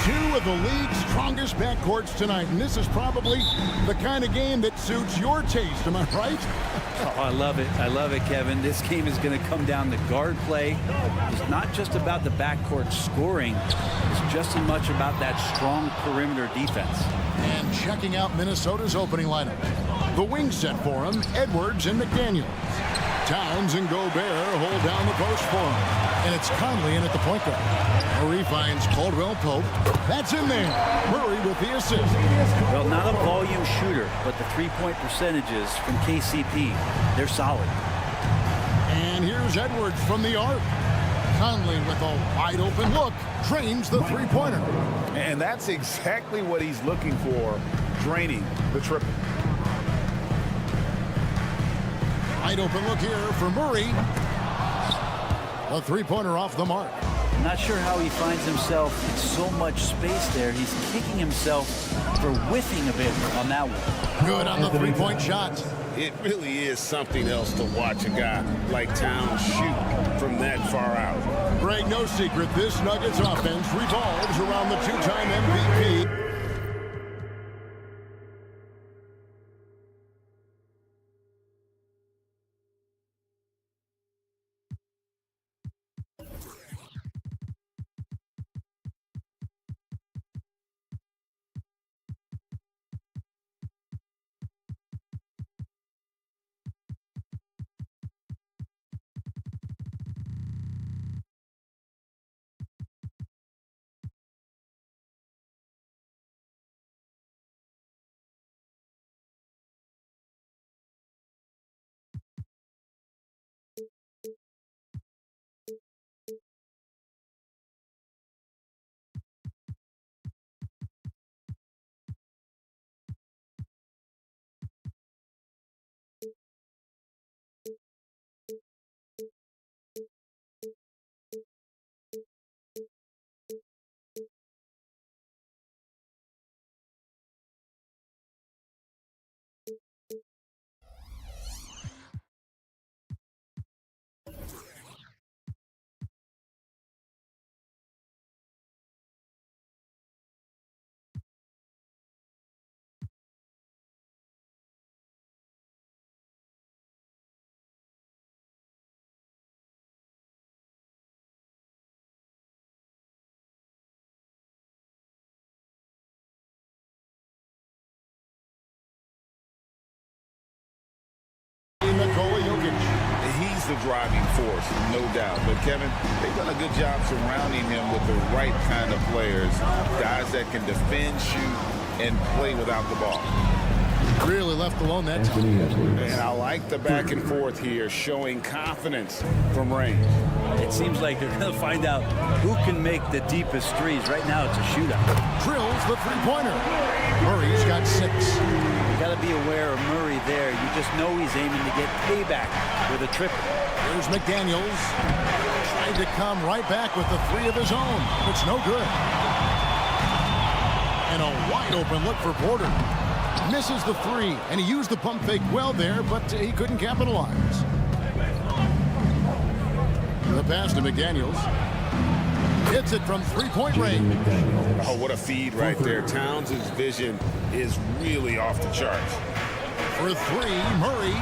Two of the league's strongest backcourts tonight, and this is probably the kind of game that suits your taste. Am I right? Oh, I love it. I love it, Kevin. This game is going to come down to guard play. It's not just about the backcourt scoring. It's just as much about that strong perimeter defense. And checking out Minnesota's opening lineup. The wing set for him, Edwards and McDaniels. Towns and Gobert hold down the post for him. And it's Conley in at the point guard. Murray finds Caldwell Pope. That's in there. Murray with the assist. Well, not a volume shooter, but the three-point percentages from KCP, they're solid. And here's Edwards from the arc. Conley with a wide open look. Drains the three-pointer. And that's exactly what he's looking for, draining the triple. Wide open look here for Murray. A three-pointer off the mark. I'm not sure how he finds himself in so much space there. He's kicking himself for whiffing a bit on that one. Good on the three-point shot. It really is something else to watch a guy like Towns shoot from that far out. Greg, no secret, this Nuggets offense revolves around the two-time MVP. He's the driving force, no doubt. But, Kevin, they've done a good job surrounding him with the right kind of players, guys that can defend, shoot, and play without the ball. Really left alone that time. And I like the back and forth here, showing confidence from range. It seems like they're going to find out who can make the deepest threes. Right now, it's a shootout. Drills the three-pointer. Murray's got 6. You got to be aware of Murray there. You just know he's aiming to get payback with a triple. Here's McDaniels. Trying to come right back with the 3 of his own. It's no good. And a wide open look for Porter. Misses the 3, and he used the pump fake well there, but he couldn't capitalize. The pass to McDaniels. Hits it from three-point range. Oh, what a feed right there. Towns' vision is really off the charts. For 3, Murray.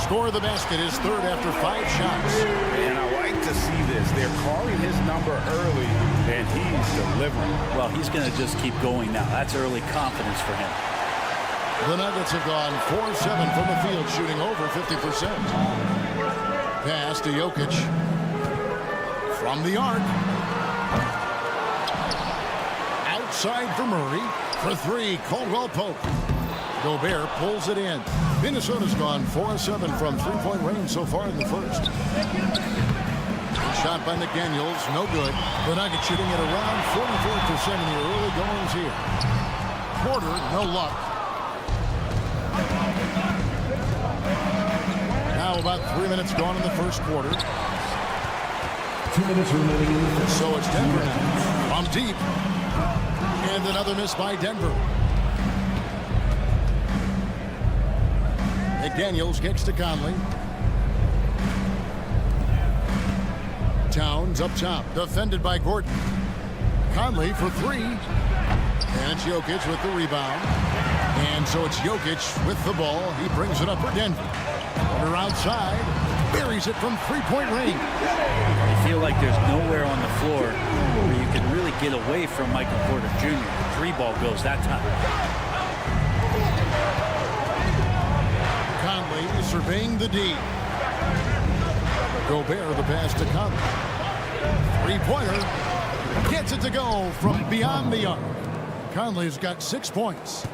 Score the basket, his 3rd after 5 shots. And I like to see this. They're calling his number early, and he's delivering. Well, he's going to just keep going now. That's early confidence for him. The Nuggets have gone 4-7 from the field, shooting over 50%. Pass to Jokic. From the arc. Outside for Murray. For 3, Caldwell Pope. Gobert pulls it in. Minnesota's gone 4-7 from three-point range so far in the first. Shot by McDaniels, no good. The Nuggets shooting at around 44% in the early goings here. Porter, no luck. Now about 3 minutes gone in the first quarter. 2 minutes remaining. So it's Denver now. From deep. And another miss by Denver. McDaniels kicks to Conley. Towns up top. Defended by Gordon. Conley for 3. And it's Jokic with the rebound. And so it's Jokic with the ball. He brings it up for Denver. Order outside. Buries it from three-point range. I feel like there's nowhere on the floor where you can really get away from Michael Porter Jr. The three ball goes that time. Conley surveying the D. Gobert the pass to Conley. Three-pointer. Gets it to go from beyond the arc. Conley's got 6 points.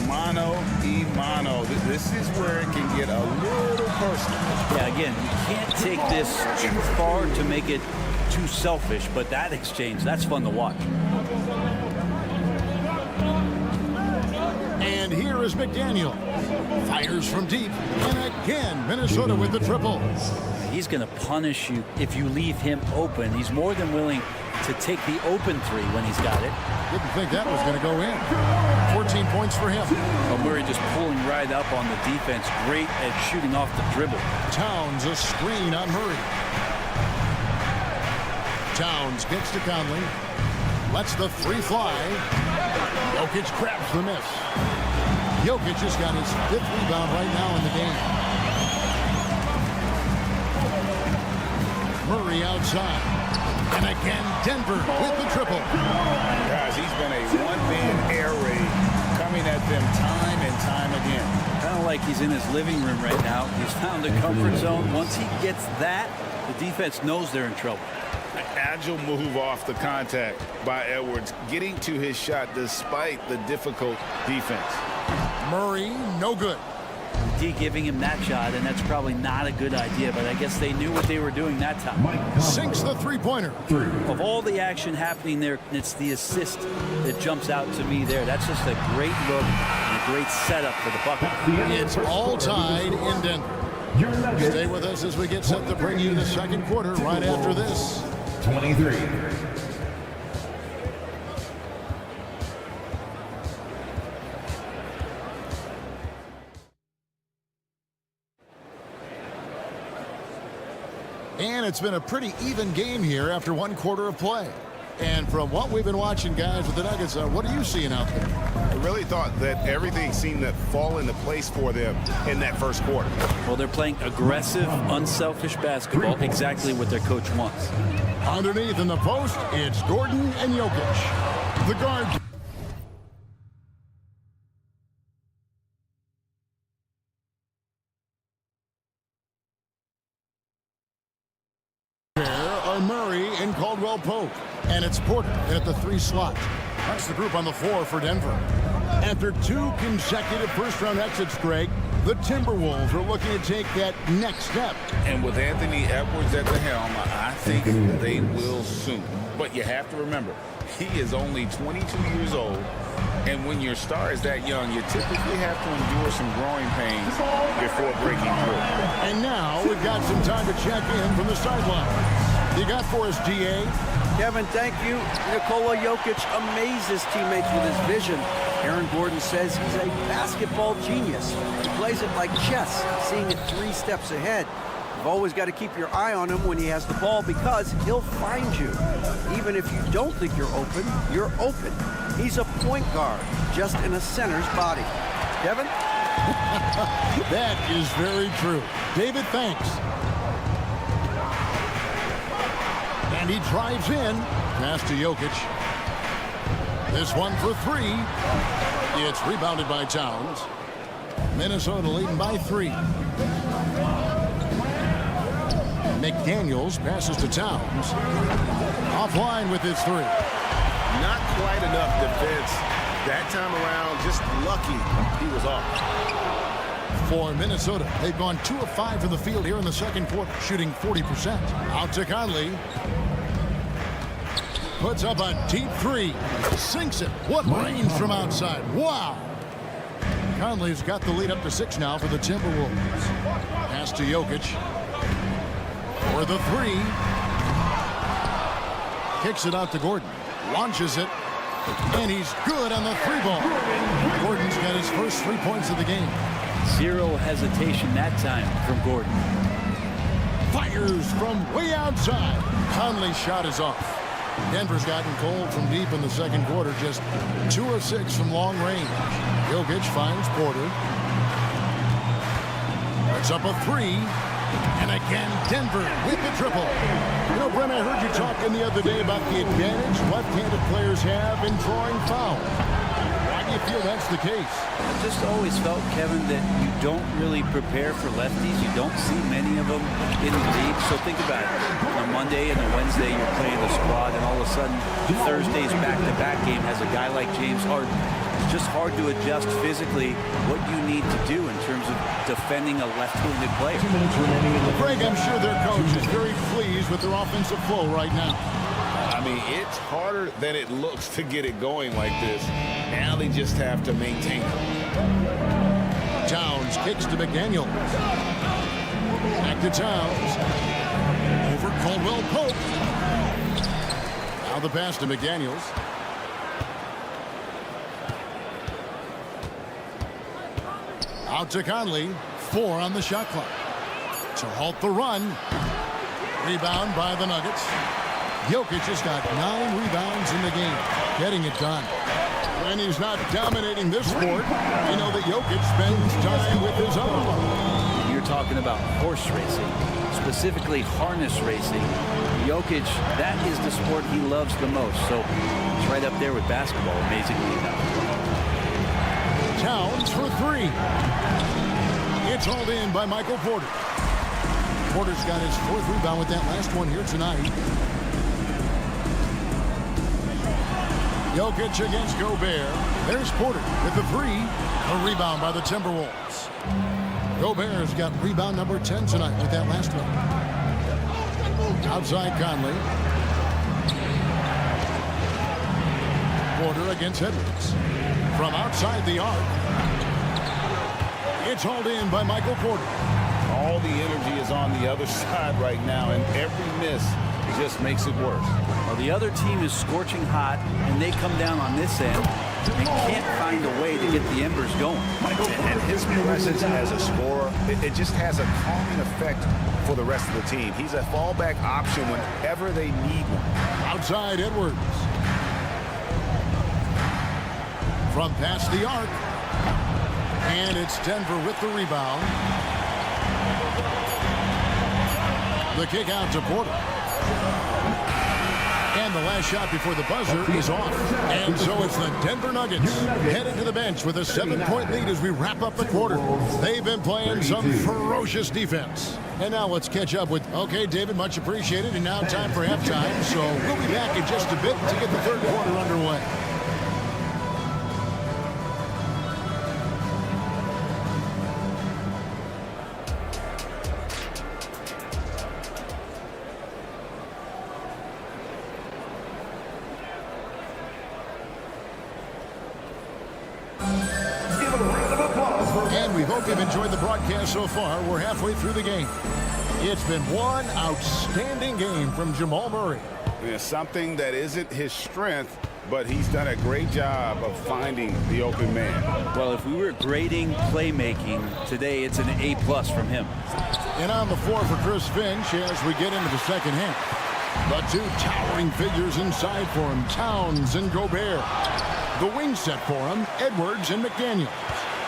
Mano y mano. This is where it can get a little personal. Yeah, again, you can't take this too far to make it too selfish, but that exchange, that's fun to watch. And here is McDaniel. Fires from deep. And again, Minnesota with the triple. He's going to punish you if you leave him open. He's more than willing to take the open three when he's got it. Didn't think that was going to go in. 14 points for him. Well, Murray just pulling right up on the defense. Great at shooting off the dribble. Towns a screen on Murray. Towns gets to Conley. Lets the three fly. Jokic grabs the miss. Jokic has got his 5th rebound right now in the game. Murray outside. And again, Denver with the triple. Guys, he's been a one-man air raid coming at them time and time again. Kind of like he's in his living room right now. He's found a comfort zone. Once he gets that, the defense knows they're in trouble. An agile move off the contact by Edwards, getting to his shot despite the difficult defense. Murray, no good. D giving him that shot, and that's probably not a good idea, but I guess they knew what they were doing that time. Sinks the three-pointer. Of all the action happening there, it's the assist that jumps out to me there. That's just a great look and a great setup for the bucket. It's all tied in Denver. Stay with us as we get set to bring you the second quarter right after this. 23. And it's been a pretty even game here after 1 quarter of play. And from what we've been watching, guys, with the Nuggets, what are you seeing out there? I really thought that everything seemed to fall into place for them in that first quarter. Well, they're playing aggressive, unselfish basketball, exactly what their coach wants. Underneath in the post, it's Gordon and Jokic. The guard. Murray and Caldwell Pope. And it's Porter at the 3 slot. That's the group on the floor for Denver. After 2 consecutive first-round exits, Greg, the Timberwolves are looking to take that next step. And with Anthony Edwards at the helm, I think they will soon. But you have to remember, he is only 22 years old. And when your star is that young, you typically have to endure some growing pains before breaking through. And now we've got some time to check in from the sideline. You got for us, DA? Kevin, thank you. Nikola Jokic amazes teammates with his vision. Aaron Gordon says he's a basketball genius. He plays it like chess, seeing it 3 steps ahead. You've always got to keep your eye on him when he has the ball because he'll find you. Even if you don't think you're open. He's a point guard, just in a center's body. Kevin? That is very true. David, thanks. And he drives in. Pass to Jokic. This one for 3. It's rebounded by Towns. Minnesota leading by 3. McDaniels passes to Towns. Offline with his 3. Not quite enough defense. That time around, just lucky he was off. For Minnesota, they've gone 2 of 5 from the field here in the second quarter, shooting 40%. Out to Conley. Puts up a deep 3. Sinks it. What range from outside. Wow. Conley's got the lead up to 6 now for the Timberwolves. Pass to Jokic. For the 3. Kicks it out to Gordon. Launches it. And he's good on the 3-ball. Gordon's got his first 3 points of the game. 0 hesitation that time from Gordon. Fires from way outside. Conley's shot is off. Denver's gotten cold from deep in the second quarter, just 2 of 6 from long range. Jokic finds Porter. It's up a 3. And again, Denver with the triple. You know, Brent, I heard you talking the other day about the advantage left-handed players have in drawing fouls. Why do you feel that's the case? I just always felt, Kevin, that you don't really prepare for lefties. You don't see many of them in the league. So think about it. On a Monday and a Wednesday, you're playing the squad, and all of a sudden, Thursday's back-to-back game has a guy like James Harden. It's just hard to adjust physically what you need to do in terms of defending a left-handed player. Greg, I'm sure their coach is very pleased with their offensive flow right now. I mean, it's harder than it looks to get it going like this. Now they just have to maintain it. Towns kicks to McDaniel. Back to Towns. Over Caldwell Pope. Now the pass to McDaniels. Out to Conley. 4 on the shot clock. To halt the run. Rebound by the Nuggets. Jokic has got 9 rebounds in the game. Getting it done. When he's not dominating this sport, you know that Jokic spends time with his own. You're talking about horse racing, specifically harness racing. Jokic, that is the sport he loves the most. So it's right up there with basketball, amazingly enough. Towns for 3. It's hauled in by Michael Porter. Porter's got his 4th rebound with that last one here tonight. Jokic against Gobert. There's Porter with the 3. A rebound by the Timberwolves. Gobert's got rebound number 10 tonight with that last one. Outside Conley. Porter against Edwards. From outside the arc. It's hauled in by Michael Porter. All the energy is on the other side right now, and every miss just makes it worse. Well, the other team is scorching hot, and they come down on this end and can't find a way to get the embers going. And his presence as a scorer, it just has a calming effect for the rest of the team. He's a fallback option whenever they need one. Outside Edwards. From past the arc. And it's Denver with the rebound. The kick out to Porter. And the last shot before the buzzer is off. And so it's the Denver Nuggets headed to the bench with a 7-point lead as we wrap up the quarter. They've been playing some ferocious defense. And now let's catch up with, okay, David, much appreciated. And now time for halftime. So we'll be back in just a bit to get the third quarter underway. And we hope you've enjoyed the broadcast so far. We're halfway through the game. It's been one outstanding game from Jamal Murray. It's something that isn't his strength, but he's done a great job of finding the open man. Well, if we were grading playmaking today, it's an A+ from him. And on the floor for Chris Finch as we get into the second half. The 2 towering figures inside for him, Towns and Gobert. The wing set for him, Edwards and McDaniel.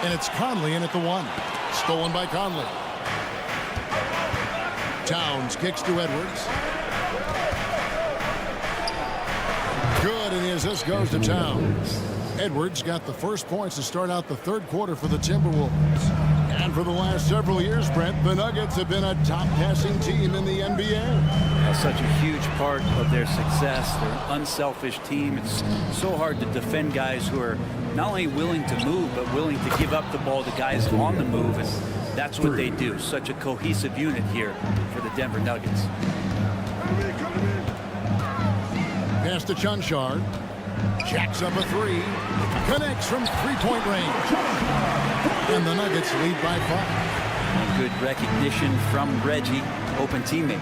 And it's Conley in at the 1. Stolen by Conley. Towns kicks to Edwards. Good, and the assist goes to Towns. Edwards got the first points to start out the third quarter for the Timberwolves. And for the last several years, Brent, the Nuggets have been a top passing team in the NBA. That's such a huge part of their success. They're an unselfish team. It's so hard to defend guys who are not only willing to move, but willing to give up the ball to guys on the move. And that's what they do. Such a cohesive unit here for the Denver Nuggets. Pass to Chunchard. Jacks up a 3. Connects from 3-point range. And the Nuggets lead by 5. Good recognition from Reggie. Open teammate.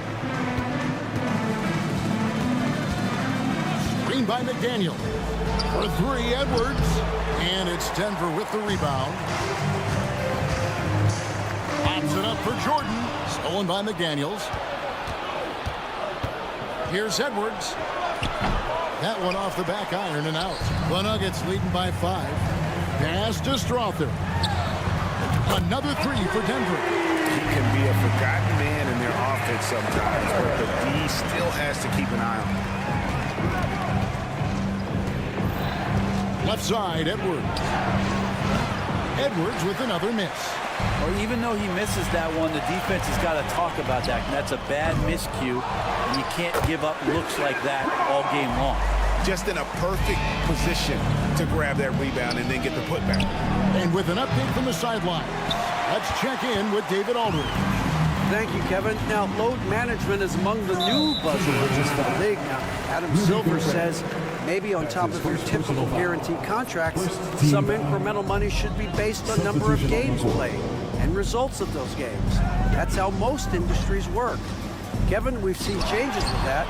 Screen by McDaniel. For 3, Edwards. And it's Denver with the rebound. Pops it up for Jordan. Stolen by McDaniels. Here's Edwards. That one off the back iron and out. The Nuggets leading by 5. Pass to Strother. Another 3 for Denver. He can be a forgotten man in their offense sometimes, but the D still has to keep an eye on him. Left side, Edwards. Edwards with another miss. Or even though he misses that one, the defense has got to talk about that. And that's a bad miscue, and you can't give up looks like that all game long. Just in a perfect position to grab that rebound and then get the putback. And with an update from the sideline, let's check in with David Aldridge. Thank you, Kevin. Now, load management is among the new buzzwords of the league. Now, Adam Silver says maybe on top of your typical guaranteed contracts, some incremental money should be based on number of games played and results of those games. That's how most industries work. Kevin, we've seen changes with that.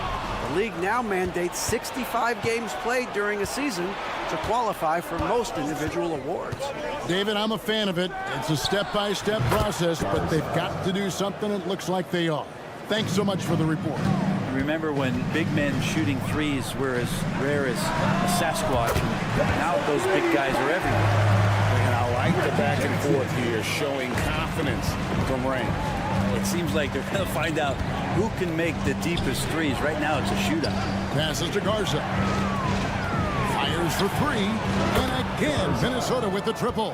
The league now mandates 65 games played during a season to qualify for most individual awards. David, I'm a fan of it. It's a step-by-step process, but they've got to do something. It looks like they are. Thanks so much for the report. Remember when big men shooting threes were as rare as a Sasquatch, and now those big guys are everywhere. And I like the back and forth here, showing confidence from range. It seems like they're going to find out who can make the deepest threes. Right now it's a shootout. Passes to Garza. Fires for 3. And again, Minnesota with the triple.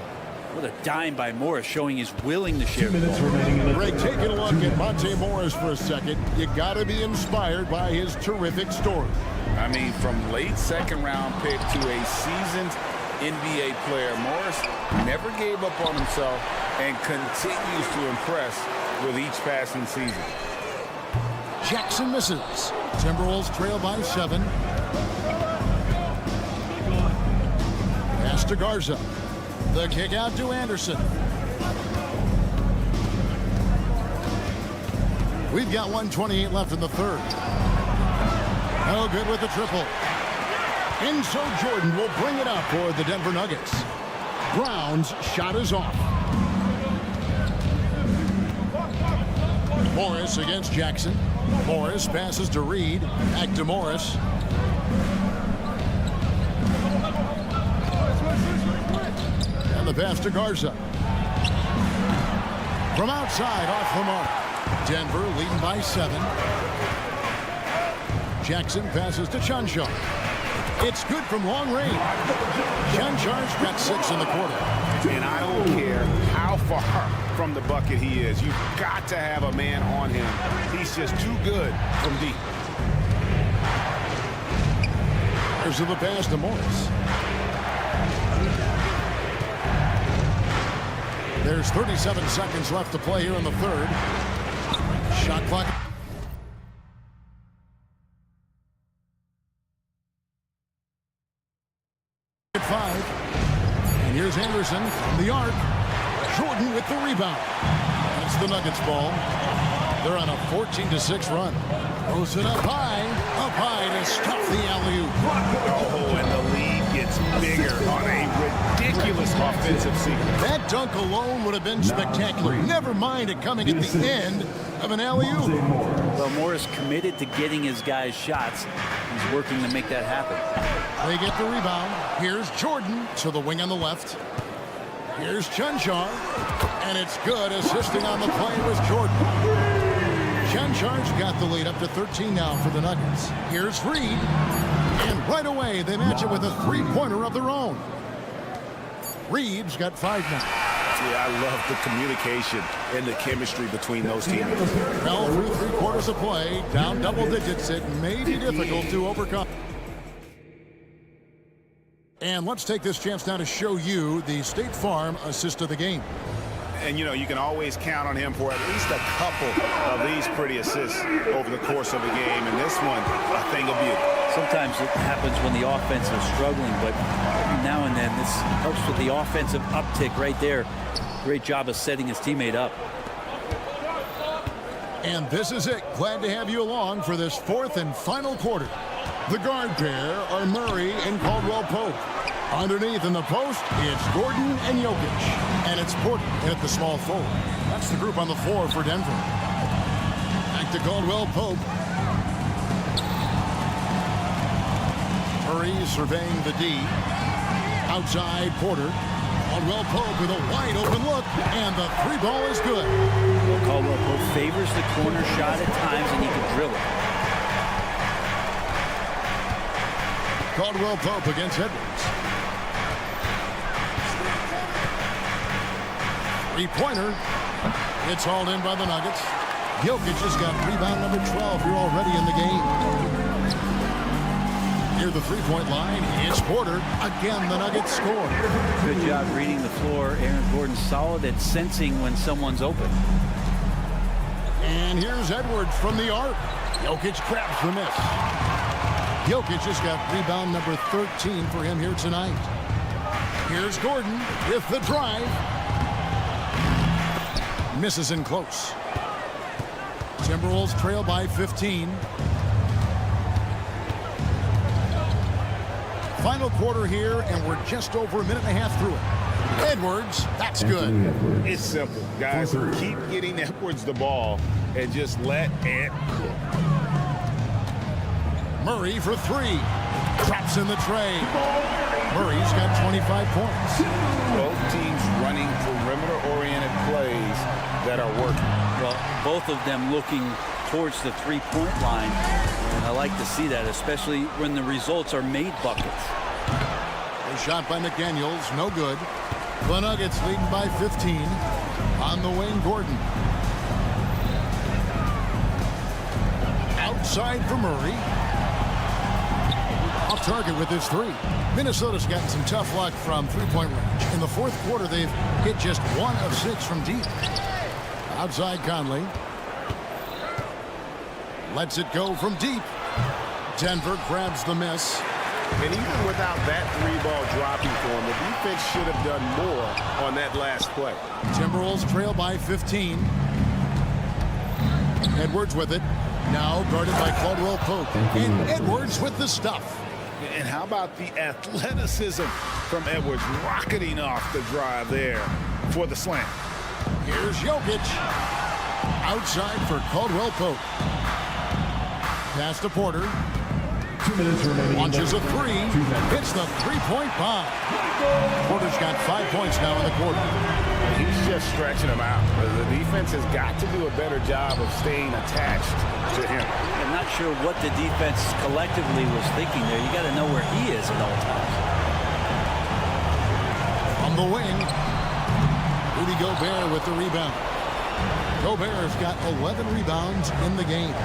What a dime by Morris, showing he's willing to share. 2 minutes remaining in the Greg, taking a look at Monte Morris for a second. You got to be inspired by his terrific story. I mean, from late second-round pick to a seasoned NBA player, Morris never gave up on himself and continues to impress with each passing season. Jackson misses. Timberwolves trail by 7. Pass to Garza. The kick out to Anderson. We've got 1:28 left in the third. No good with the triple. And so Jordan will bring it up for the Denver Nuggets. Brown's shot is off. Morris against Jackson. Morris passes to Reed. Back to Morris. And the pass to Garza. From outside, off the mark. Denver leading by 7. Jackson passes to Chanchar's. It's good from long range. Chanchar's got 6 in the quarter. And I don't care how far from the bucket he is. You've got to have a man on him. He's just too good from deep. There's the pass to Morris. There's 37 seconds left to play here in the third. Shot clock. At 5. And here's Anderson from the arc. Jordan with the rebound. That's the Nuggets ball. They're on a 14-6 run. Throws it up high to stuff the alley-oop. Oh, and the lead gets bigger on a ridiculous offensive sequence. That dunk alone would have been spectacular. Never mind it coming at the end of an alley-oop. Well, Morris committed to getting his guys shots. He's working to make that happen. They get the rebound. Here's Jordan to the wing on the left. Here's Chanchar. And it's good. Assisting on the play was Jordan. Chanchar's got the lead up to 13 now for the Nuggets. Here's Reed. And right away, they match it with a three-pointer of their own. Reed's got 5 now. Yeah, I love the communication and the chemistry between those teammates. Well, through 3 quarters of play, down double digits, it may be difficult to overcome. And let's take this chance now to show you the State Farm assist of the game. And, you know, you can always count on him for at least a couple of these pretty assists over the course of a game. And this one, a thing of beauty. Sometimes it happens when the offense is struggling, but every now and then this helps with the offensive uptick right there. Great job of setting his teammate up. And this is it. Glad to have you along for this 4th and final quarter. The guard pair are Murray and Caldwell Pope. Underneath in the post, it's Gordon and Jokic. And it's Porter at the small forward. That's the group on the floor for Denver. Back to Caldwell Pope. Murray surveying the D. Outside Porter. Caldwell Pope with a wide open look, and the three ball is good. Well, Caldwell Pope favors the corner shot at times, and he can drill it. Caldwell Pope against Edwards. Three-pointer. It's hauled in by the Nuggets. Jokic has got rebound number 12 here already in the game. Near the three-point line, it's Porter. Again, the Nuggets score. Good job reading the floor. Aaron Gordon solid at sensing when someone's open. And here's Edwards from the arc. Jokic grabs the miss. Jokic has got rebound number 13 for him here tonight. Here's Gordon with the drive. Misses in close. Timberwolves trail by 15. Final quarter here, and we're just over a minute and a half through it. Edwards, that's good. It's simple, guys. Keep getting Edwards the ball and just let it cook. Murray for three. Traps in the tray. Murray's got 25 points. Both teams running perimeter-oriented plays that are working. Well, both of them looking towards the three-point line. And I like to see that, especially when the results are made buckets. A shot by McDaniels, no good. The Nuggets leading by 15 on the wing, Gordon. Outside for Murray. Off target with his three. Minnesota's gotten some tough luck from three-point range. In the fourth quarter, they've hit just 1 of 6 from deep. Outside Conley. Lets it go from deep. Denver grabs the miss. And even without that three ball dropping for him, the defense should have done more on that last play. Timberwolves trail by 15. Edwards with it. Now guarded by Caldwell Pope. And Edwards with the stuff. And how about the athleticism from Edwards rocketing off the drive there for the slam. Here's Jokic. Outside for Caldwell Pope. Pass to Porter. 2 minutes remaining. Launches a three. Hits the three-point bomb. Porter's got 5 points now in the quarter. He's just stretching him out. The defense has got to do a better job of staying attached to him. I'm not sure what the defense collectively was thinking there. You got to know where he is at all times. On the wing, Rudy Gobert with the rebound. Gobert's got 11 rebounds in the game.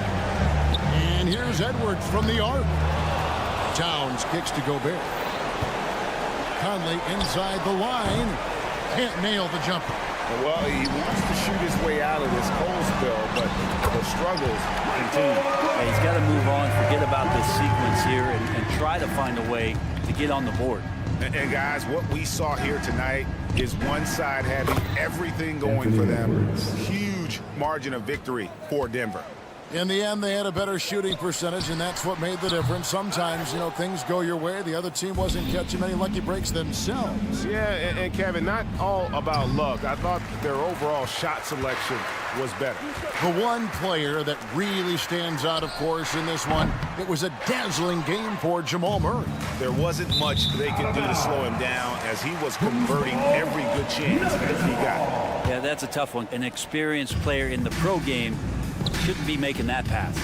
And here's Edwards from the arc. Towns kicks to Gobert. Conley inside the line. Can't nail the jumper. Well, he wants to shoot his way out of this cold spell, but the struggles continue. Yeah, he's got to move on, forget about this sequence here, and try to find a way to get on the board. And guys, what we saw here tonight is one side having everything going for them. Huge margin of victory for Denver. In the end, they had a better shooting percentage, and that's what made the difference. Sometimes, you know, things go your way. The other team wasn't catching many lucky breaks themselves. Yeah, and Kevin, not all about luck. I thought their overall shot selection was better. The one player that really stands out, of course, in this one, it was a dazzling game for Jamal Murray. There wasn't much they could do to slow him down as he was converting every good chance he got. Yeah, that's a tough one. An experienced player in the pro game shouldn't be making that pass.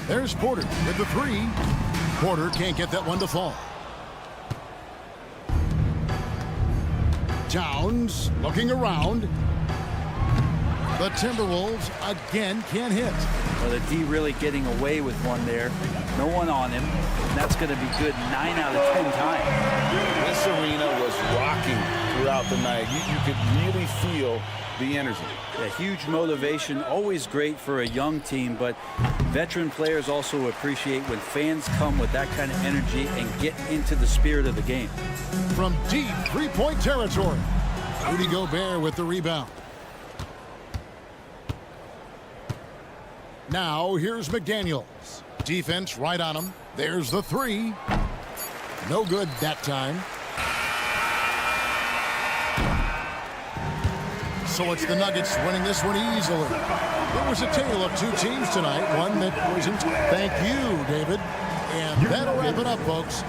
There's Porter with the three. Porter can't get that one to fall. Towns looking around. The Timberwolves again can't hit. Well, the D really getting away with one there. No one on him. And that's going to be good 9 out of 10 times. This arena was rocking throughout the night. You could really feel the energy. A huge motivation, always great for a young team, but veteran players also appreciate when fans come with that kind of energy and get into the spirit of the game. From deep three-point territory, Rudy Gobert with the rebound. Now here's McDaniels. Defense right on him. There's the three. No good that time. So it's the Nuggets winning this one easily. It was a tale of two teams tonight. One that was in. Thank you, David. And that'll wrap it up, folks.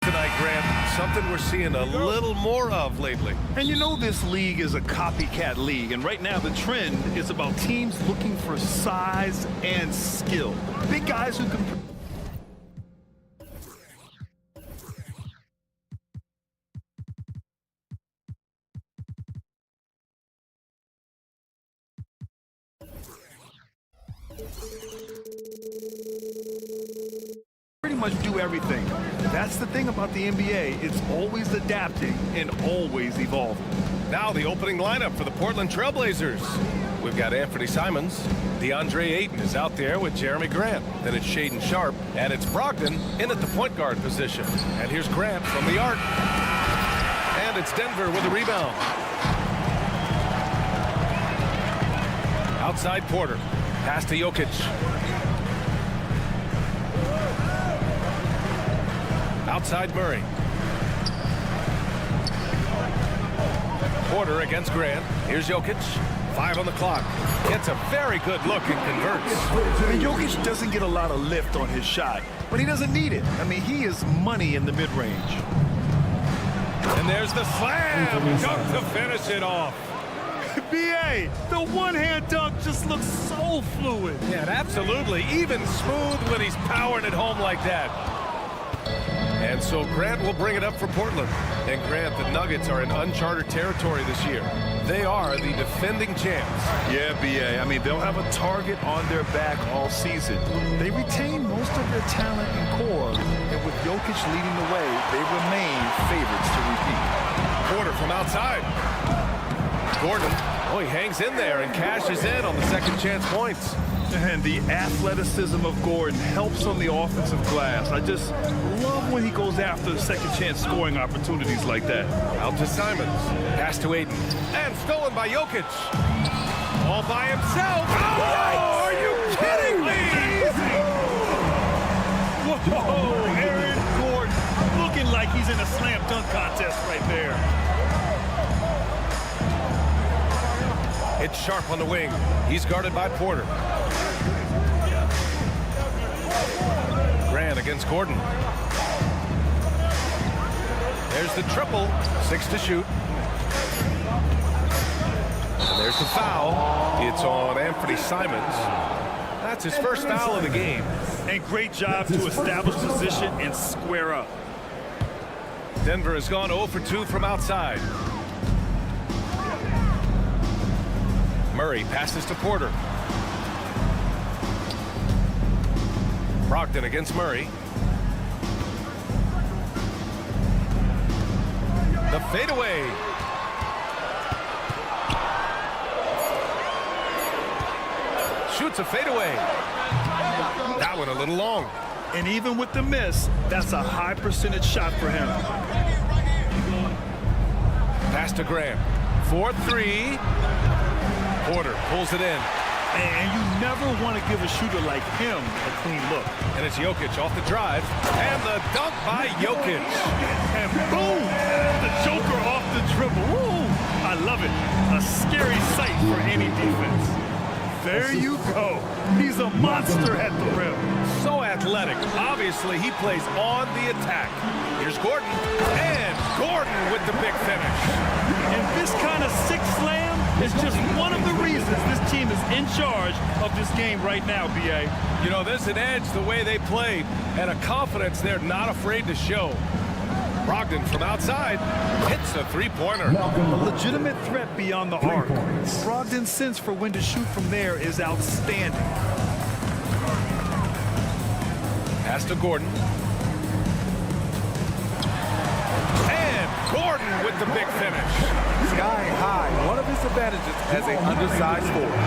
Tonight, Grant, something we're seeing a little more of lately. And you know this league is a copycat league, and right now the trend is about teams looking for size and skill. Big guys who can... pretty much do everything. That's the thing about the NBA. It's always adapting and always evolving. Now the opening lineup for the Portland Trailblazers. We've got Anthony Simons. DeAndre Ayton is out there with Jeremy Grant. Then it's Shaedon Sharpe, and it's Brogdon in at the point guard position. And here's Grant from the arc. And it's Denver with the rebound. Outside Porter. Pass to Jokic. Outside Murray. Porter against Grant. Here's Jokic. 5 on the clock. Gets a very good look and converts. And Jokic doesn't get a lot of lift on his shot, but he doesn't need it. I mean, he is money in the mid-range. And there's the slam. Dunk to finish it off. B.A., the one-hand dunk just looks so fluid. Yeah, absolutely. Even smooth when he's powering it home like that. And so Grant will bring it up for Portland. And Grant, the Nuggets are in uncharted territory this year. They are the defending champs. Yeah, B.A., I mean, they'll have a target on their back all season. They retain most of their talent and core, and with Jokic leading the way, they remain favorites to repeat. Porter from outside. Gordon, oh, he hangs in there and cashes in on the second chance points. And the athleticism of Gordon helps on the offensive glass. I just love when he goes after second chance scoring opportunities like that. Out to Simons. Pass to Ayton. And stolen by Jokic. All by himself. Oh, are you kidding me? Whoa, Aaron Gordon looking like he's in a slam dunk contest right there. It's Sharpe on the wing. He's guarded by Porter. Grant against Gordon. There's the triple. 6 to shoot. And there's the foul. It's on Anthony Simons. That's his first foul of the game. And great job to establish position and square up. Denver has gone 0 for 2 from outside. Murray passes to Porter. Brogdon against Murray. The fadeaway. Shoots a fadeaway. That one a little long. And even with the miss, that's a high percentage shot for him. Pass to Grant. 4-3. Porter pulls it in. And you never want to give a shooter like him a clean look. And it's Jokic off the drive. And the dunk by Jokic. And boom! The Joker off the dribble. Woo! I love it. A scary sight for any defense. There you go. He's a monster at the rim. So athletic. Obviously, he plays on the attack. Here's Gordon. And Gordon with the big finish. And this kind of sick slam is just one of the reasons this team is in charge of this game right now, B.A. You know, there's an edge the way they play and a confidence they're not afraid to show. Brogdon from outside hits a three-pointer. A legitimate threat beyond the arc. Brogdon's sense for when to shoot from there is outstanding. Pass to Gordon. And Gordon with the big finish. Sky high. One of his advantages as an undersized forward.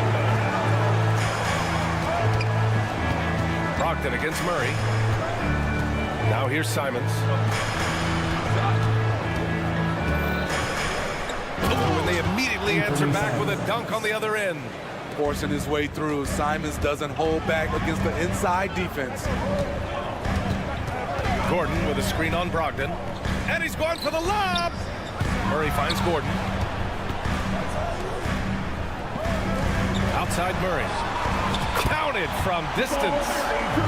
Brogdon against Murray. Now here's Simons. Oh, and they immediately answer back with a dunk on the other end. Forcing his way through. Simons doesn't hold back against the inside defense. Gordon with a screen on Brogdon. And he's going for the lob. Murray finds Gordon. Outside Murray. Counted from distance.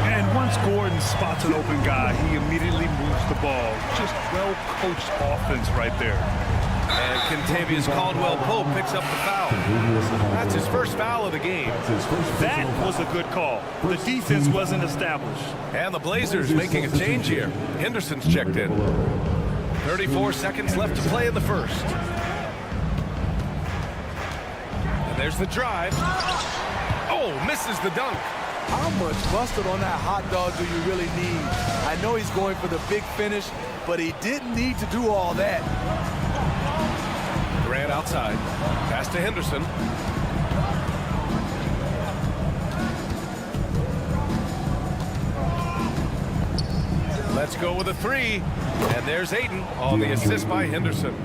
And once Gordon spots an open guy, he immediately moves the ball. Just well-coached offense right there. And Kentavious Caldwell-Pope picks up the foul. That's his first foul of the game. That was a good call. The defense wasn't established. And the Blazers making a change here. Henderson's checked in. 34 seconds left to play in the first. And there's the drive. Oh, misses the dunk. How much mustard on that hot dog do you really need? I know he's going for the big finish, but he didn't need to do all that. Grant outside. Pass to Henderson. Let's go with a three. And there's Ayton on the assist by Henderson.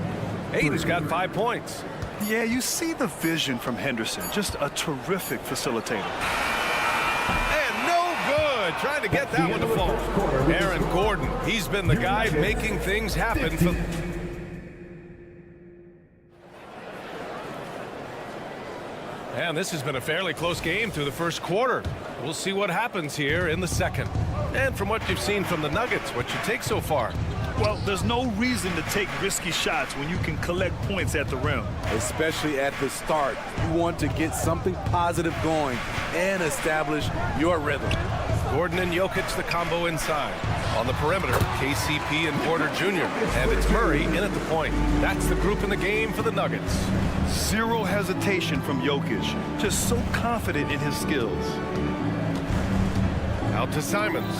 Ayton's got 5 points. Yeah, you see the vision from Henderson. Just a terrific facilitator. And no good. Trying to get that one to fall. Aaron Gordon. He's been the guy making things happen for... And this has been a fairly close game through the first quarter. We'll see what happens here in the second. And from what you've seen from the Nuggets, what you take so far? Well, there's no reason to take risky shots when you can collect points at the rim. Especially at the start. You want to get something positive going and establish your rhythm. Gordon and Jokic, the combo inside. On the perimeter, KCP and Porter Jr. And it's Murray in at the point. That's the group in the game for the Nuggets. Zero hesitation from Jokic. Just so confident in his skills. Out to Simons.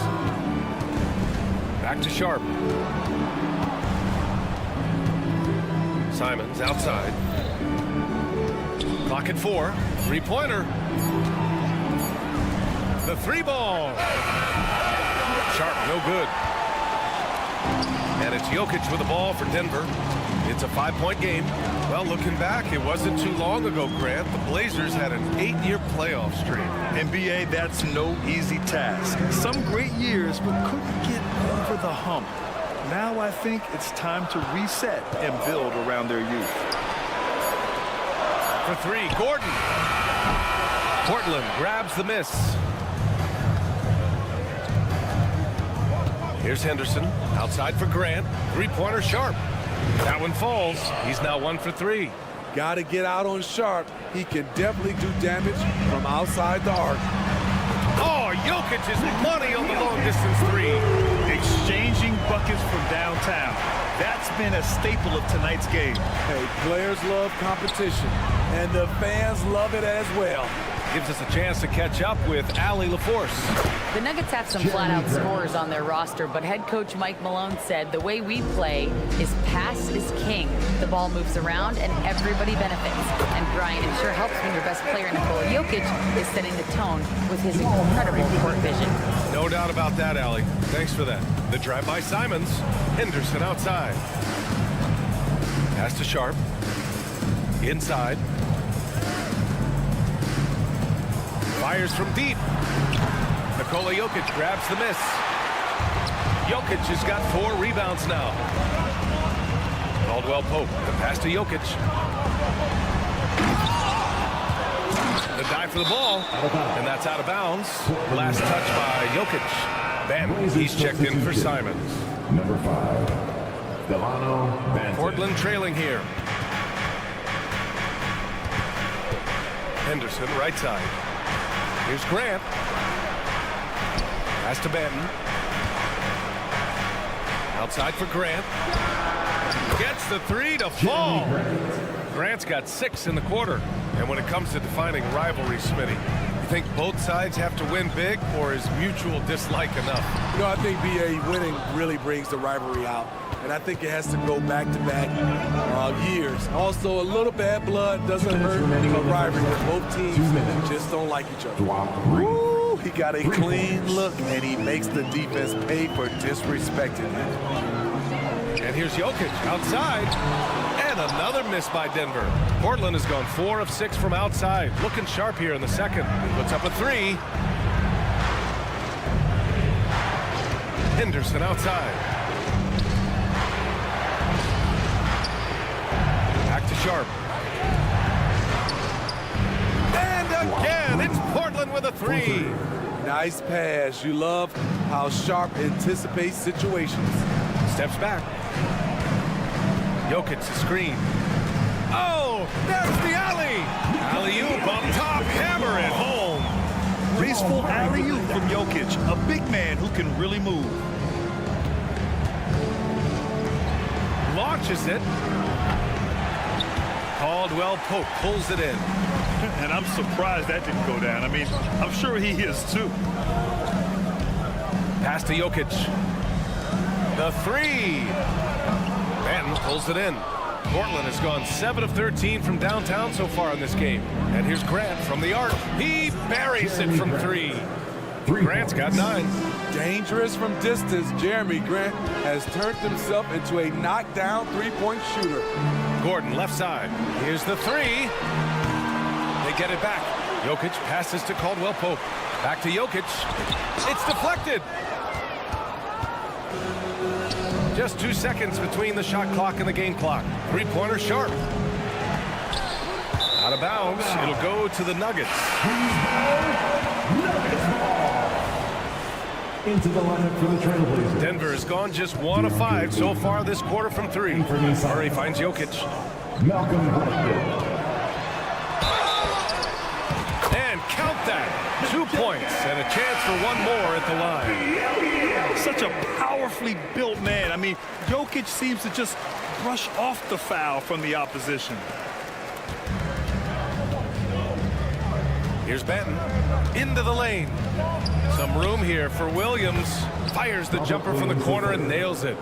Back to Sharp. Simons outside. Clock at 4. Three-pointer. The three ball. Sharp, no good. And it's Jokic with the ball for Denver. It's a 5-point game. Well, looking back, it wasn't too long ago, Grant. The Blazers had an 8-year playoff streak. NBA, that's no easy task. Some great years, but couldn't get over the hump. Now I think it's time to reset and build around their youth. For three, Gordon. Portland grabs the miss. Here's Henderson, outside for Grant. Three-pointer Sharp. That one falls. He's now 1 for 3. Got to get out on Sharp. He can definitely do damage from outside the arc. Oh, Jokic is money on the long-distance three. Exchanging buckets from downtown. That's been a staple of tonight's game. Hey, players love competition, and the fans love it as well. Gives us a chance to catch up with Allie LaForce. The Nuggets have some flat-out scorers on their roster, but head coach Mike Malone said the way we play is pass is king. The ball moves around and everybody benefits. And Brian, it sure helps when your best player, Nikola Jokic, is setting the tone with his incredible court vision. No doubt about that, Allie. Thanks for that. The drive by Simons. Henderson outside. Pass to Sharp. Inside. Fires from deep. Nikola Jokic grabs the miss. Jokic has got 4 rebounds now. Caldwell-Pope, the pass to Jokic. The dive for the ball, and that's out of bounds. Last touch by Jokic. Banton, he's checked in for Simons. Number 5, Delano Banton. Portland trailing here. Henderson, right side. Here's Grant. Pass to Banton. Outside for Grant. Gets the three to fall. Grant's got 6 in the quarter. And when it comes to defining rivalry, Smitty, you think both sides have to win big, or is mutual dislike enough? You know, I think BA winning really brings the rivalry out. And I think it has to go back-to-back years. Also, a little bad blood doesn't hurt a rivalry. Both teams just don't like each other. Woo, he got a clean look, and he makes the defense pay for disrespecting him. And here's Jokic outside. And another miss by Denver. Portland has gone 4 of 6 from outside. Looking sharp here in the second. Puts up a 3. Henderson outside. Back to Sharp. And a again. It's Portland with a three. Nice pass. You love how Sharp anticipates situations. Steps back. Jokic the screen. Oh, there's the alley. Alley-oop up top. Hammer it home. Graceful alley-oop from Jokic, a big man who can really move. Launches it. Caldwell Pope pulls it in. And I'm surprised that didn't go down. I mean, I'm sure he is too. Pass to Jokic. The three. Banton pulls it in. Portland has gone 7 of 13 from downtown so far in this game. And here's Grant from the arc. He buries it from three. Grant's got 9. Dangerous from distance, Jeremy Grant has turned himself into a knockdown three-point shooter. Gordon left side. Here's the three. They get it back. Jokic passes to Caldwell Pope. Back to Jokic. It's deflected. Just 2 seconds between the shot clock and the game clock. Three-pointer Sharp. Out of bounds. It'll go to the Nuggets. Into the lineup for the Trailblazers. Denver has gone just 1 of 5 so far this quarter from 3. Murray finds Jokic. Malcolm Brogdon. And count that. 2 points and a chance for one more at the line. Such a powerfully built man. I mean, Jokic seems to just brush off the foul from the opposition. Here's Banton. Into the lane. Some room here for Williams. Fires the jumper from the corner and nails it.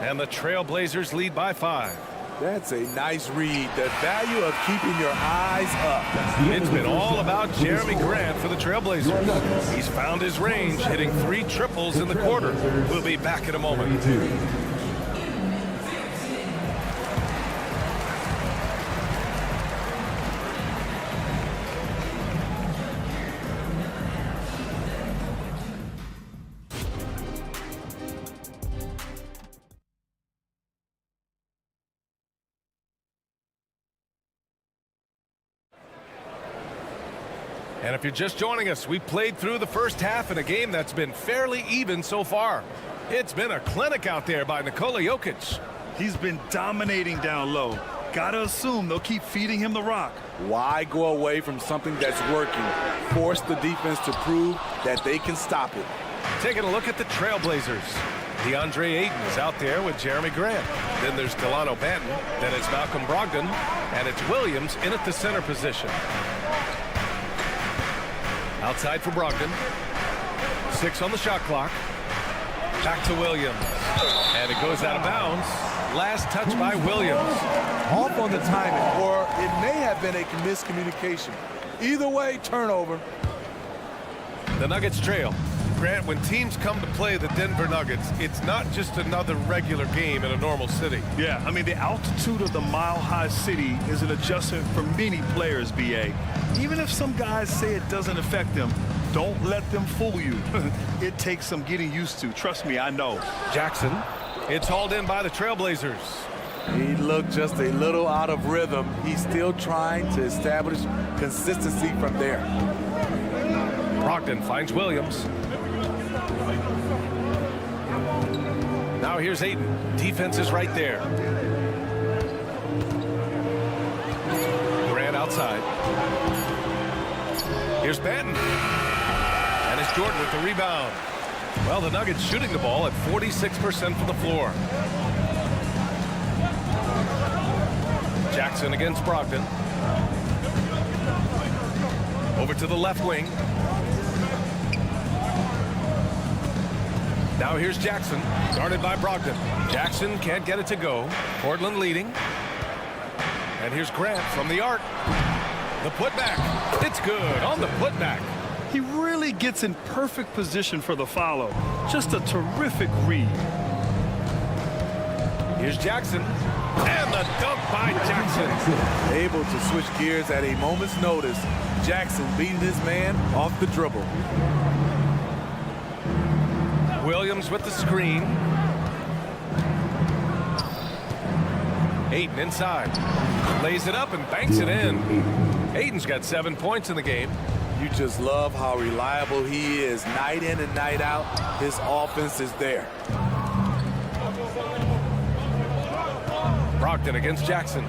And the Trailblazers lead by 5. That's a nice read. The value of keeping your eyes up. It's been all about Jeremy Grant for the Trailblazers. He's found his range, hitting 3 triples in the quarter. We'll be back in a moment. And if you're just joining us, we played through the first half in a game that's been fairly even so far. It's been a clinic out there by Nikola Jokic. He's been dominating down low. Gotta assume they'll keep feeding him the rock. Why go away from something that's working? Force the defense to prove that they can stop it. Taking a look at the Trailblazers. DeAndre Ayton is out there with Jeremy Grant. Then there's Delano Banton. Then it's Malcolm Brogdon. And it's Williams in at the center position. Outside for Brogdon. 6 on the shot clock. Back to Williams. And it goes out of bounds. Last touch by Williams. Off on the timing, or it may have been a miscommunication. Either way, turnover. The Nuggets trail. Grant, when teams come to play the Denver Nuggets, it's not just another regular game in a normal city. Yeah, I mean, the altitude of the mile-high city is an adjustment for many players, B.A. Even if some guys say it doesn't affect them, don't let them fool you. It takes some getting used to. Trust me, I know. Jackson. It's hauled in by the Trailblazers. He looked just a little out of rhythm. He's still trying to establish consistency from there. Brogdon finds Williams. Now here's Ayton. Defense is right there. Grant outside. Here's Banton. And it's Jordan with the rebound. Well, the Nuggets shooting the ball at 46% from the floor. Jackson against Brogdon. Over to the left wing. Now here's Jackson, guarded by Brogdon. Jackson can't get it to go. Portland leading. And here's Grant from the arc. The putback. It's good on the putback. He really gets in perfect position for the follow. Just a terrific read. Here's Jackson. And the dunk by Jackson. Able to switch gears at a moment's notice. Jackson beating his man off the dribble. Williams with the screen. Ayton inside. Lays it up and banks it in. Ayton's got 7 points in the game. You just love how reliable he is night in and night out. His offense is there. Brogdon against Jackson.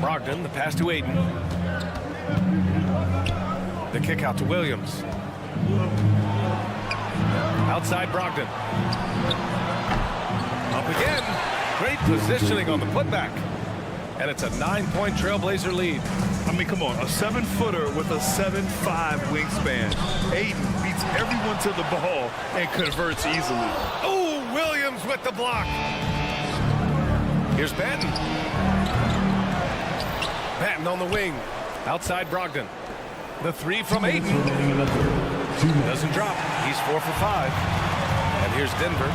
Brogdon, the pass to Ayton. The kick out to Williams. Outside Brogdon. Up again. Great positioning on the putback. And it's a 9-point Trailblazer lead. I mean, come on, a 7-footer with a 7'5" wingspan. Ayton beats everyone to the ball and converts easily. Oh, Williams with the block. Here's Banton. Banton on the wing. Outside Brogdon. The three from Ayton. Doesn't drop. He's 4 for 5. And here's Denver.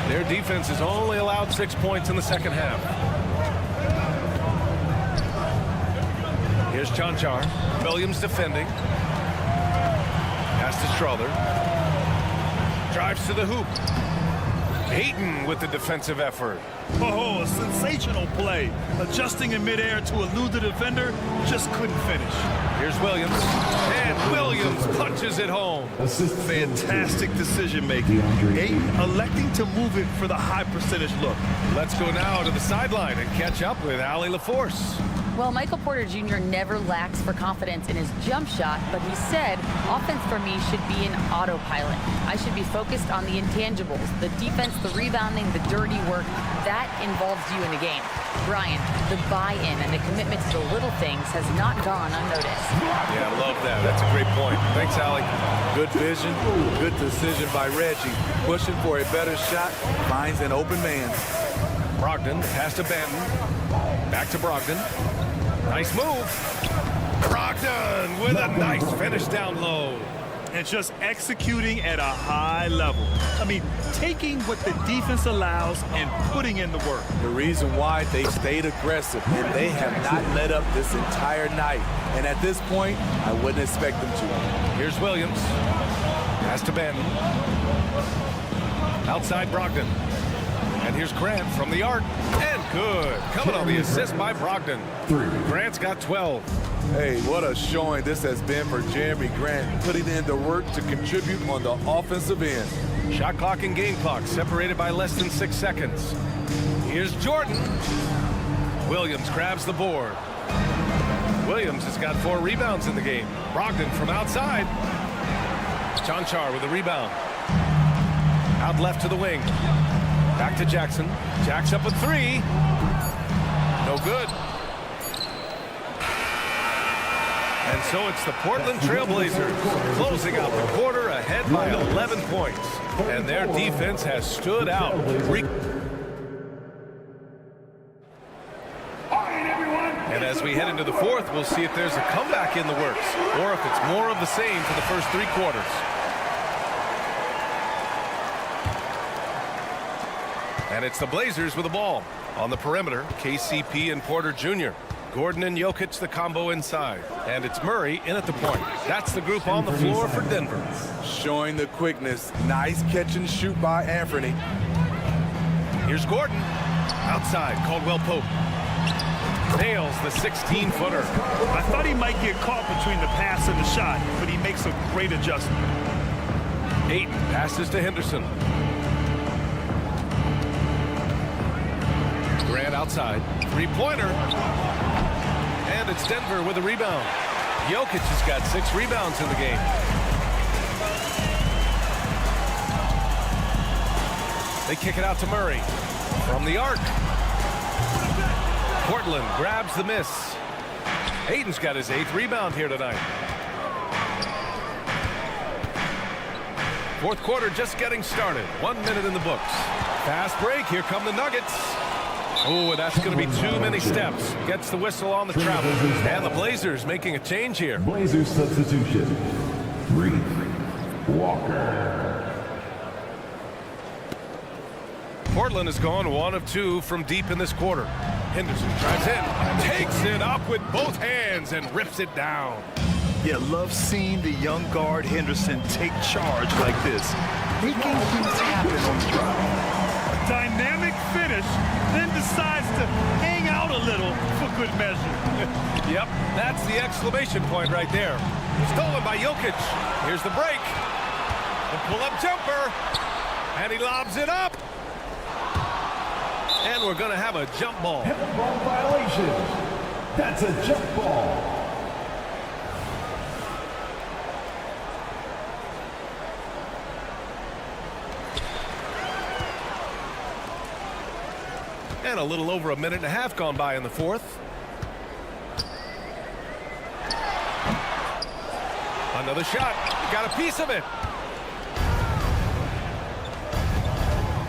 Their defense has only allowed 6 points in the second half. Here's Chanchar. Williams defending. Pass to Strother. Drives to the hoop. Ayton with the defensive effort. Oh, a sensational play. Adjusting in midair to elude the defender, just couldn't finish. Here's Williams. And Williams punches it home. Fantastic decision making. Ayton electing to move it for the high percentage look. Let's go now to the sideline and catch up with Allie LaForce. Well, Michael Porter Jr. never lacks for confidence in his jump shot, but he said, offense for me should be an autopilot. I should be focused on the intangibles, the defense, the rebounding, the dirty work. That involves you in the game. Brian, the buy-in and the commitment to the little things has not gone unnoticed. Yeah, I love that. That's a great point. Thanks, Allie. Good vision, good decision by Reggie. Pushing for a better shot, finds an open man. Brogdon, pass to Banton. Back to Brogdon. Nice move. Brogdon with a nice finish down low. And just executing at a high level. I mean, taking what the defense allows and putting in the work. The reason why they stayed aggressive, and they have not let up this entire night. And at this point, I wouldn't expect them to. Here's Williams. Pass to Banton. Outside Brogdon. And here's Grant from the arc. And good. Coming on the assist by Brogdon. Grant's got 12. Hey, what a showing this has been for Jeremy Grant, putting in the work to contribute on the offensive end. Shot clock and game clock separated by less than 6 seconds. Here's Jordan. Williams grabs the board. Williams has got 4 rebounds in the game. Brogdon from outside. Chanchar with a rebound. Out left to the wing. Back to Jackson. Jack's up with 3. No good. And so it's the Portland Trailblazers closing out the quarter ahead by 11 points. And their defense has stood out. And as we head into the fourth, we'll see if there's a comeback in the works or if it's more of the same for the first 3 quarters. And it's the Blazers with the ball. On the perimeter, KCP and Porter Jr. Gordon and Jokic, the combo inside. And it's Murray in at the point. That's the group on the floor for Denver. Showing the quickness. Nice catch and shoot by Anthony. Here's Gordon. Outside, Caldwell Pope. Nails the 16-footer. I thought he might get caught between the pass and the shot, but he makes a great adjustment. Ayton passes to Henderson. Grant outside. 3-pointer. And it's Denver with a rebound. Jokic has got 6 rebounds in the game. They kick it out to Murray. From the arc. Portland grabs the miss. Ayton's got his 8th rebound here tonight. Fourth quarter just getting started. 1 minute in the books. Fast break. Here come the Nuggets. Oh, that's going to be too many steps. Gets the whistle on the travel. And the Blazers making a change here. Blazers substitution. Reed Walker. Portland has gone 1 of 2 from deep in this quarter. Henderson drives in, takes it up with both hands and rips it down. Yeah, love seeing the young guard Henderson take charge like this, making things happen on the drive. Dynamic finish, then decides to hang out a little for good measure. Yep, that's the exclamation point right there. Stolen by Jokic. Here's the break. The pull-up jumper. And he lobs it up. And we're going to have a jump ball. Ball violation. That's a jump ball. And a little over a minute and a half gone by in the fourth. Another shot. Got a piece of it.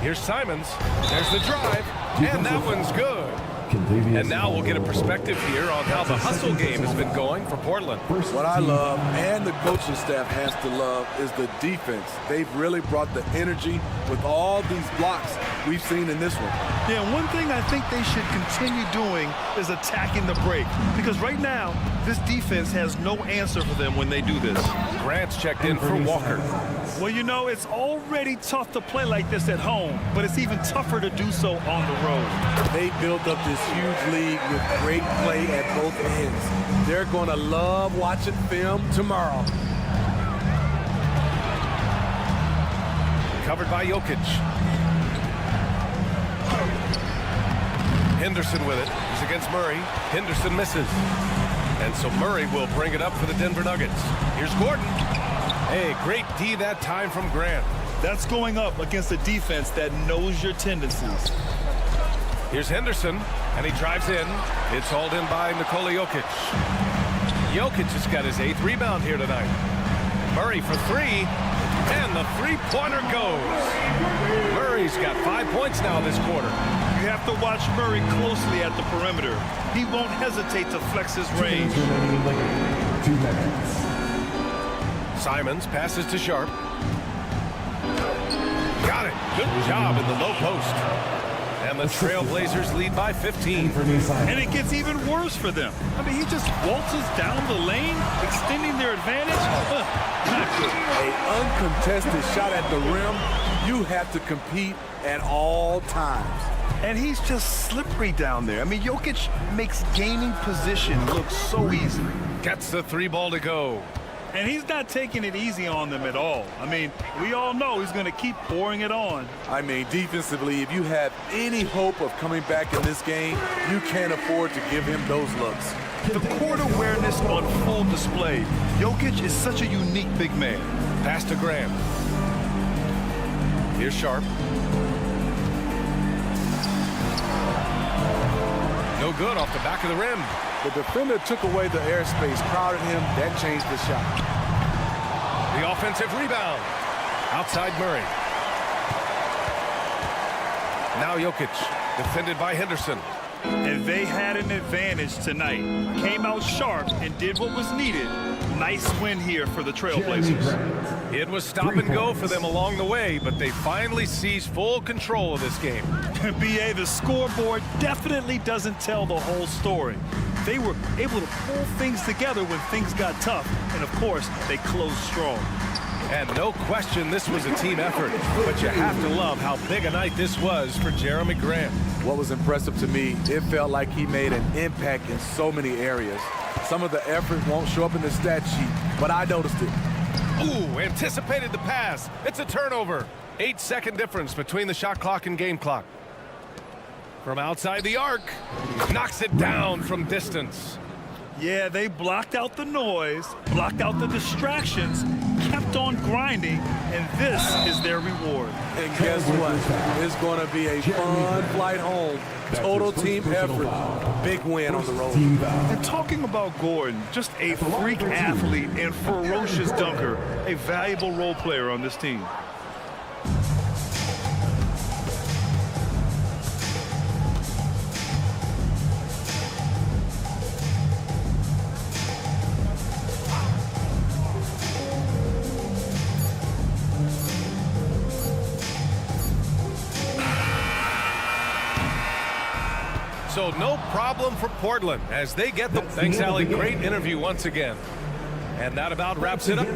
Here's Simons. There's the drive. And that one's good. And now we'll get a perspective here on how the hustle game has been going for Portland. What I love, and the coaching staff has to love, is the defense. They've really brought the energy with all these blocks we've seen in this one. Yeah, one thing I think they should continue doing is attacking the break. Because right now, this defense has no answer for them when they do this. Grant's checked in for Walker. Well, you know, it's already tough to play like this at home, but it's even tougher to do so on the road. They built up this huge lead with great play at both ends. They're going to love watching film tomorrow. Covered by Jokic. Henderson with it. He's against Murray. Henderson misses. And so Murray will bring it up for the Denver Nuggets. Here's Gordon. Hey, great D that time from Grant. That's going up against a defense that knows your tendencies. Here's Henderson, and he drives in. It's hauled in by Nikola Jokic. Jokic has got his 8th rebound here tonight. Murray for 3, and the three-pointer goes. Murray's got 5 points now this quarter. You have to watch Murray closely at the perimeter. He won't hesitate to flex his range. 2 minutes. Simons passes to Sharp. Got it. Good job in the low post. And the Trailblazers lead by 15. And it gets even worse for them. I mean, he just waltzes down the lane, extending their advantage. Not good. An uncontested shot at the rim. You have to compete at all times. And he's just slippery down there. I mean, Jokic makes gaining position look so easy. Gets the 3 ball to go. And he's not taking it easy on them at all. I mean, we all know he's going to keep pouring it on. I mean, defensively, if you have any hope of coming back in this game, you can't afford to give him those looks. The court awareness on full display. Jokic is such a unique big man. Pass to Graham. Here's Sharp. No good off the back of the rim. The defender took away the airspace, crowded him. That changed the shot. The offensive rebound. Outside Murray. Now Jokic, defended by Henderson. And they had an advantage tonight. Came out sharp and did what was needed. Nice win here for the Trailblazers. It was stop and go for them along the way, but they finally seized full control of this game. BA, the scoreboard definitely doesn't tell the whole story. They were able to pull things together when things got tough, and of course, they closed strong. And no question this was a team effort, but you have to love how big a night this was for Jeremy Grant. What was impressive to me, it felt like he made an impact in so many areas. Some of the effort won't show up in the stat sheet, but I noticed it. Ooh, anticipated the pass. It's a turnover. 8-second difference between the shot clock and game clock. From outside the arc, knocks it down from distance. Yeah, they blocked out the noise, blocked out the distractions, kept on grinding, and this is their reward. And guess what? It's going to be a fun flight home. Total team effort. Big win on the road. And talking about Gordon, just a freak athlete and ferocious dunker, a valuable role player on this team. So no problem for Portland as they get the... Thanks, Allie. Great interview once again. And that about wraps it up.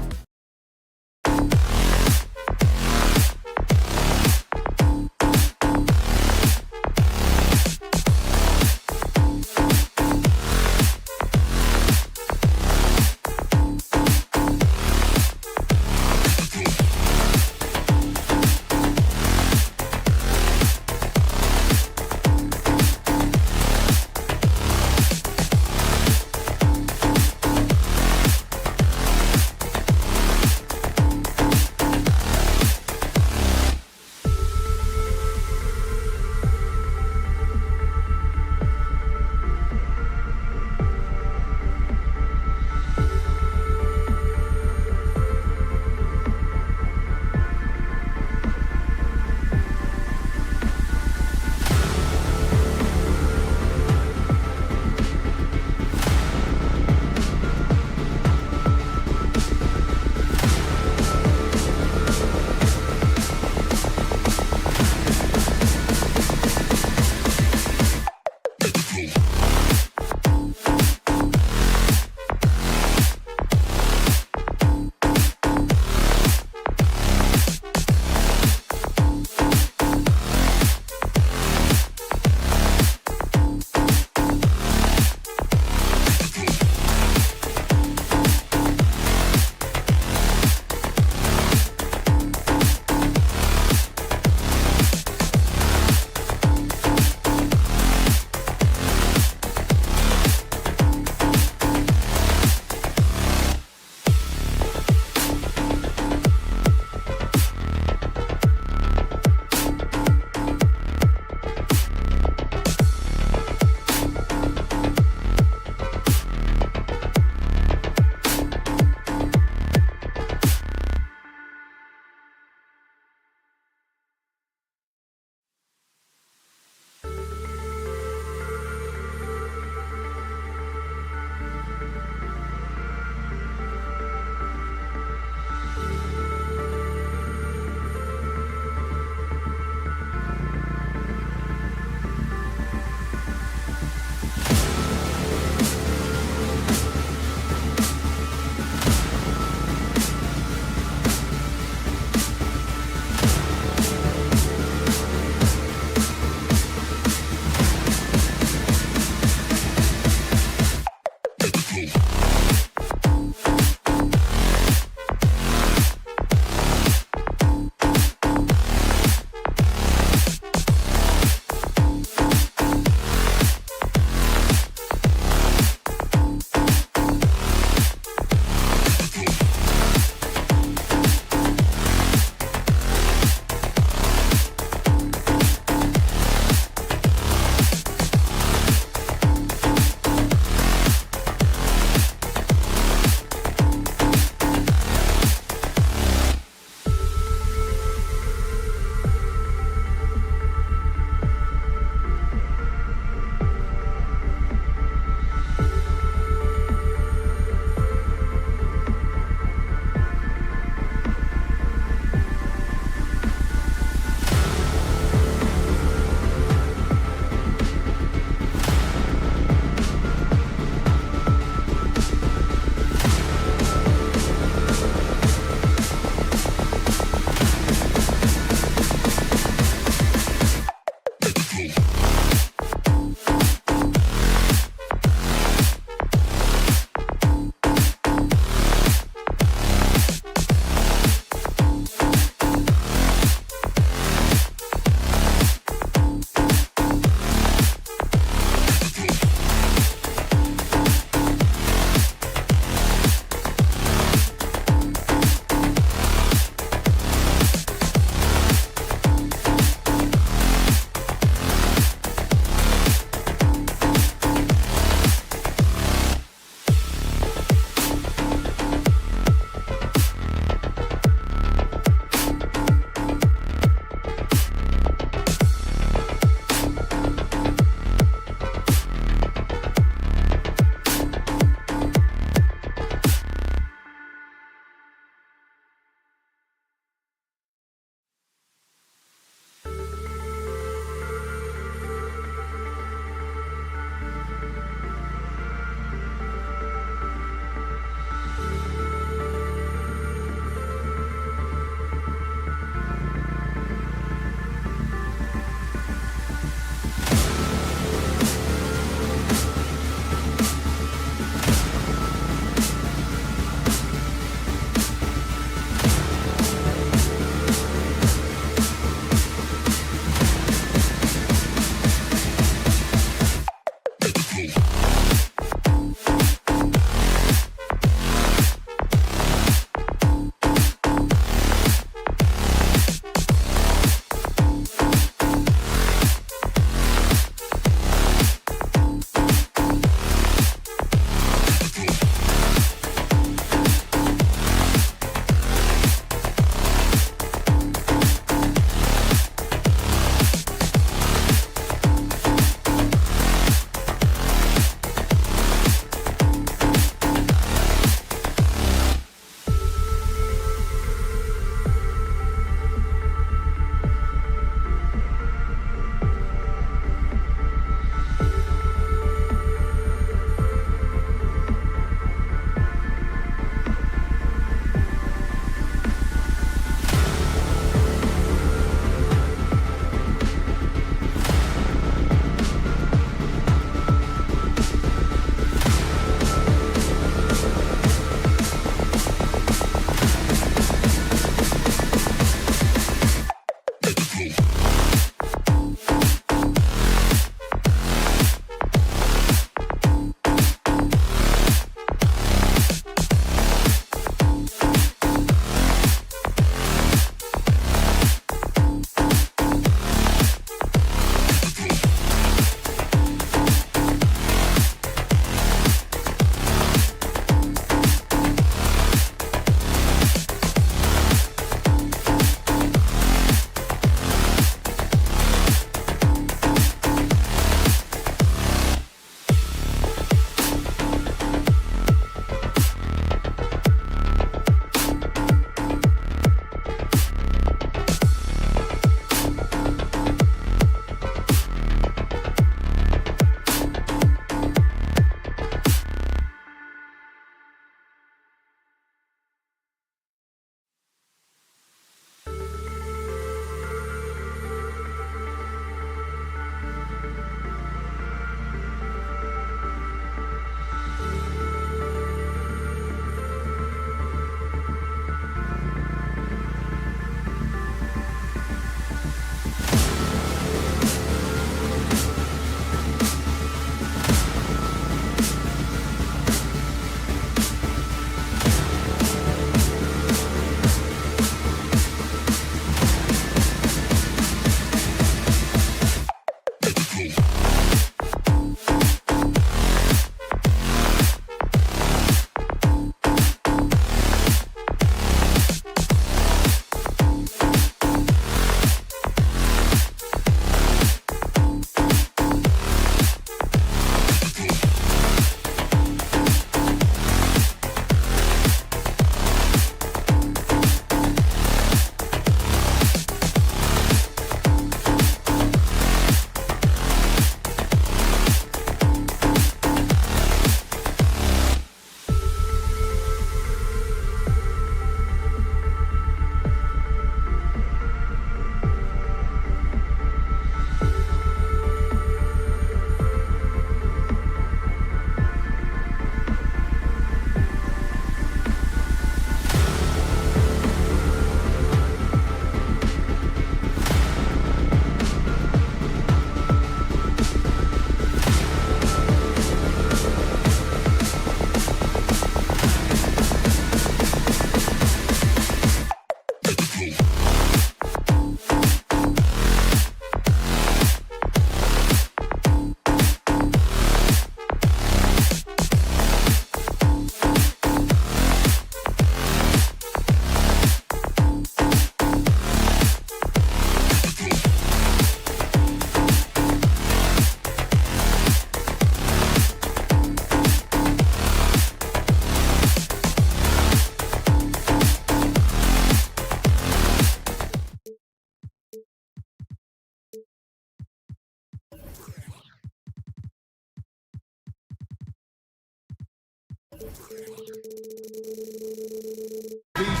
These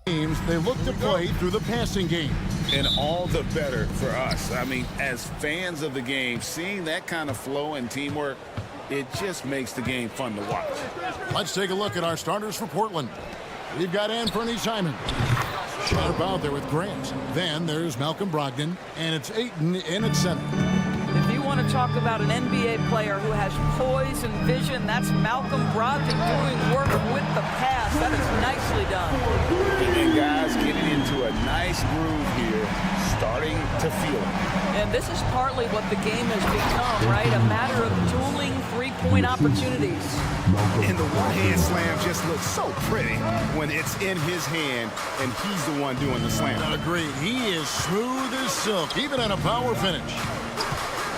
teams, they look to play through the passing game. And all the better for us. I mean, as fans of the game, seeing that kind of flow and teamwork, it just makes the game fun to watch. Let's take a look at our starters for Portland. We've got Anthony Simons. Sharp out there with Grant. Then there's Malcolm Brogdon, and it's Ayton in at center. If you want to talk about an NBA player who has poise and vision, that's Malcolm Brogdon doing work with the pass. That is nicely done. And guys getting into a nice groove here, starting to feel it. And this is partly what the game has become, right? A matter of dueling three-point opportunities. And the one-hand slam just looks so pretty when it's in his hand and he's the one doing the slam. Agreed. He is smooth as silk, even at a power finish.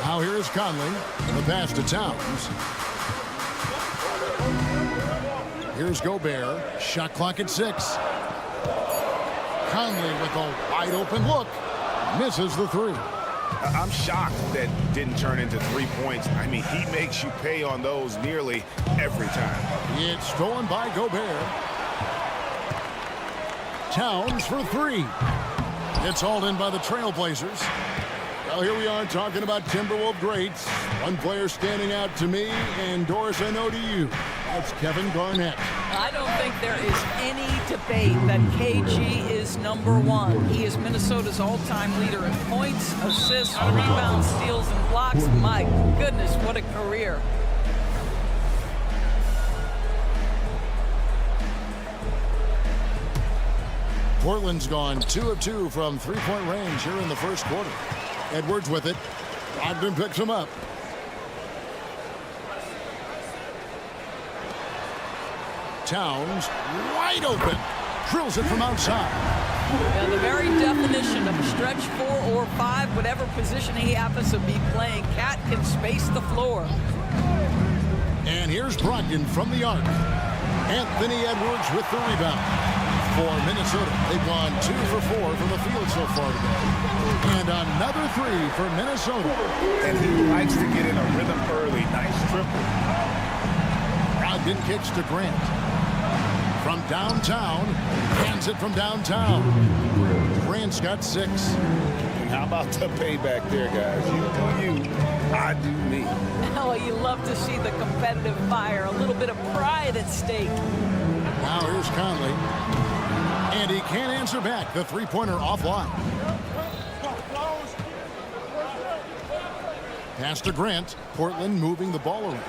Now here is Conley. The pass to Towns. Here's Gobert. Shot clock at 6. Conley with a wide open look. Misses the three. I'm shocked that didn't turn into 3 points. I mean, he makes you pay on those nearly every time. It's stolen by Gobert. Towns for 3. It's hauled in by the Trailblazers. Well, here we are talking about Timberwolves greats. One player standing out to me, and Doris, I know to you. That's Kevin Garnett. I don't think there is any debate that KG is #1. He is Minnesota's all-time leader in points, assists, rebounds, steals, and blocks. My goodness, what a career. Portland's gone 2 of 2 from three-point range here in the first quarter. Edwards with it. Brogdon picks him up. Towns wide open. Drills it from outside. Now, the very definition of a stretch 4 or 5, whatever position he happens to be playing, Cat can space the floor. And here's Brogdon from the arc. Anthony Edwards with the rebound. For Minnesota, they've gone 2 for 4 from the field so far today. And another 3 for Minnesota. And he likes to get in a rhythm early. Nice triple. Brogdon kicks to Grant. From downtown, hands it from downtown. Grant's got 6. And how about the payback there, guys? You do you, I do me. Oh, you love to see the competitive fire, a little bit of pride at stake. Now here's Conley. And he can't answer back. The three-pointer offline. Pass to Grant. Portland moving the ball around.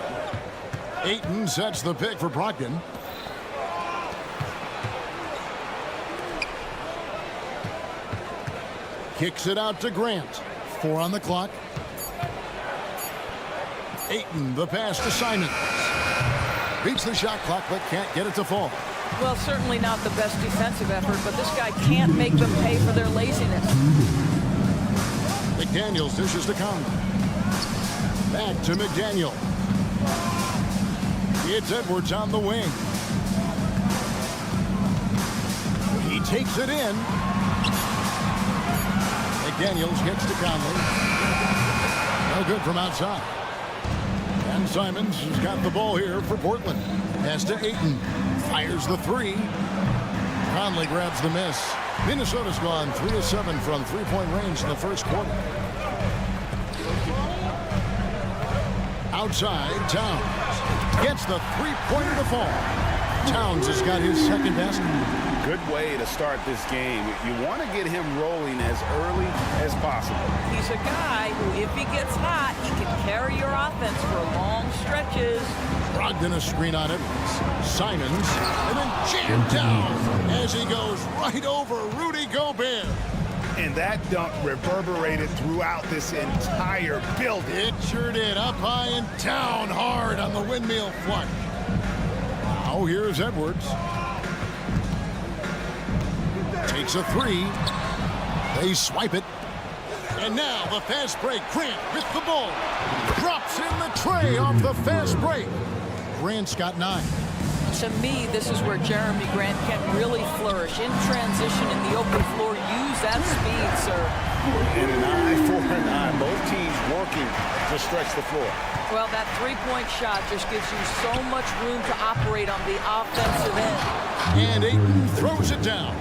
Ayton sets the pick for Brogdon. Kicks it out to Grant. 4 on the clock. Ayton, the pass to Simons. Beats the shot clock, but can't get it to fall. Well, certainly not the best defensive effort, but this guy can't make them pay for their laziness. McDaniels dishes to Conley. Back to McDaniel. It's Edwards on the wing. He takes it in. McDaniels gets to Conley. No good from outside. And Simons has got the ball here for Portland. Pass to Ayton. Fires the 3. Conley grabs the miss. Minnesota's gone 3 of 7 from three-point range in the first quarter. Outside, Towns gets the three-pointer to fall. Towns has got his second basket. Good way to start this game. You want to get him rolling as early as possible. He's a guy who, if he gets hot, he can carry your offense for long stretches. Brogdon a screen on it. Simons, and then jammed down as he goes right over Rudy Gobert. And that dunk reverberated throughout this entire building. It sure did. Up high and down hard on the windmill flush. Now here's Edwards. Takes a 3. They swipe it. And now the fast break. Grant with the ball. Drops in the tray off the fast break. Grant's got 9. To me, this is where Jeremy Grant can really flourish. In transition in the open floor, use that speed, sir. And an eye for an eye. Both teams working to stretch the floor. Well, that three-point shot just gives you so much room to operate on the offensive end. And Ayton throws it down.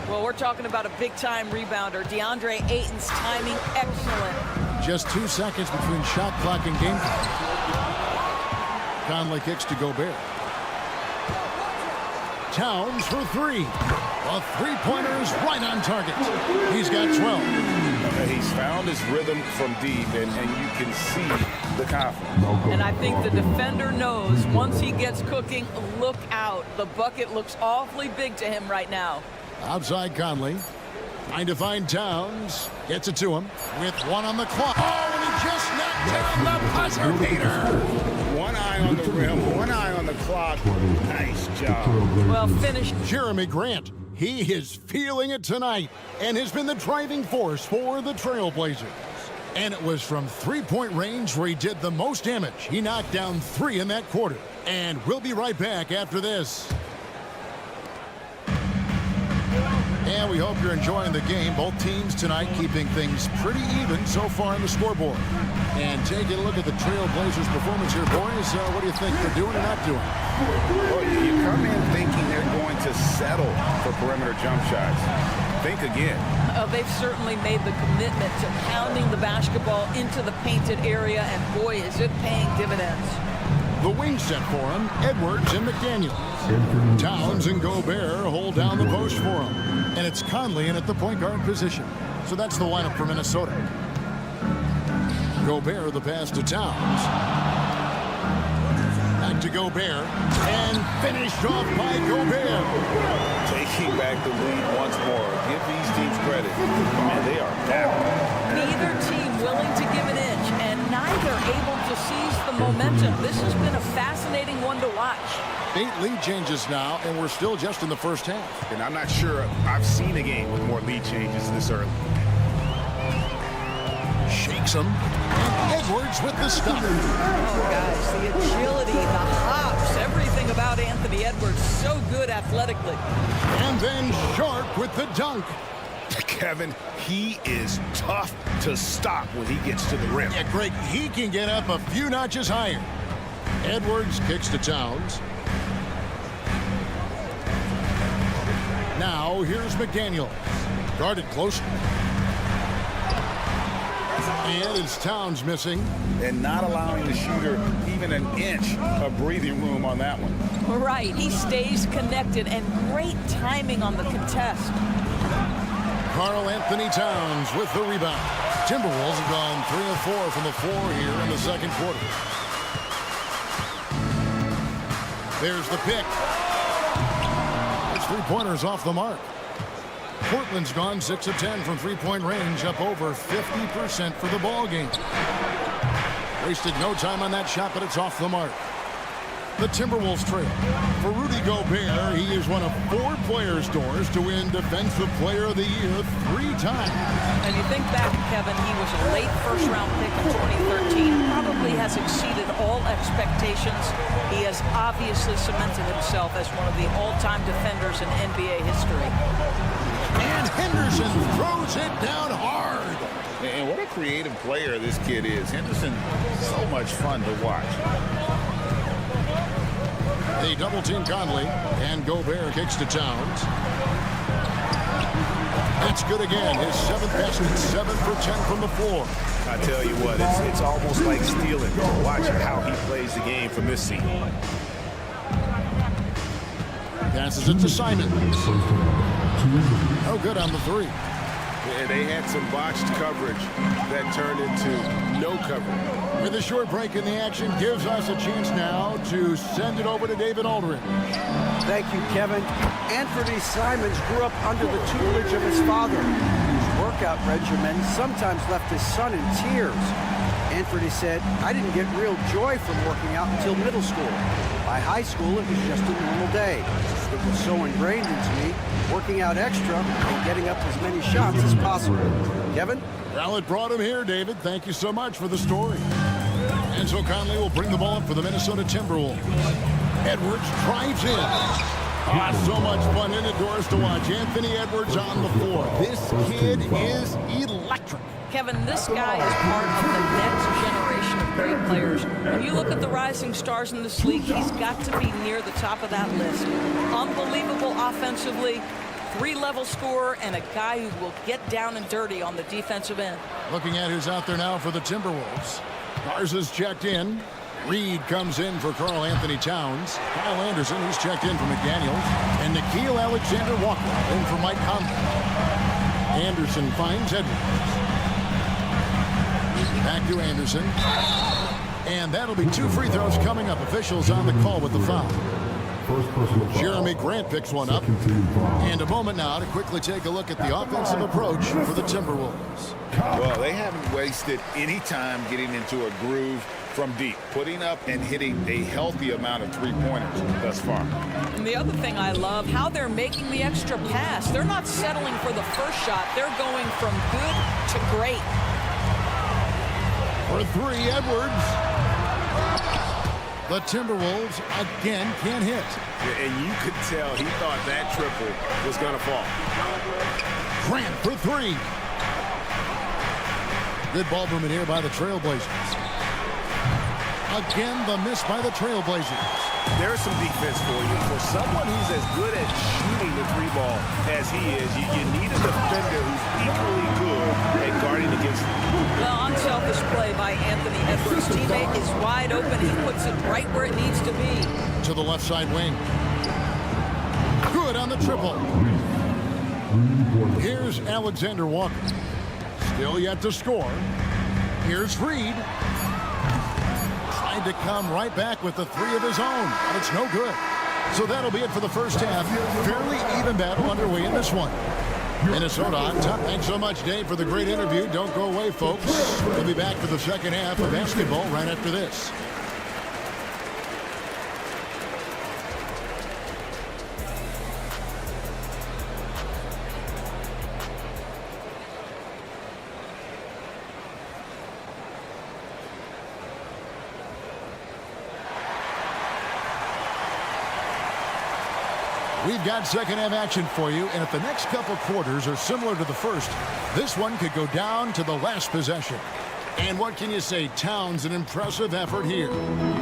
Well, we're talking about a big-time rebounder. DeAndre Ayton's timing excellent. Just 2 seconds between shot clock and game clock. Conley kicks to Gobert. Towns for three. A three-pointer is right on target. He's got 12. He's found his rhythm from deep, and you can see the confidence. And I think the defender knows once he gets cooking, look out. The bucket looks awfully big to him right now. Outside Conley. Trying to find Towns. Gets it to him with one on the clock. Oh, and he just knocked down the buzzer beater. One eye on the rim, one eye on the clock. Nice job. Well, finished. Jeremy Grant. He is feeling it tonight and has been the driving force for the Trailblazers. And it was from three-point range where he did the most damage. He knocked down 3 in that quarter. And we'll be right back after this. And we hope you're enjoying the game. Both teams tonight keeping things pretty even so far in the scoreboard. And taking a look at the Trailblazers' performance here, boys. What do you think they're doing or not doing? Well, you come in thinking they're going to settle for perimeter jump shots. Think again. They've certainly made the commitment to pounding the basketball into the painted area, and boy, is it paying dividends. The wing set for him, Edwards and McDaniel. Towns and Gobert hold down the post for him. And it's Conley in at the point guard position. So that's the lineup for Minnesota. Gobert, the pass to Towns. Back to Gobert. And finished off by Gobert. Taking back the lead once more. Give these teams credit. Man, they are down. Neither team willing to give an inch, and neither able to seize the momentum. This has been a fascinating one to watch. 8 lead changes now, and we're still just in the first half. And I'm not sure I've seen a game with more lead changes this early. Shakes him. And Edwards with the stop. Oh, guys, the agility, the hops, everything about Anthony Edwards, so good athletically. And then Sharp with the dunk. Kevin, he is tough to stop when he gets to the rim. Yeah, Greg, he can get up a few notches higher. Edwards kicks to Towns. Now, here's McDaniel. Guarded closely. And it's Towns missing. And not allowing the shooter even an inch of breathing room on that one. Right, he stays connected, and great timing on the contest. Karl Anthony Towns with the rebound. Timberwolves have gone 3 of 4 from the floor here in the second quarter. There's the pick. It's three-pointers off the mark. Portland's gone 6 of 10 from three-point range, up over 50% for the ball game. Wasted no time on that shot, but it's off the mark. The Timberwolves trail. For Rudy Gobert, he is one of 4 players' doors to win Defensive Player of the Year 3 times. And you think back, Kevin, he was a late first-round pick in 2013. Probably has exceeded all expectations. He has obviously cemented himself as one of the all-time defenders in NBA history. And Henderson throws it down hard. And what a creative player this kid is. Henderson, so much fun to watch. They double-team Conley, and Gobert kicks to Towns. That's good again. His 7th basket, 7 for 10 from the floor. I tell you what, it's almost like stealing. Watch how he plays the game from this seat. Passes it to Simon. Oh, good on the 3. Yeah, they had some botched coverage that turned into no coverage. With a short break in the action, gives us a chance now to send it over to David Aldridge. Thank you, Kevin. Anthony Simons grew up under the tutelage of his father, whose workout regimen sometimes left his son in tears. Anthony said, "I didn't get real joy from working out until middle school. By high school, it was just a normal day. It was so ingrained into me, working out extra and getting up as many shots as possible." Kevin? Well, it brought him here, David. Thank you so much for the story. And so Conley will bring the ball up for the Minnesota Timberwolves. Edwards drives in. So much fun indoors to watch. Anthony Edwards on the floor. This kid is electric. Kevin, this guy is part of the next generation of great players. When you look at the rising stars in this league, he's got to be near the top of that list. Unbelievable offensively, three-level scorer, and a guy who will get down and dirty on the defensive end. Looking at who's out there now for the Timberwolves. Garza's checked in. Reed comes in for Karl Anthony Towns. Kyle Anderson, he's checked in for McDaniels. And Nickeil Alexander-Walker in for Mike Conley. Anderson finds Edwards. Back to Anderson. And that'll be 2 free throws coming up. Officials on the call with the foul. Jeremy Grant picks one up. And a moment now to quickly take a look at the offensive approach for the Timberwolves. Well, they haven't wasted any time getting into a groove from deep, putting up and hitting a healthy amount of three-pointers thus far. And the other thing I love, how they're making the extra pass. They're not settling for the first shot. They're going from good to great. For 3, Edwards. The Timberwolves again can't hit. And you could tell he thought that triple was going to fall. Grant for 3. Good ball movement here by the Trailblazers. Again, the miss by the Trailblazers. There's some defense for you. For someone who's as good at shooting the 3-ball as he is, you need a defender who's equally good at guarding against him. Well, unselfish play by Anthony Edwards. Teammate is wide open. He puts it right where it needs to be. To the left side wing. Good on the triple. Here's Alexander Walker. Still yet to score. Here's Reed. Trying to come right back with the 3 of his own. But it's no good. So that'll be it for the first half. Fairly even battle underway in this one. Minnesota on top. Thanks so much, Dave, for the great interview. Don't go away, folks. We'll be back for the second half of basketball right after this. We've got second half action for you, and if the next couple quarters are similar to the first, this one could go down to the last possession. And what can you say? Towns, an impressive effort here.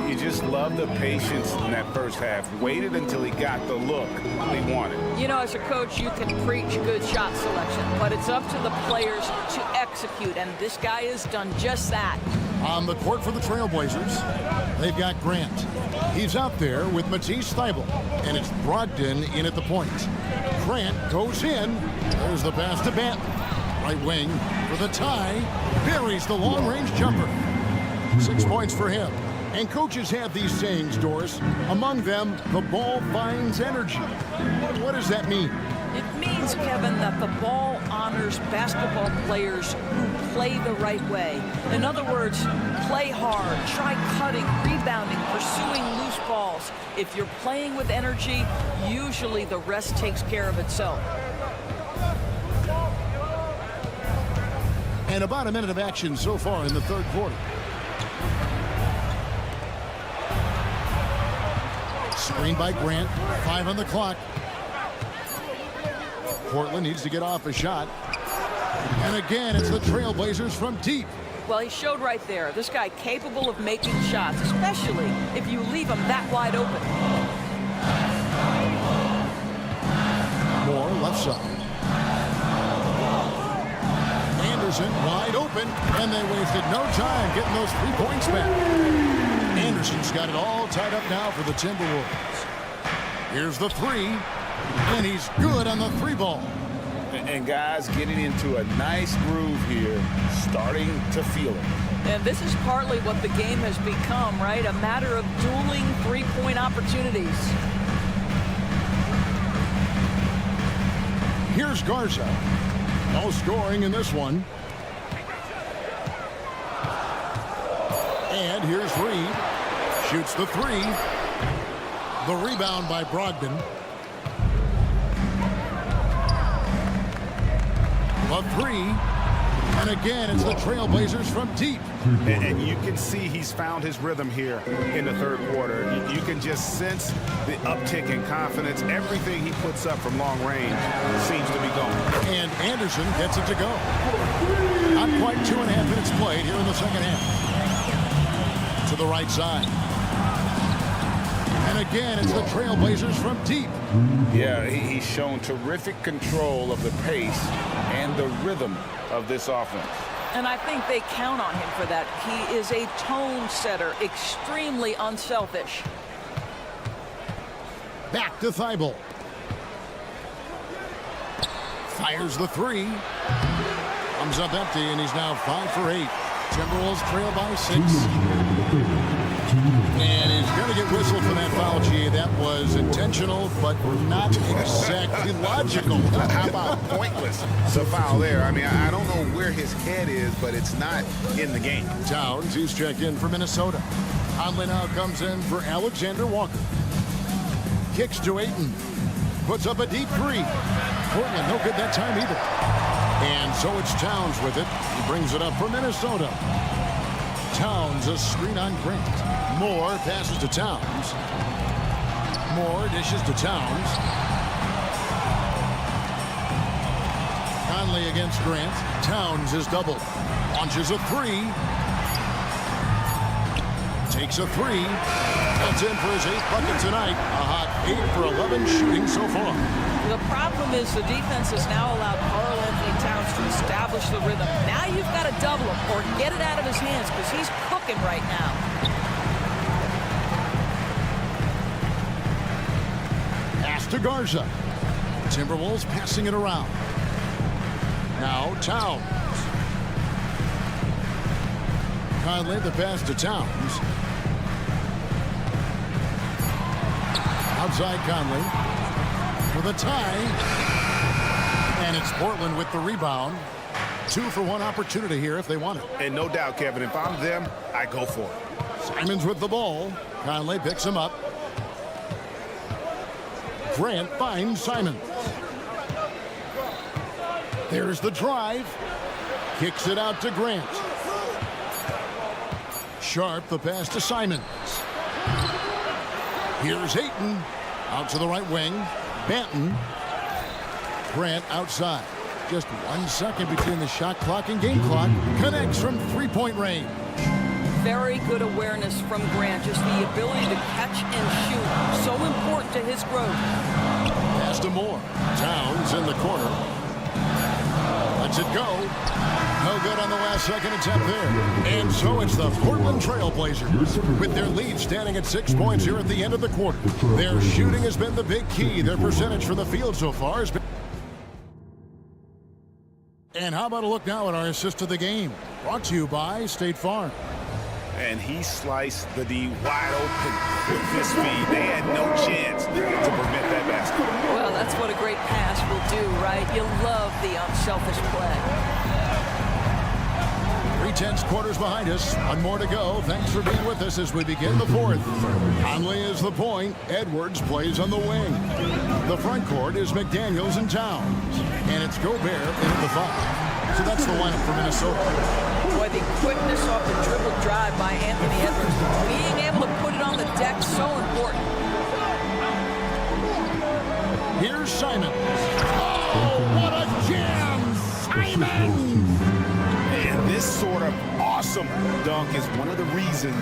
You just love the patience in that first half. Waited until he got the look he wanted. You know, as a coach, you can preach good shot selection, but it's up to the players to execute, and this guy has done just that. On the court for the Trailblazers, they've got Grant. He's out there with Matisse Thybulle, and it's Brogdon in at the point. Grant goes in. There's the pass to Banton. Right wing for the tie. Buries the long-range jumper. 6 points for him. And coaches have these sayings, Doris. Among them, the ball finds energy. What does that mean? It means, Kevin, that the ball honors basketball players who play the right way. In other words, play hard, try cutting, rebounding, pursuing loose balls. If you're playing with energy, usually the rest takes care of itself. And about a minute of action so far in the third quarter. Screen by Grant. 5 on the clock. Portland needs to get off a shot. And again, it's the Trailblazers from deep. Well, he showed right there. This guy capable of making shots, especially if you leave him that wide open. Moore left side. Anderson wide open, and they wasted no time getting those 3 points back. Anderson's got it all tied up now for the Timberwolves. Here's the 3, and he's good on the 3-ball. And guys getting into a nice groove here, starting to feel it. And this is partly what the game has become, right? A matter of dueling 3-point opportunities. Here's Garza. No scoring in this one. And here's Reed. Shoots the 3. The rebound by Brogdon. The 3. And again, it's the Trailblazers from deep. And you can see he's found his rhythm here in the third quarter. You can just sense the uptick in confidence. Everything he puts up from long range seems to be going. And Anderson gets it to go. Not quite 2.5 minutes played here in the second half. To the right side. And again, it's the Trailblazers from deep. Yeah, he's shown terrific control of the pace and the rhythm of this offense. And I think they count on him for that. He is a tone setter, extremely unselfish. Back to Thibault. Fires the three. Comes up empty, and he's now 5 for 8. Timberwolves trail by 6. And he's going to get whistled for that foul, G. That was intentional, but not exactly logical. How about pointless? The foul there. I mean, I don't know where his head is, but it's not in the game. Towns, who's checked in for Minnesota. Conley now comes in for Alexander Walker. Kicks to Ayton. Puts up a deep three. Portland, no good that time either. And so it's Towns with it. He brings it up for Minnesota. Towns, a screen on Grant. Moore passes to Towns. Moore dishes to Towns. Conley against Grant. Towns is doubled. Launches a three. Takes a three. That's in for his 8th bucket tonight. A hot 8 for 11 shooting so far. The problem is the defense has now allowed Karl Anthony Towns to establish the rhythm. Now you've got to double him or get it out of his hands because he's cooking right now. Pass to Garza. Timberwolves passing it around. Now Towns. Conley the pass to Towns. Outside Conley for the tie. And it's Portland with the rebound. 2 for 1 opportunity here if they want it. And no doubt, Kevin, if I'm them, I go for it. Simons with the ball. Conley picks him up. Grant finds Simons. There's the drive. Kicks it out to Grant. Sharp the pass to Simons. Here's Ayton. Out to the right wing. Banton. Grant outside. Just 1 second between the shot clock and game clock. Connects from 3-point range. Very good awareness from Grant. Just the ability to catch and shoot. So important to his growth. Pass to Moore. Towns in the corner. Lets it go. No good on the last second attempt there. And so it's the Portland Trailblazers with their lead standing at 6 points here at the end of the quarter. Their shooting has been the big key. Their percentage from the field so far has been... And how about a look now at our assist of the game? Brought to you by State Farm. And he sliced the D wide open with his speed. They had no chance to prevent that basket. Well, that's what a great pass will do, right? You love the unselfish play. 3/10 quarters behind us. 1 more to go. Thanks for being with us as we begin the 4th. Conley is the point. Edwards plays on the wing. The front court is McDaniels and Towns. And it's Gobert into the 5. So that's the lineup for Minnesota. Boy, the quickness off the dribble drive by Anthony Edwards. Being able to put it on the deck, so important. Here's Simons. Oh, what a jam! Simons! And this sort of awesome dunk is one of the reasons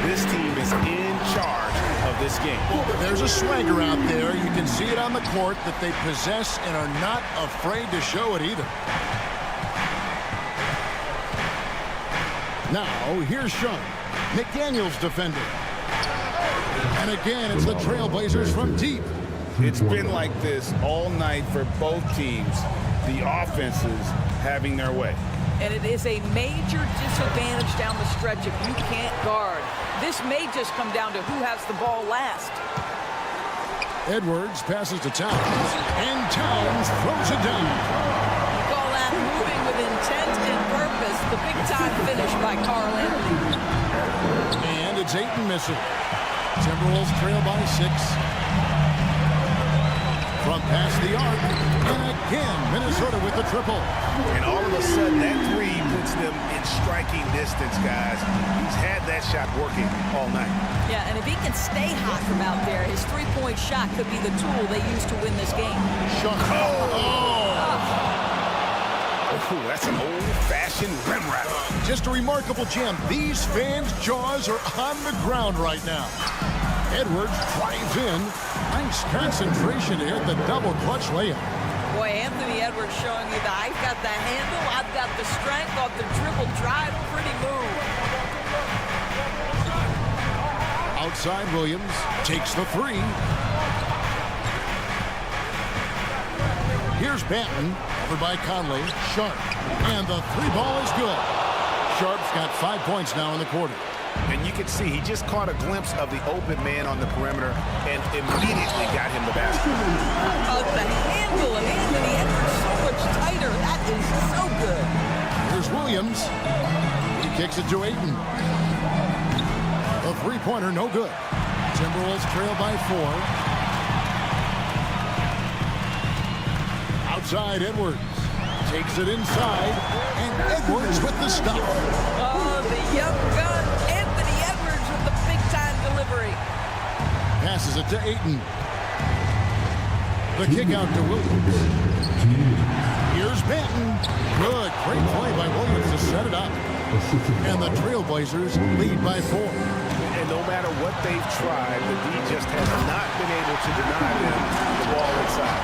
this team is in charge of this game. There's a swagger out there. You can see it on the court that they possess and are not afraid to show it either. Now, here's Sean. McDaniels defending. And again, it's the Trailblazers from deep. It's been like this all night for both teams. The offenses having their way. And it is a major disadvantage down the stretch if you can't guard. This may just come down to who has the ball last. Edwards passes to Towns. And Towns throws it down. Call that moving with intent and purpose. The big-time finish by Karl Anthony. And it's Ayton missing. Timberwolves trail by 6. from past the arc. And again, Minnesota with the triple. And all of a sudden, that three puts them in striking distance, guys. He's had that shot working all night. Yeah, and if he can stay hot from out there, his three-point shot could be the tool they use to win this game. Shot. Ooh, that's an old-fashioned rim wrap. Just a remarkable gem. These fans' jaws are on the ground right now. Edwards drives in. Nice concentration to hit the double clutch layup. Boy, Anthony Edwards showing you that I've got the handle, I've got the strength off the dribble drive. Pretty move. Outside, Williams takes the three. Here's Banton, over by Conley. Sharp, and the three ball is good. Sharp's got 5 points now in the quarter. And you can see he just caught a glimpse of the open man on the perimeter and immediately got him the basket. Oh, the handle of Anthony Edwards so much tighter. That is so good. Here's Williams. He kicks it to Ayton. The three-pointer, no good. Timberwolves trail by 4. Outside, Edwards takes it inside, and Edwards with the stop. Oh, the young gun, Anthony Edwards with the big-time delivery. Passes it to Ayton. The kick out to Williams. Here's Banton. Good, great play by Williams to set it up. And the Trailblazers lead by 4. And no matter what they've tried, the D just has not been able to deny them the ball inside.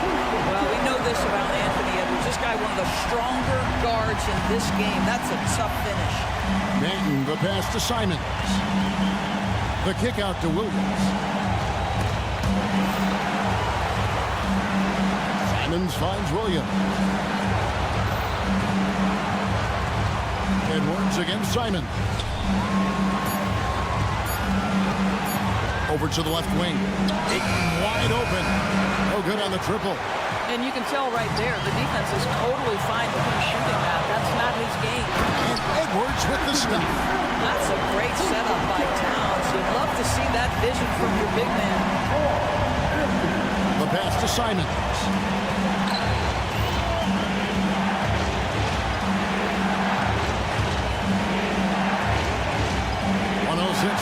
Well, we know this about Anthony Edwards. This guy, one of the stronger guards in this game. That's a tough finish. Banton, the pass to Simons. The kick out to Williams. Simons finds Williams. Edwards against Simons. Over to the left wing. Ayton wide open. No good on the triple. And you can tell right there, the defense is totally fine with him shooting that. That's not his game. And Edwards with the stop. That's a great setup by Towns. You'd love to see that vision from your big man. The pass to Simons.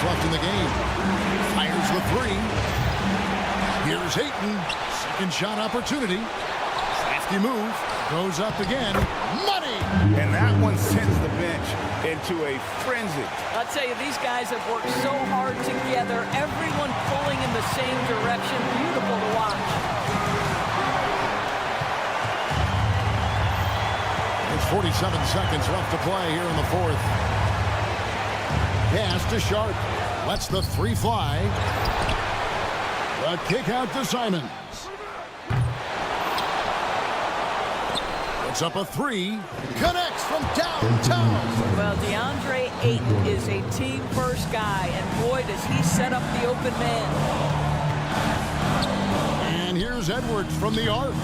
Left in the game. Fires the three. Here's Ayton. Second shot opportunity. Safety move. Goes up again. Money! And that one sends the bench into a frenzy. I'll tell you, these guys have worked so hard together. Everyone pulling in the same direction. Beautiful to watch. There's 47 seconds left to play here in the fourth. Pass to Sharp. Lets the three fly. The kick out to Simons. Puts up a three. Connects from downtown. Well, DeAndre Ayton is a team-first guy, and boy, does he set up the open man. And here's Edwards from the arc.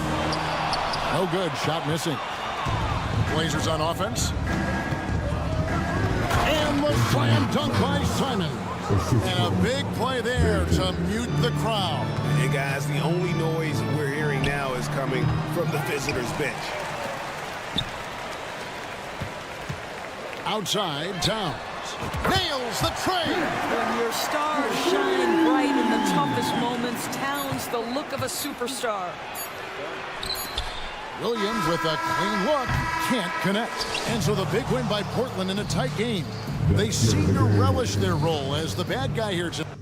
No good. Shot missing. Blazers on offense. And the slam dunk by Simons. And a big play there to mute the crowd. Hey, guys, the only noise we're hearing now is coming from the visitors' bench. Outside, Towns. Nails the tray. When your stars shine bright in the toughest moments, Towns the look of a superstar. Williams with a clean look, can't connect. And so the big win by Portland in a tight game. They seem to relish their role as the bad guy here tonight.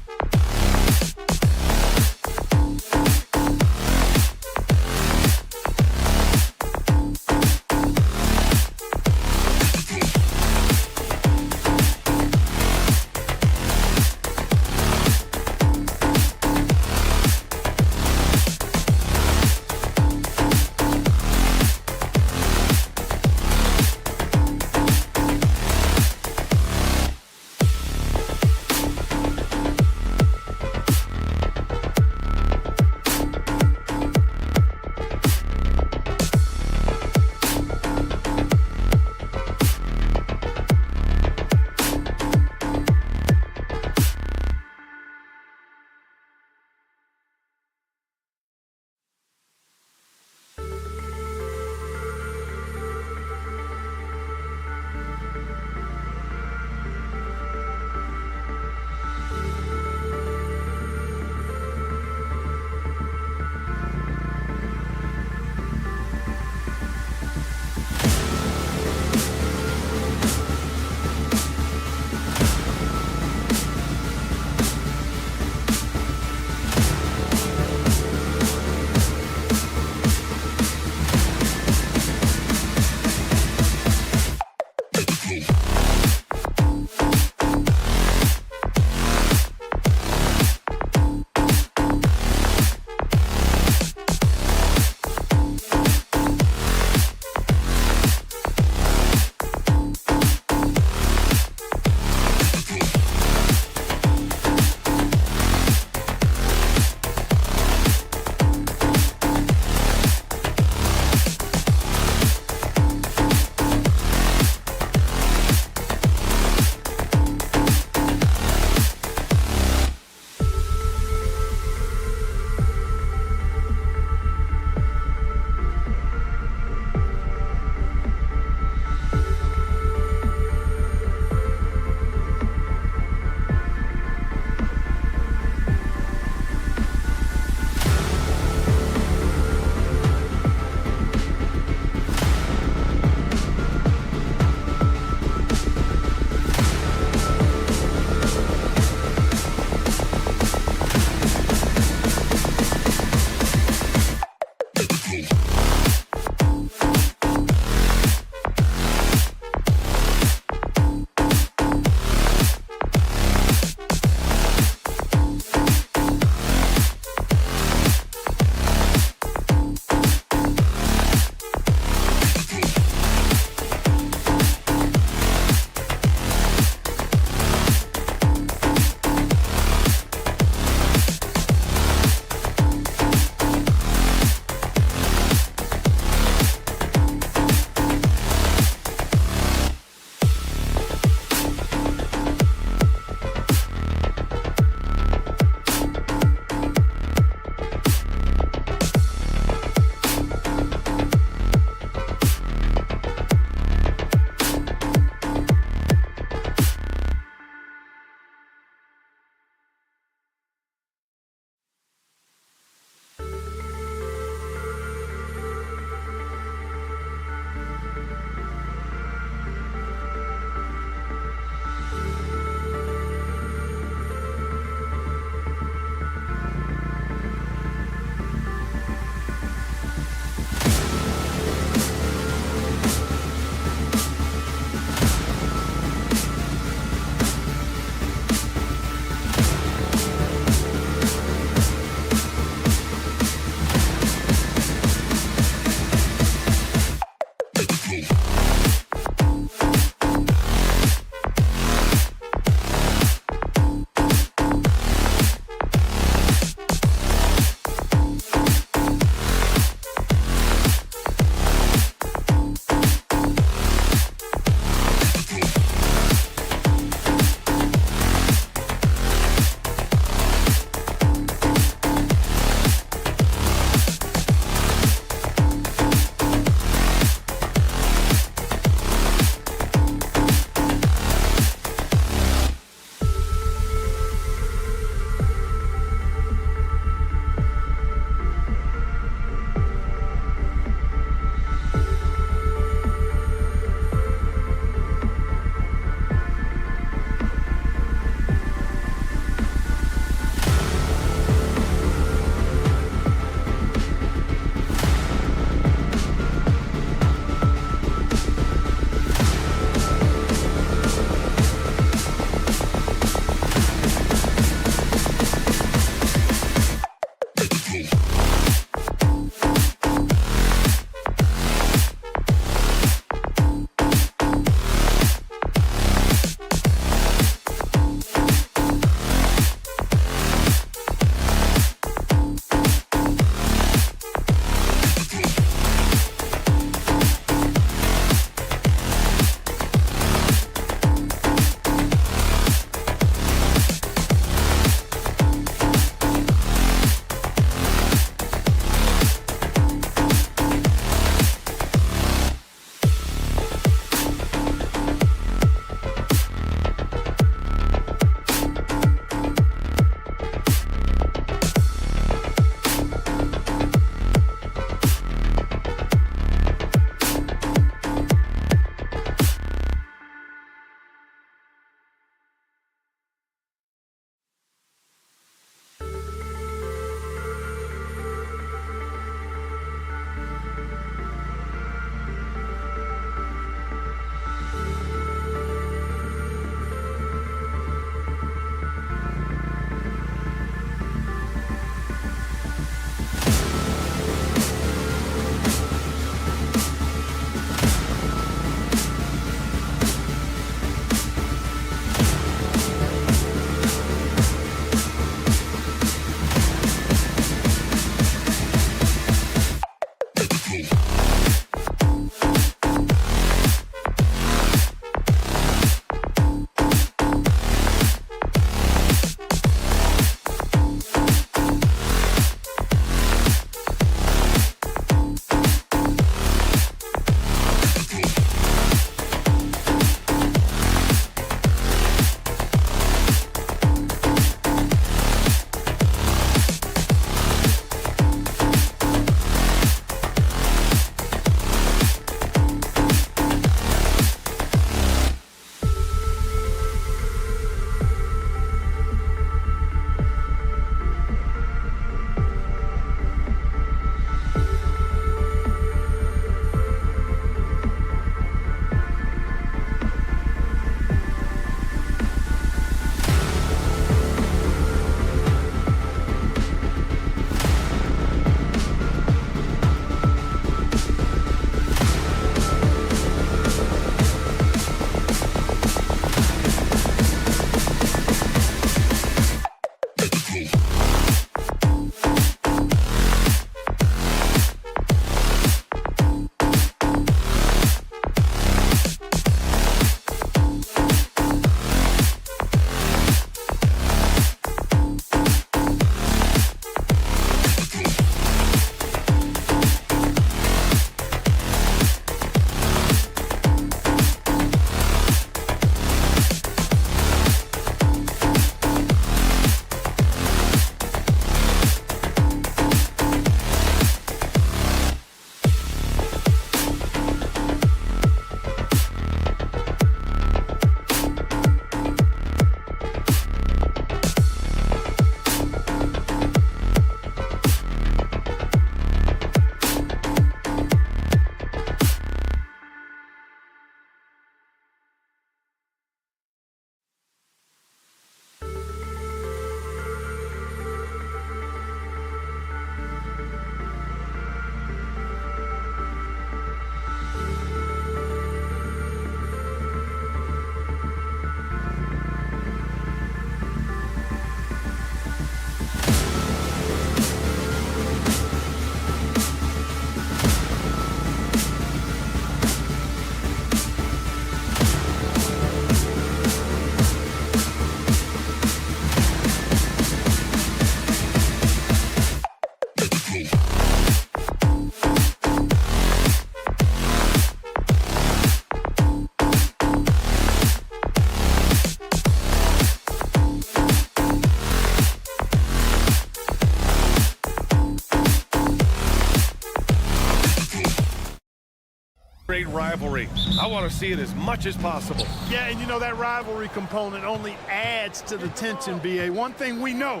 rivalry. I want to see it as much as possible. Yeah, and you know that rivalry component only adds to the tension, B.A. One thing we know,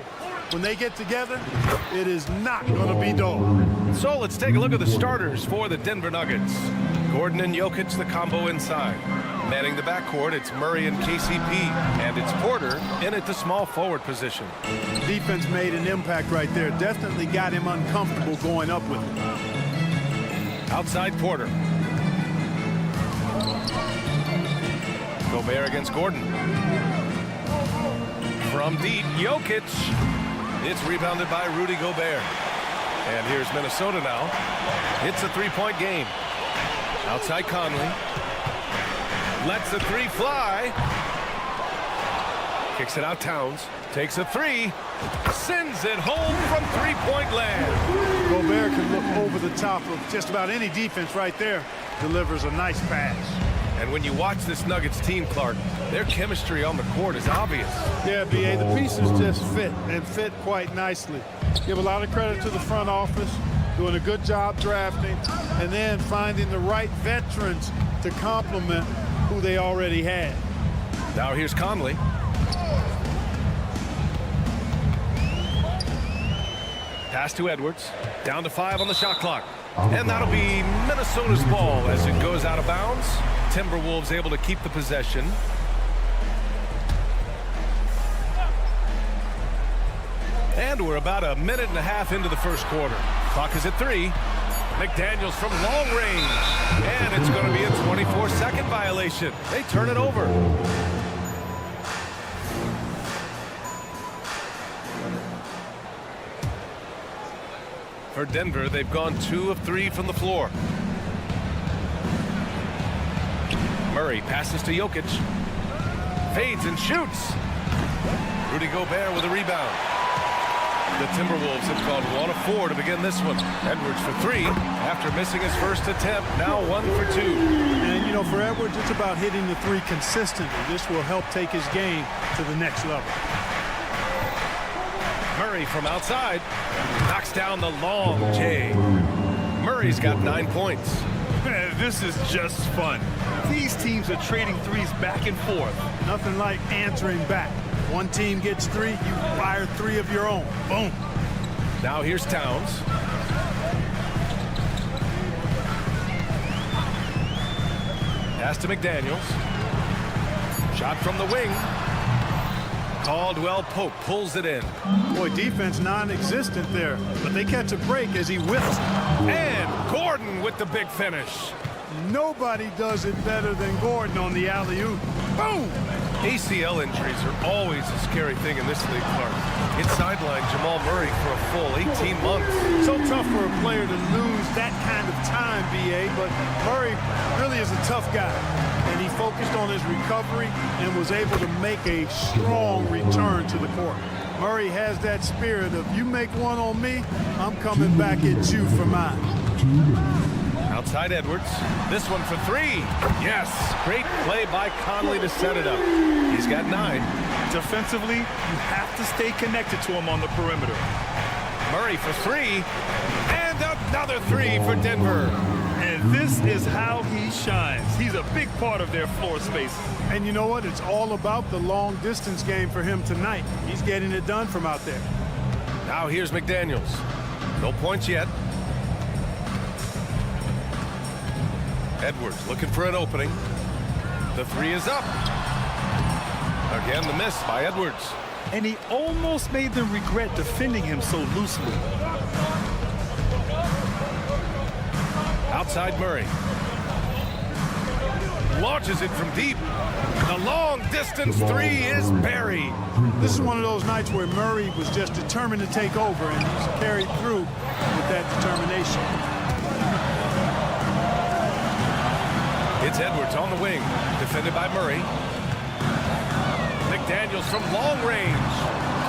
when they get together, it is not going to be dull. So let's take a look at the starters for the Denver Nuggets. Gordon and Jokic, the combo inside. Manning the backcourt, it's Murray and KCP. And it's Porter in at the small forward position. Defense made an impact right there. Definitely got him uncomfortable going up with it. Outside Porter. Gobert against Gordon. From deep, Jokic. It's rebounded by Rudy Gobert. And here's Minnesota now. It's a three-point game. Outside Conley. Lets the three fly. Kicks it out Towns. Takes a three. Sends it home from three-point land. Gobert can look over the top of just about any defense right there. Delivers a nice pass. And when you watch this Nuggets team, Clark, their chemistry on the court is obvious. Yeah, B.A., the pieces just fit, and fit quite nicely. Give a lot of credit to the front office, doing a good job drafting, and then finding the right veterans to complement who they already had. Now here's Conley. Pass to Edwards. Down to 5 on the shot clock. And that'll be Minnesota's ball as it goes out of bounds. Timberwolves able to keep the possession. And we're about a minute and a half into the first quarter. Clock is at 3. McDaniels from long range. And it's going to be a 24-second violation. They turn it over. For Denver, they've gone 2 of 3 from the floor. Murray passes to Jokic. Fades and shoots. Rudy Gobert with a rebound. The Timberwolves have gone 1 of 4 to begin this one. Edwards for 3 after missing his first attempt. Now 1 for 2. And, you know, for Edwards, it's about hitting the 3 consistently. This will help take his game to the next level. Murray from outside knocks down the long J. Murray's got 9 points. Man, this is just fun. These teams are trading threes back and forth. Nothing like answering back. One team gets 3, you fire 3 of your own. Boom. Now here's Towns. Pass to McDaniels. Shot from the wing. Caldwell Pope pulls it in. Boy, defense non-existent there, but they catch a break as he whips. And Gordon with the big finish. Nobody does it better than Gordon on the alley-oop. Boom! ACL injuries are always a scary thing in this league, Clark. It sidelined Jamal Murray for a full 18 months. So tough for a player to lose that kind of time, B.A., but Murray really is a tough guy. And he focused on his recovery and was able to make a strong return to the court. Murray has that spirit of, you make one on me, I'm coming back at you for mine. Outside Edwards. This one for 3. Yes. Great play by Conley to set it up. He's got 9. Defensively, you have to stay connected to him on the perimeter. Murray for 3. And another 3 for Denver. And this is how he shines. He's a big part of their floor space. And you know what? It's all about the long distance game for him tonight. He's getting it done from out there. Now here's McDaniels. No points yet. Edwards looking for an opening. The 3 is up. Again, the miss by Edwards. And he almost made them regret defending him so loosely. Outside Murray. Launches it from deep. The long distance 3 is buried. This is one of those nights where Murray was just determined to take over, and he's carried through with that determination. It's Edwards on the wing, defended by Murray. McDaniels from long range.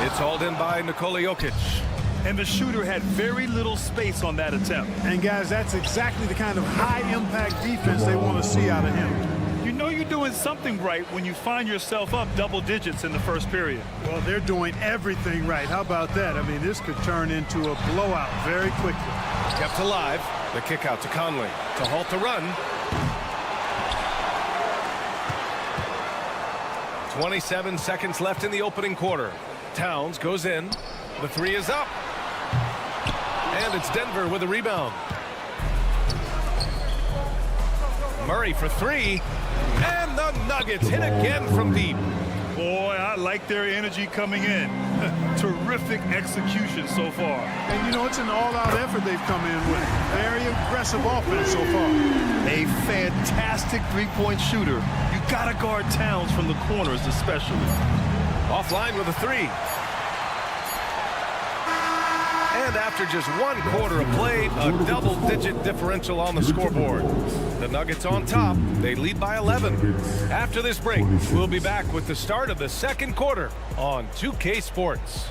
It's hauled in by Nikola Jokic. And the shooter had very little space on that attempt. And guys, that's exactly the kind of high-impact defense they want to see out of him. You know you're doing something right when you find yourself up double digits in the first period. Well, they're doing everything right. How about that? I mean, this could turn into a blowout very quickly. Kept alive. The kick out to Conley to halt the run. 27 seconds left in the opening quarter. Towns goes in. The three is up. And it's Denver with a rebound. Murray for three. And the Nuggets hit again from deep. Boy, I like their energy coming in. Terrific execution so far. And, you know, it's an all-out effort they've come in with. Very aggressive offense so far. A fantastic three-point shooter. You got to guard Towns from the corners especially. Offline with a three. And after just 1 quarter of play, a double-digit differential on the scoreboard. The Nuggets on top. They lead by 11. After this break, we'll be back with the start of the second quarter on 2K Sports.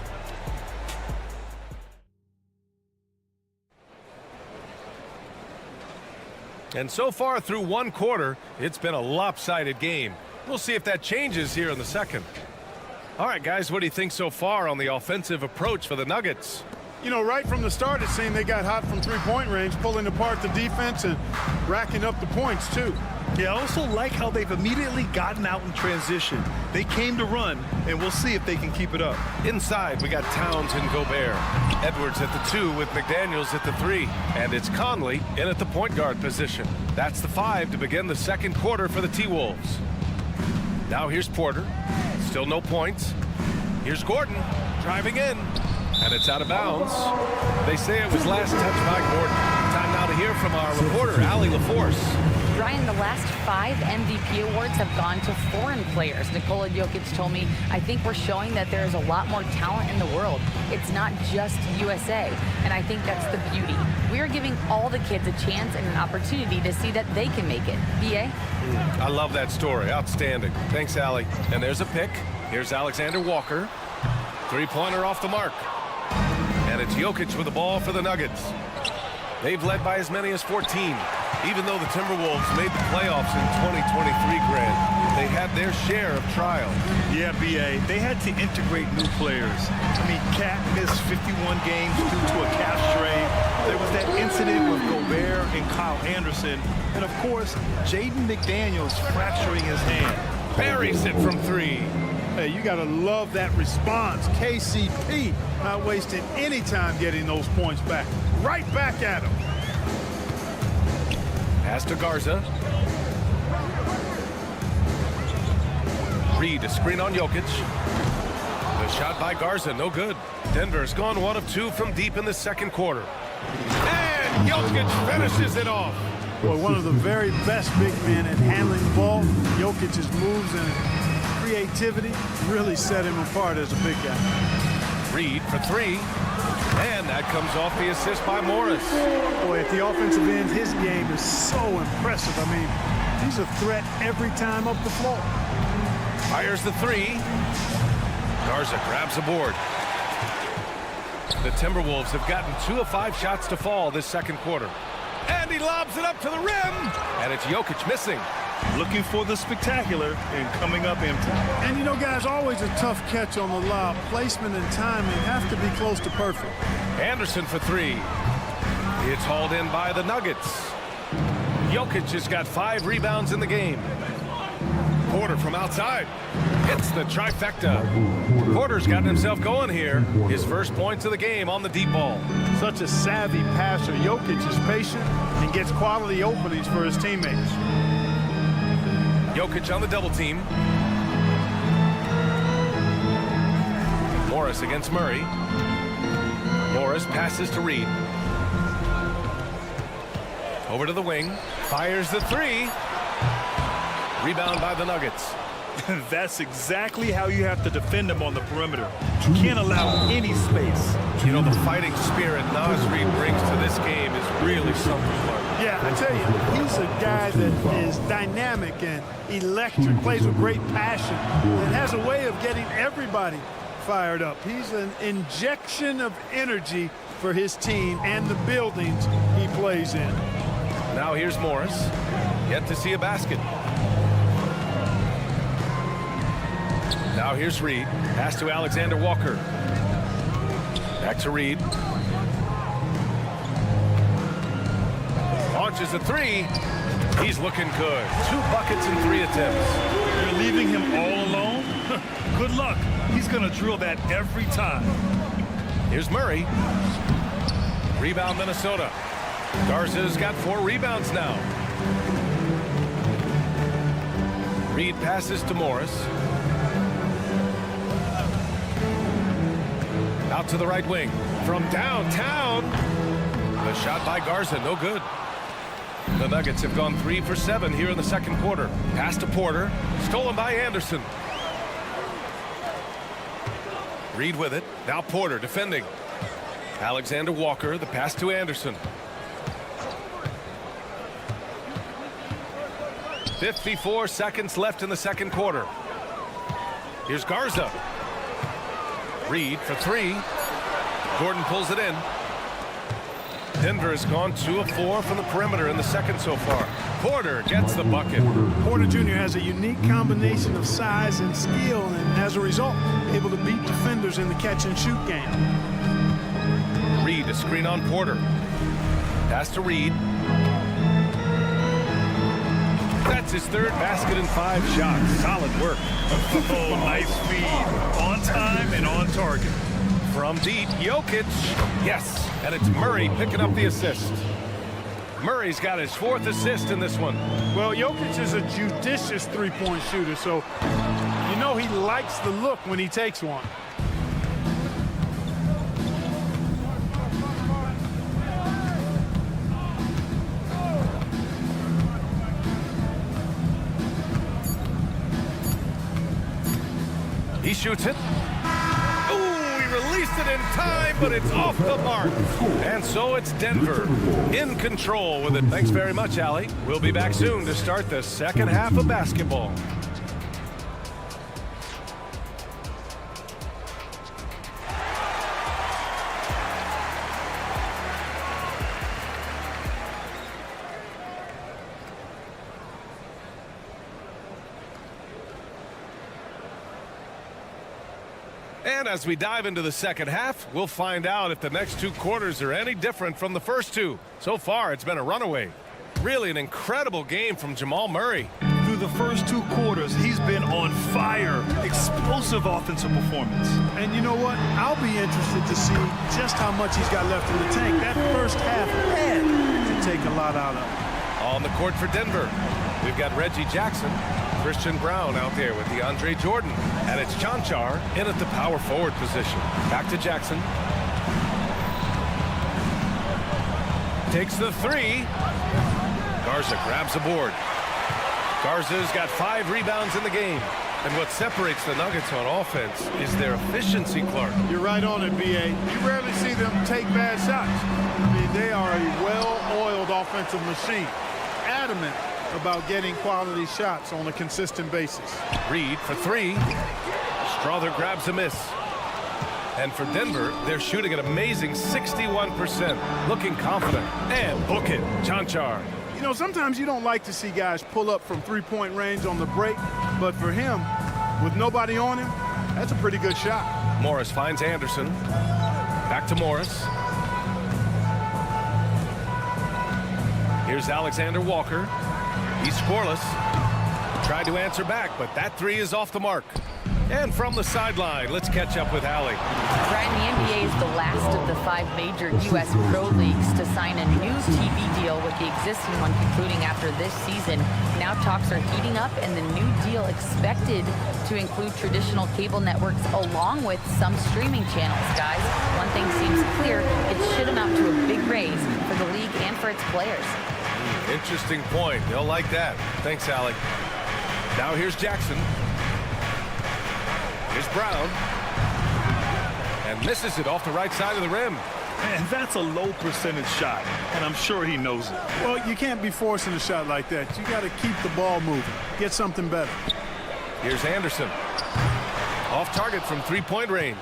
And so far through 1 quarter, it's been a lopsided game. We'll see if that changes here in the second. All right, guys, what do you think so far on the offensive approach for the Nuggets? You know, right from the start, it seemed they got hot from three-point range, pulling apart the defense and racking up the points, too. Yeah, I also like how they've immediately gotten out in transition. They came to run, and we'll see if they can keep it up. Inside, we got Towns and Gobert. Edwards at the 2 with McDaniels at the 3. And it's Conley in at the point guard position. That's the 5 to begin the second quarter for the T-Wolves. Now here's Porter. Still no points. Here's Gordon driving in. And it's out of bounds. They say it was last touched by Gordon. Time now to hear from our reporter, Allie LaForce. Brian, the last 5 MVP awards have gone to foreign players. Nikola Jokic told me, I think we're showing that there is a lot more talent in the world. It's not just USA. And I think that's the beauty. We are giving all the kids a chance and an opportunity to see that they can make it. BA? I love that story. Outstanding. Thanks, Allie. And there's a pick. Here's Alexander Walker. Three-pointer off the mark. And it's Jokic with the ball for the Nuggets. They've led by as many as 14. Even though the Timberwolves made the playoffs in 2023, Grant, they had their share of trials. Yeah, BA, they had to integrate new players. I mean, Cat missed 51 games due to a calf strain. There was that incident with Gobert and Kyle Anderson. And, of course, Jaden McDaniels fracturing his hand. Buries it from 3. Hey, you got to love that response. KCP not wasting any time getting those points back. Right back at him. Pass to Garza. Reed, a screen on Jokic. The shot by Garza, no good. Denver's gone 1 of 2 from deep in the second quarter. And Jokic finishes it off. Boy, one of the very best big men at handling the ball. Jokic's moves and creativity really set him apart as a big guy. Reed for 3. And that comes off the assist by Morris. Boy, at the offensive end, his game is so impressive. I mean, he's a threat every time up the floor. Fires the 3. Garza grabs the board. The Timberwolves have gotten 2 of 5 shots to fall this second quarter. And he lobs it up to the rim. And it's Jokic missing. Looking for the spectacular and coming up empty. And, you know, guys, always a tough catch on the lob. Placement and timing have to be close to perfect. Anderson for 3. It's hauled in by the Nuggets. Jokic has got 5 rebounds in the game. Porter from outside hits the trifecta. Porter's gotten himself going here. His first points of the game on the deep ball. Such a savvy passer. Jokic is patient and gets quality openings for his teammates. Jokic on the double team. Morris against Murray. Morris passes to Reed. Over to the wing. Fires the 3. Rebound by the Nuggets. That's exactly how you have to defend him on the perimeter. You can't allow any space. You know, the fighting spirit Naz Reid brings to this game is really something, Clark. Yeah, I tell you, he's a guy that is dynamic and electric, plays with great passion, and has a way of getting everybody fired up. He's an injection of energy for his team and the buildings he plays in. Now here's Morris. Yet to see a basket. Now here's Reed. Pass to Alexander Walker. Back to Reed. Launches a 3. He's looking good. 2 buckets in 3 attempts. You're leaving him all alone. Good luck. He's going to drill that every time. Here's Murray. Rebound, Minnesota. Garza's got 4 rebounds now. Reed passes to Morris. Out to the right wing. From downtown. The shot by Garza, no good. The Nuggets have gone 3 for 7 here in the second quarter. Pass to Porter. Stolen by Anderson. Reed with it. Now Porter defending. Alexander Walker, the pass to Anderson. 54 seconds left in the second quarter. Here's Garza. Reed for 3. Gordon pulls it in. Denver has gone 2 of 4 from the perimeter in the second so far. Porter gets the bucket. Porter Jr. has a unique combination of size and skill, and as a result, able to beat defenders in the catch-and-shoot game. Reed, a screen on Porter. Pass to Reed. That's his 3rd basket in 5 shots. Solid work. Oh, nice feed. On time and on target. From deep, Jokic. Yes, and it's Murray picking up the assist. Murray's got his 4th assist in this one. Well, Jokic is a judicious three-point shooter, so you know he likes the look when he takes one. He shoots it. Ooh, he released it in time, but it's off the mark. And so it's Denver in control with it. Thanks very much, Allie. We'll be back soon to start the second half of basketball. And as we dive into the second half, we'll find out if the next 2 quarters are any different from the first 2. So far, it's been a runaway. Really an incredible game from Jamal Murray. Through the first 2 quarters, he's been on fire. Explosive offensive performance. And you know what? I'll be interested to see just how much he's got left in the tank. That first half had to take a lot out of him. On the court for Denver, we've got Reggie Jackson, Christian Brown out there with DeAndre Jordan, and it's Chanchar in at the power forward position. Back to Jackson. Takes the 3. Garza grabs the board. Garza's got 5 rebounds in the game. And what separates the Nuggets on offense is their efficiency, Clark. You're right on it, B.A. You rarely see them take bad shots. I mean, they are a well-oiled offensive machine. Adamant about getting quality shots on a consistent basis. Reed for 3. Strother grabs a miss. And for Denver, they're shooting an amazing 61%. Looking confident. And book it, Chanchar. You know, sometimes you don't like to see guys pull up from three-point range on the break, but for him, with nobody on him, that's a pretty good shot. Morris finds Anderson. Back to Morris. Here's Alexander Walker. He's scoreless. Tried to answer back, but that 3 is off the mark. And from the sideline, let's catch up with Allie. Brian, the NBA is the last of the 5 major U.S. pro leagues to sign a new TV deal, with the existing one concluding after this season. Now talks are heating up, and the new deal expected to include traditional cable networks along with some streaming channels. Guys, one thing seems clear: it should amount to a big raise for the league and for its players. Interesting point. They'll like that. Thanks, Allie. Now here's Jackson. Here's Brown. And misses it off the right side of the rim. Man, that's a low percentage shot, and I'm sure he knows it. Well, you can't be forcing a shot like that. You got to keep the ball moving. Get something better. Here's Anderson. Off target from 3-point range.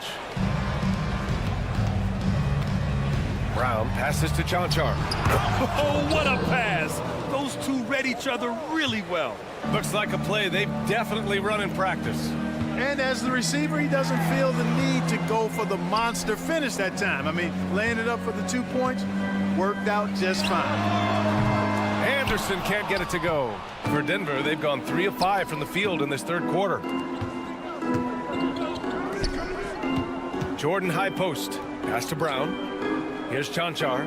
Brown passes to Chanchar. Oh, what a pass. Those two read each other really well. Looks like a play they've definitely run in practice. And as the receiver, he doesn't feel the need to go for the monster finish that time. I mean, laying it up for the 2 points worked out just fine. Anderson can't get it to go. For Denver, they've gone 3 of 5 from the field in this third quarter. Jordan high post. Pass to Brown. Here's Chanchar.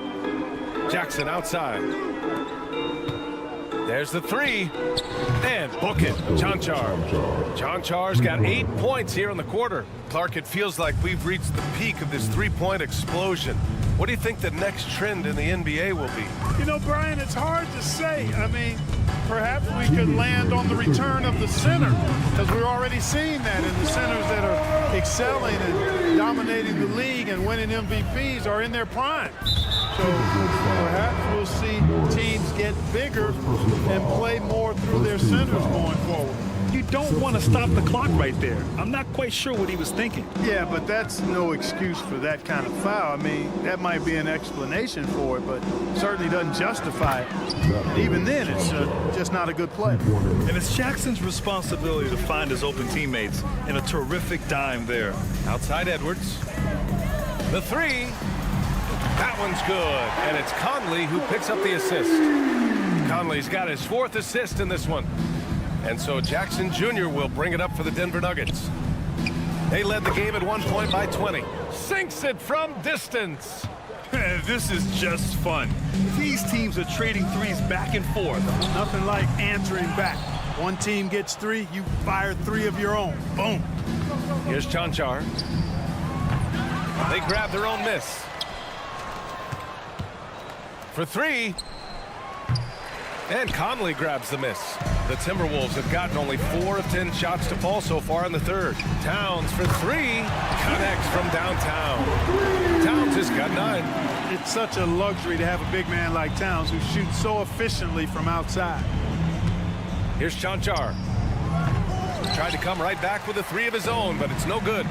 Jackson outside. There's the three. And book it, Chanchar. Chanchar's got 8 points here in the quarter. Clark, it feels like we've reached the peak of this three-point explosion. What do you think the next trend in the NBA will be? You know, Brian, it's hard to say. I mean, perhaps we could land on the return of the center, because we're already seeing that in the centers that are excelling and dominating the league and winning MVPs are in their prime. So perhaps we'll see teams get bigger and play more through their centers going forward. You don't want to stop the clock right there. I'm not quite sure what he was thinking. Yeah, but that's no excuse for that kind of foul. I mean, that might be an explanation for it, but certainly doesn't justify it. Even then, it's just not a good play. And it's Jackson's responsibility to find his open teammates, and a terrific dime there. Outside Edwards. The three. That one's good. And it's Conley who picks up the assist. Conley's got his 4th assist in this one. And so Jackson Jr. will bring it up for the Denver Nuggets. They led the game at 1 point by 20. Sinks it from distance. This is just fun. These teams are trading threes back and forth. Nothing like answering back. One team gets 3, you fire 3 of your own. Boom. Here's Chanchar. They grab their own miss. For 3. And Conley grabs the miss. The Timberwolves have gotten only 4 of 10 shots to fall so far in the third. Towns for 3. Connects from downtown. Towns has got 9. It's such a luxury to have a big man like Towns who shoots so efficiently from outside. Here's Chanchar. Tried to come right back with a 3 of his own, but it's no good.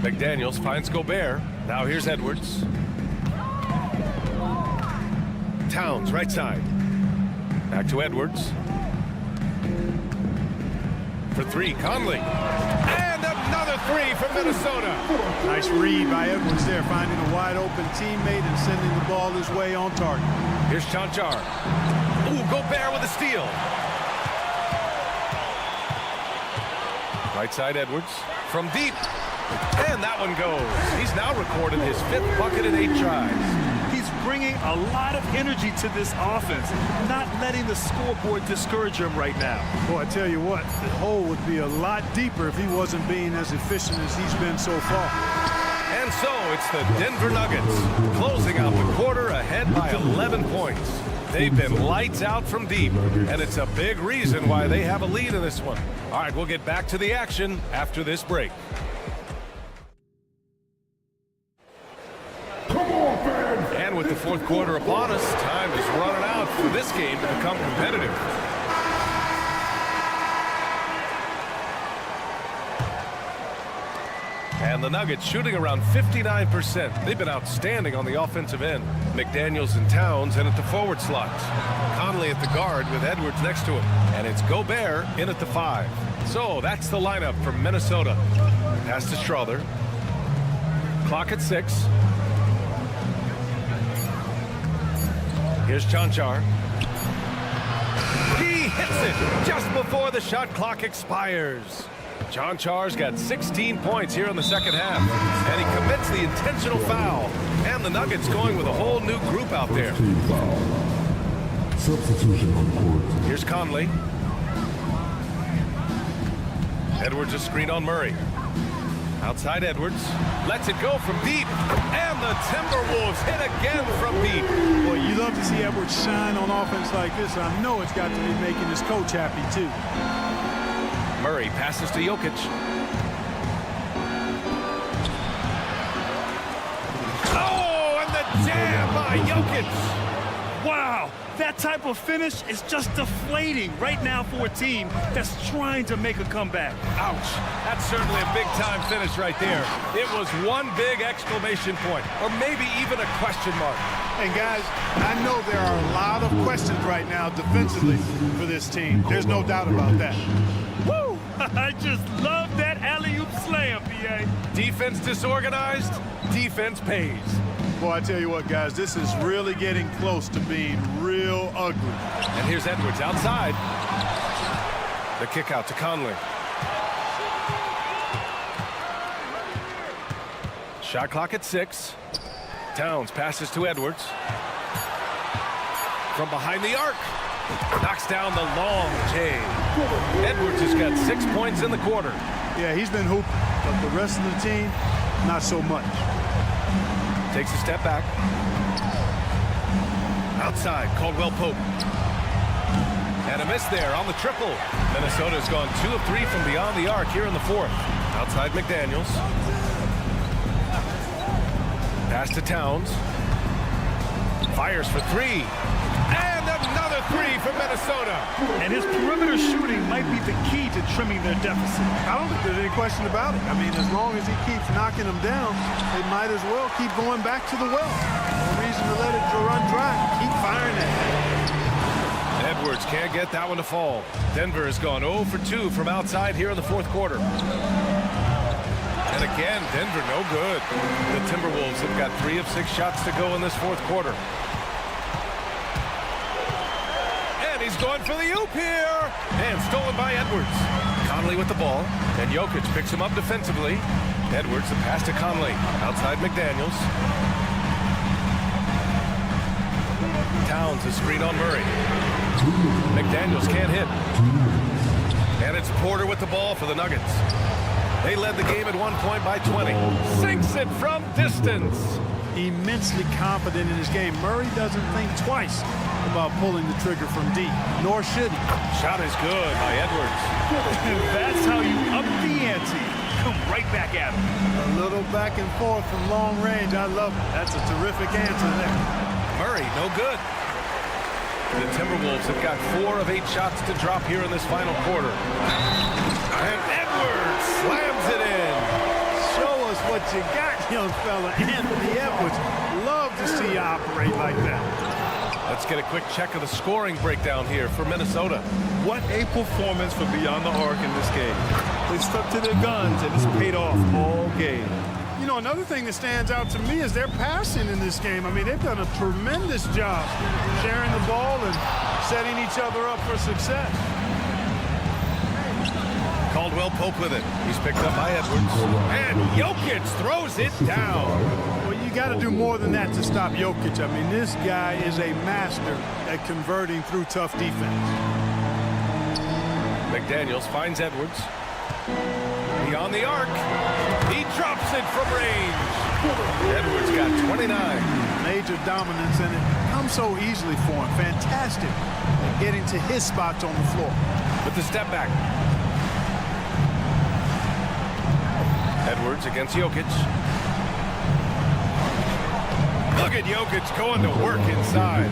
McDaniels finds Gobert. Now here's Edwards. Towns, right side. Back to Edwards. For 3, Conley. And another 3 from Minnesota. Nice read by Edwards there, finding a wide open teammate and sending the ball his way on target. Here's Chanchar. Ooh, Gobert with a steal. Right side Edwards. From deep. And that one goes. He's now recorded his 5th bucket in 8 tries. He's bringing a lot of energy to this offense, not letting the scoreboard discourage him right now. Boy, I tell you what, the hole would be a lot deeper if he wasn't being as efficient as he's been so far. And so it's the Denver Nuggets closing out the quarter ahead by 11 points. They've been lights out from deep, and it's a big reason why they have a lead in this one. All right, we'll get back to the action after this break. And with the 4th quarter upon us, time is running out for this game to become competitive. And the Nuggets shooting around 59%. They've been outstanding on the offensive end. McDaniels and Towns in at the forward slots. Conley at the guard with Edwards next to him. And it's Gobert in at the 5. So that's the lineup from Minnesota. Pass to Strother. Clock at 6. Here's Chanchar. He hits it just before the shot clock expires. Chanchar's got 16 points here in the second half. And he commits the intentional foul. And the Nuggets going with a whole new group out there. Substitution on court. Here's Conley. Edwards a screen on Murray. Outside Edwards. Lets it go from deep. And the Timberwolves hit again from deep. Boy, you love to see Edwards shine on offense like this. I know it's got to be making his coach happy, too. Murray passes to Jokic. Oh, and the jam by Jokic. Wow, that type of finish is just deflating right now for a team that's trying to make a comeback. Ouch. That's certainly a big-time finish right there. It was one big exclamation point, or maybe even a question mark. And guys, I know there are a lot of questions right now defensively for this team. There's no doubt about that. Woo! I just love that alley-oop slam, B.A. Defense disorganized, defense pays. Boy, I tell you what, guys, this is really getting close to being real ugly. And here's Edwards outside. The kick out to Conley. Shot clock at 6. Towns passes to Edwards. From behind the arc. Knocks down the long J. Edwards has got 6 points in the quarter. Yeah, he's been hooping, but the rest of the team, not so much. Takes a step back. Outside, Caldwell Pope. And a miss there on the triple. Minnesota's gone 2 of 3 from beyond the arc here in the fourth. Outside McDaniels. Pass to Towns. Fires for 3. And another 3 for Minnesota. And his perimeter shooting might be the key to trimming their deficit. I don't think there's any question about it. I mean, as long as he keeps knocking them down, they might as well keep going back to the well. No reason to let it run dry. Keep firing it. Edwards can't get that one to fall. Denver has gone 0 for 2 from outside here in the fourth quarter. And again, Denver no good. The Timberwolves have got 3 of 6 shots to go in this fourth quarter. And he's going for the oop here. And stolen by Edwards. Conley with the ball. And Jokic picks him up defensively. Edwards, the pass to Conley. Outside McDaniels. Towns, a screen on Murray. McDaniels can't hit. And it's Porter with the ball for the Nuggets. They led the game at 1 point by 20. Sinks it from distance. Immensely confident in his game. Murray doesn't think twice about pulling the trigger from deep, nor should he. Shot is good by Edwards. That's how you up the ante. Come right back at him. A little back and forth from long range. I love it. That's a terrific answer there. Murray, no good. The Timberwolves have got 4 of 8 shots to drop here in this final quarter. And Edwards slams it in. Show us what you got, young fella. Anthony Edwards. Love to see you operate like that. Let's get a quick check of the scoring breakdown here for Minnesota. What a performance for beyond the arc in this game. They stuck to their guns, and it's paid off all game. You know, another thing that stands out to me is their passing in this game. I mean, they've done a tremendous job sharing the ball and setting each other up for success. Caldwell Pope with it. He's picked up by Edwards. And Jokic throws it down. Well, you got to do more than that to stop Jokic. I mean, this guy is a master at converting through tough defense. McDaniels finds Edwards. Beyond the arc. He drops it from range. Edwards got 29. Major dominance, and it comes so easily for him. Fantastic at getting to his spots on the floor. With the step back. Edwards against Jokic. Look at Jokic going to work inside.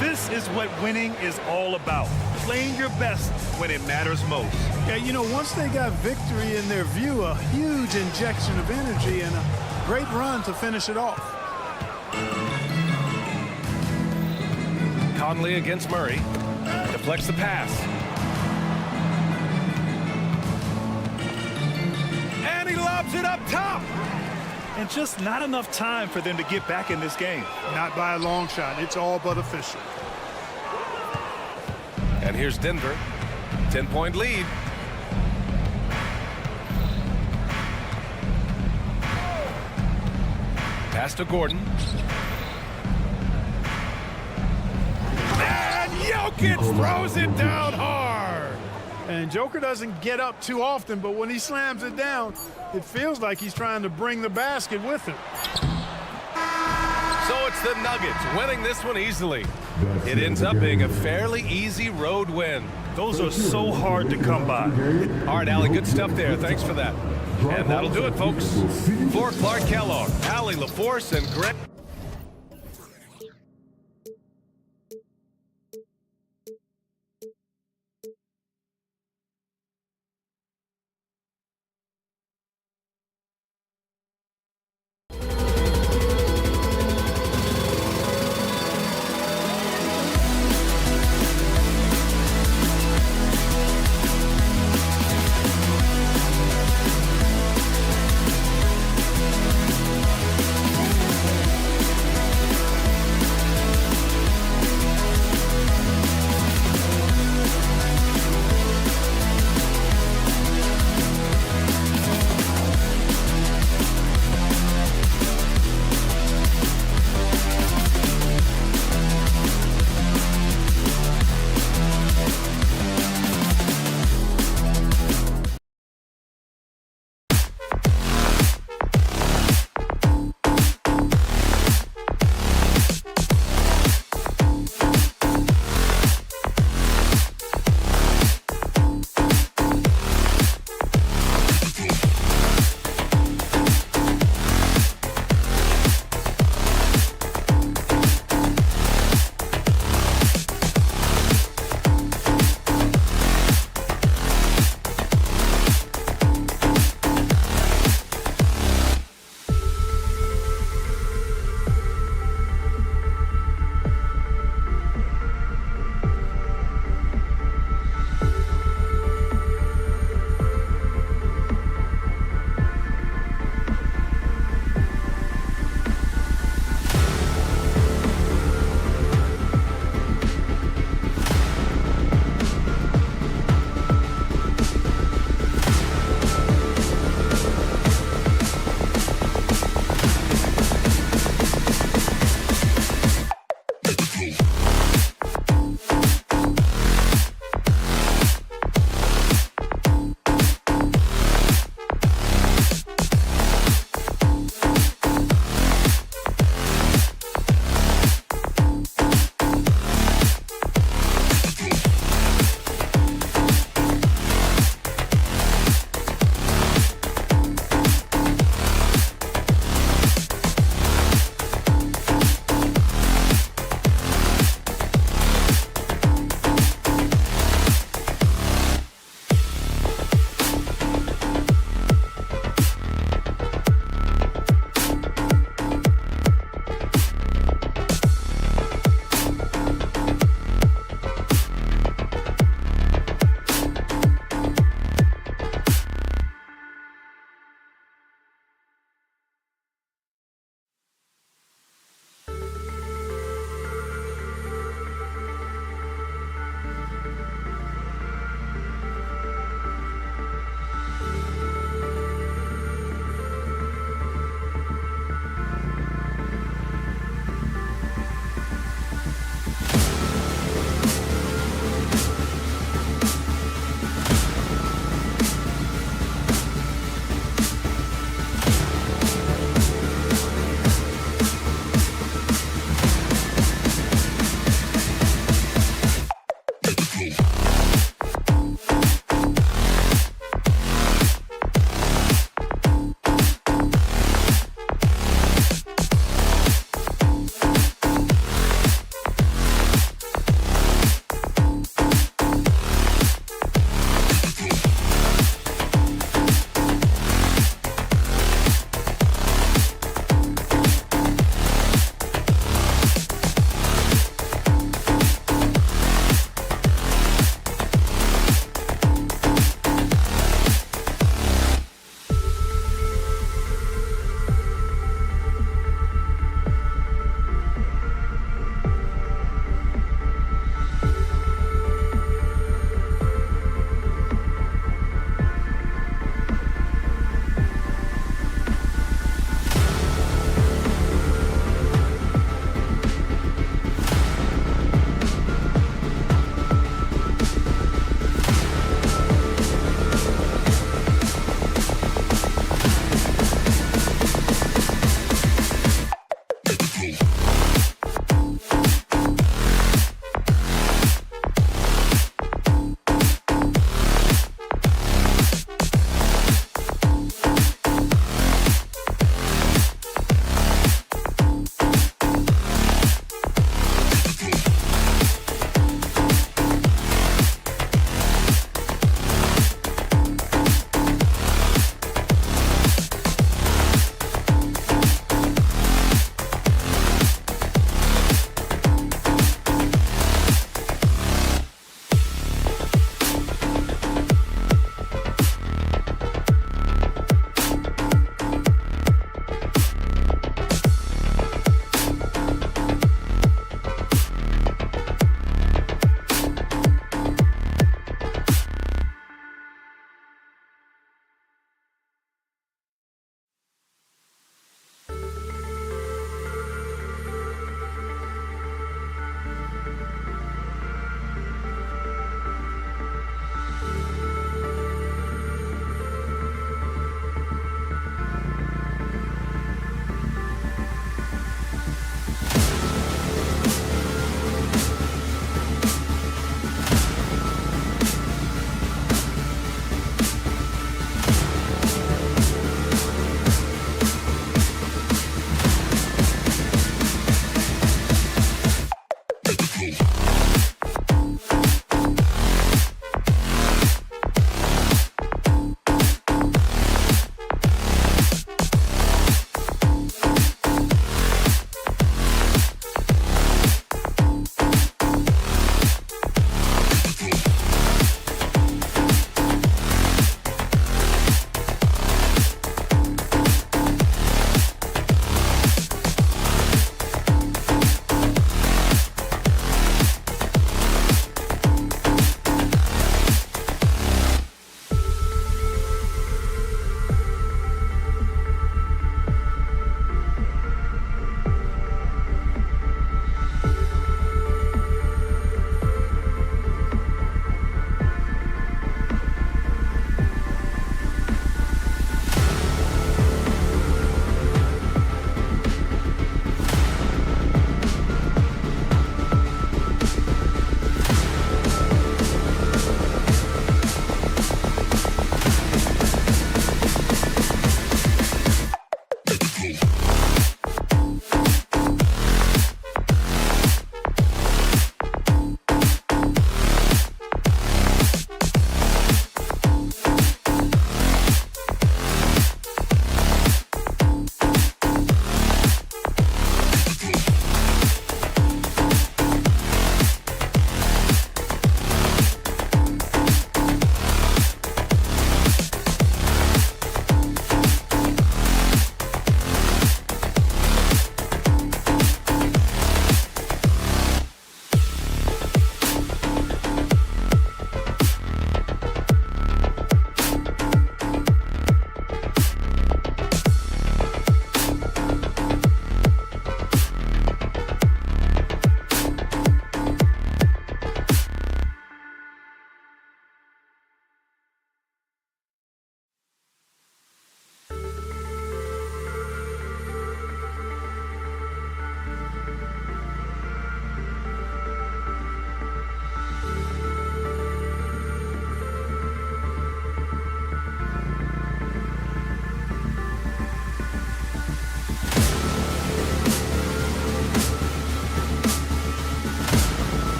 This is what winning is all about. Playing your best when it matters most. Yeah, you know, once they got victory in their view, a huge injection of energy and a great run to finish it off. Conley against Murray. Deflects the pass. And he lobs it up top. And just not enough time for them to get back in this game. Not by a long shot. It's all but official. And here's Denver. 10-point lead. Pass to Gordon. And Jokic throws it down hard. And Joker doesn't get up too often, but when he slams it down, it feels like he's trying to bring the basket with him. So it's the Nuggets winning this one easily. It ends up being a fairly easy road win. Those are so hard to come by. All right, Allie, good stuff there. Thanks for that. And that'll do it, folks. For Clark Kellogg, Allie LaForce, and Greg.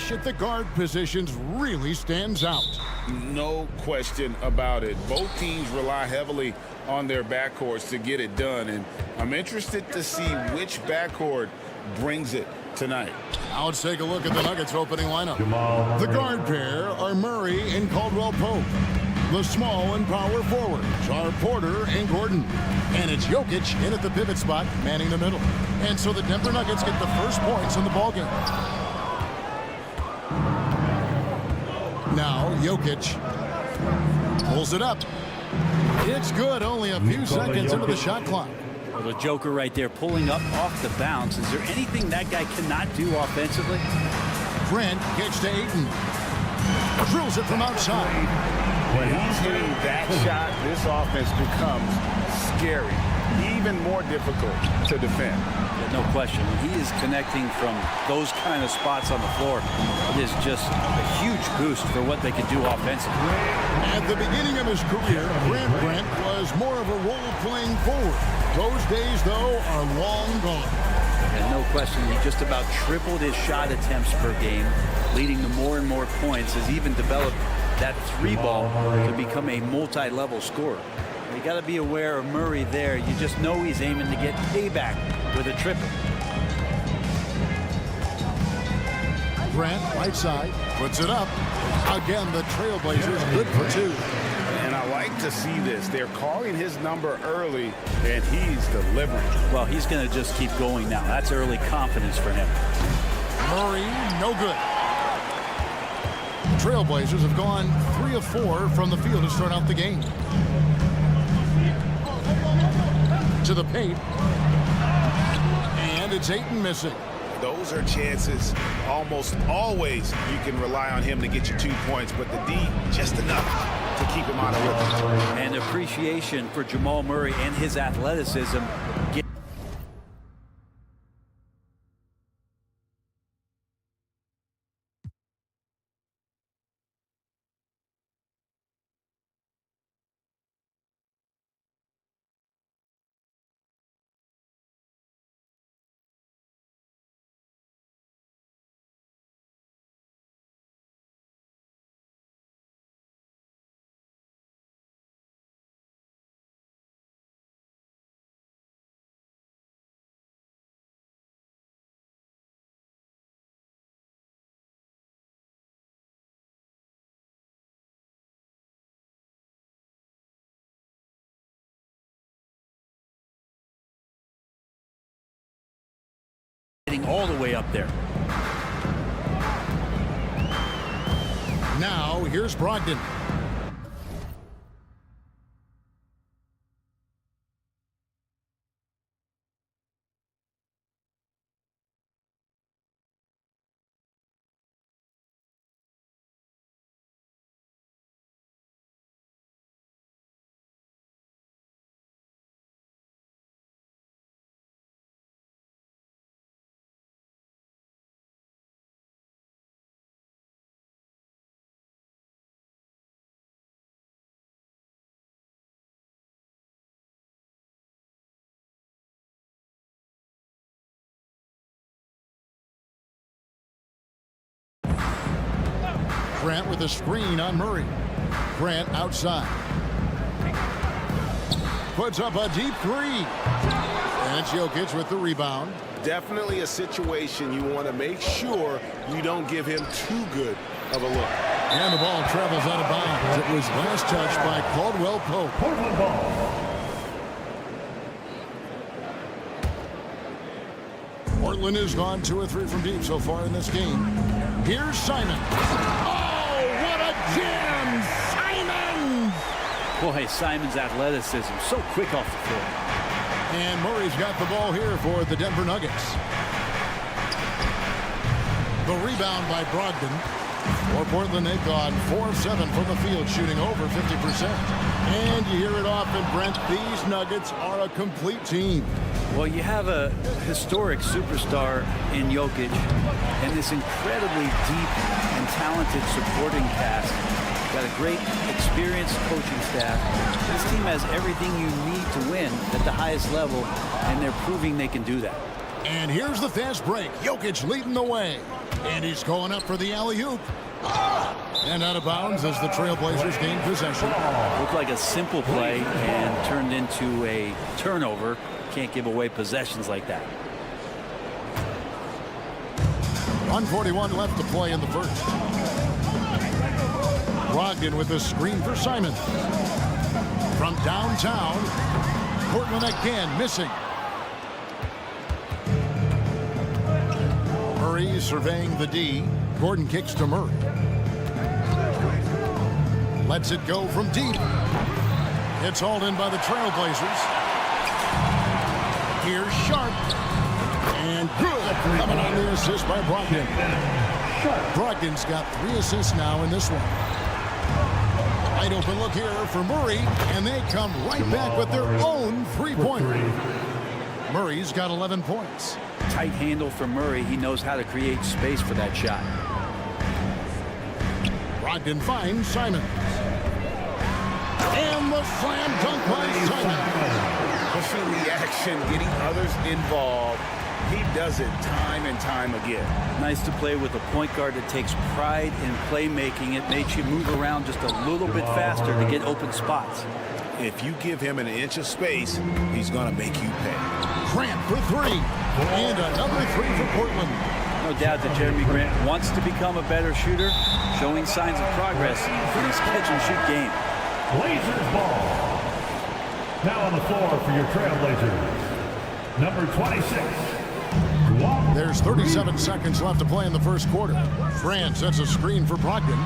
finish at the guard positions really stands out. No question about it. Both teams rely heavily on their backcourts to get it done, and I'm interested to see which backcourt brings it tonight. Now let's take a look at the Nuggets opening lineup. The guard pair are Murray and Caldwell Pope. The small and power forwards are Porter and Gordon. And it's Jokic in at the pivot spot, manning the middle. And so the Denver Nuggets get the first points in the ballgame. Now Jokic pulls it up. It's good, only a few seconds into the shot clock. Well, the Joker right there pulling up off the bounce. Is there anything that guy cannot do offensively? Grant gets to Ayton. Drills it from outside. When he's hitting that shot, this offense becomes scary, even more difficult to defend. Yeah, no question. When he is connecting from those kind of spots on the floor, it is just a huge boost for what they can do offensively. At the beginning of his career, Grant was more of a role-playing forward. Those days, though, are long gone. And no question, he just about tripled his shot attempts per game, leading to more and more points, has even developed that three ball to become a multi-level scorer. You got to be aware of Murray there. You just know he's aiming to get payback with a triple. Grant, right side, puts it up. Again, the Trailblazers good for two. And I like to see this. They're calling his number early, and he's delivering. Well, he's going to just keep going now. That's early confidence for him. Murray, no good. Trailblazers have gone 3 of 4 from the field to start out the game. To the paint. And it's Ayton missing. Those are chances. Almost always you can rely on him to get you 2 points, but the D, just enough to keep him out of rhythm. And appreciation for Jamal Murray and his athleticism. All the way up there. Now here's Brogdon. Grant with a screen on Murray. Grant outside. Puts up a deep three. And it's Jokic with the rebound. Definitely a situation you want to make sure you don't give him too good of a look. And the ball travels out of bounds. It was last touched by Caldwell Pope. Portland ball. Portland has gone 2 or 3 from deep so far in this game. Here's Simon. Oh, what a jam! Simon! Boy, Simon's athleticism so quick off the floor. And Murray's got the ball here for the Denver Nuggets. The rebound by Brogdon. For Portland, they've gone 4 of 7 from the field, shooting over 50%. And you hear it often, Brent, these Nuggets are a complete team. Well, you have a historic superstar in Jokic and this incredibly deep and talented supporting cast. Got a great experienced coaching staff. This team has everything you need to win at the highest level, and they're proving they can do that. And here's the fast break. Jokic leading the way. And he's going up for the alley-oop. And out of bounds as the Trailblazers gain possession. Looked like a simple play and turned into a turnover. Can't give away possessions like that. 1:41 left to play in the first. Brogdon with a screen for Simons. From downtown, Portland again missing. Murray surveying the D. Gordon kicks to Murray. Lets it go from deep. It's hauled in by the Trailblazers. Here's Sharp. And good. Coming on the assist by Brogdon. Brogdon's got 3 assists now in this one. Wide open look here for Murray. And they come right back with their own three-pointer. Murray's got 11 points. Tight handle for Murray. He knows how to create space for that shot. Brogdon finds Simons. And the slam dunk by Simons. Pushing the action, getting others involved. He does it time and time again. Nice to play with a point guard that takes pride in playmaking. It makes you move around just a little bit faster to get open spots. If you give him an inch of space, he's going to make you pay. Grant for 3. And another 3 for Portland. No doubt that Jeremy Grant wants to become a better shooter, showing signs of progress in his catch-and-shoot game. Blazers ball. Now on the floor for your Trailblazers, number 26. There's 37 seconds left to play in the first quarter. Grant sets a screen for Brogdon.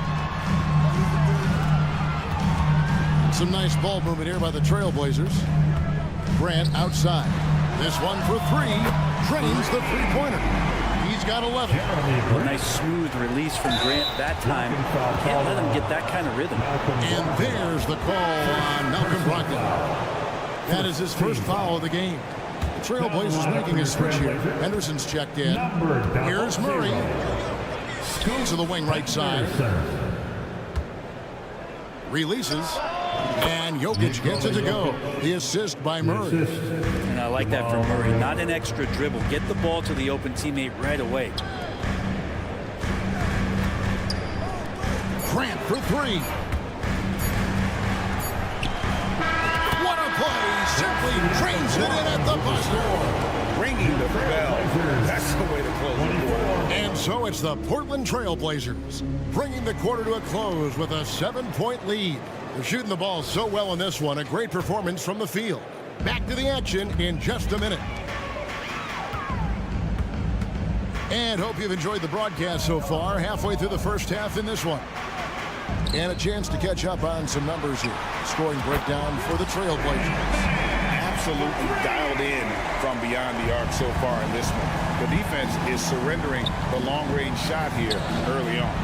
Some nice ball movement here by the Trailblazers. Grant outside. This one for 3. Drains the three-pointer. He's got 11. A nice smooth release from Grant that time. Can't let him get that kind of rhythm. And there's the call on Malcolm Brogdon. That is his first foul of the game. The Trailblazers making a switch here. Henderson's checked in. Here's Murray. To the wing right side. Releases. And Jokic gets it to go. The assist by Murray. And I like that from Murray. Not an extra dribble. Get the ball to the open teammate right away. Grant for 3. What a play. Simply trains it in at the buzzer. Ringing the bell. That's the way to close the quarter. And so it's the Portland Trailblazers bringing the quarter to a close with a 7-point lead. They're shooting the ball so well in this one. A great performance from the field. Back to the action in just a minute. And hope you've enjoyed the broadcast so far. Halfway through the first half in this one. And a chance to catch up on some numbers here. Scoring breakdown for the Trailblazers. Absolutely dialed in from beyond the arc so far in this one. The defense is surrendering the long-range shot here early on.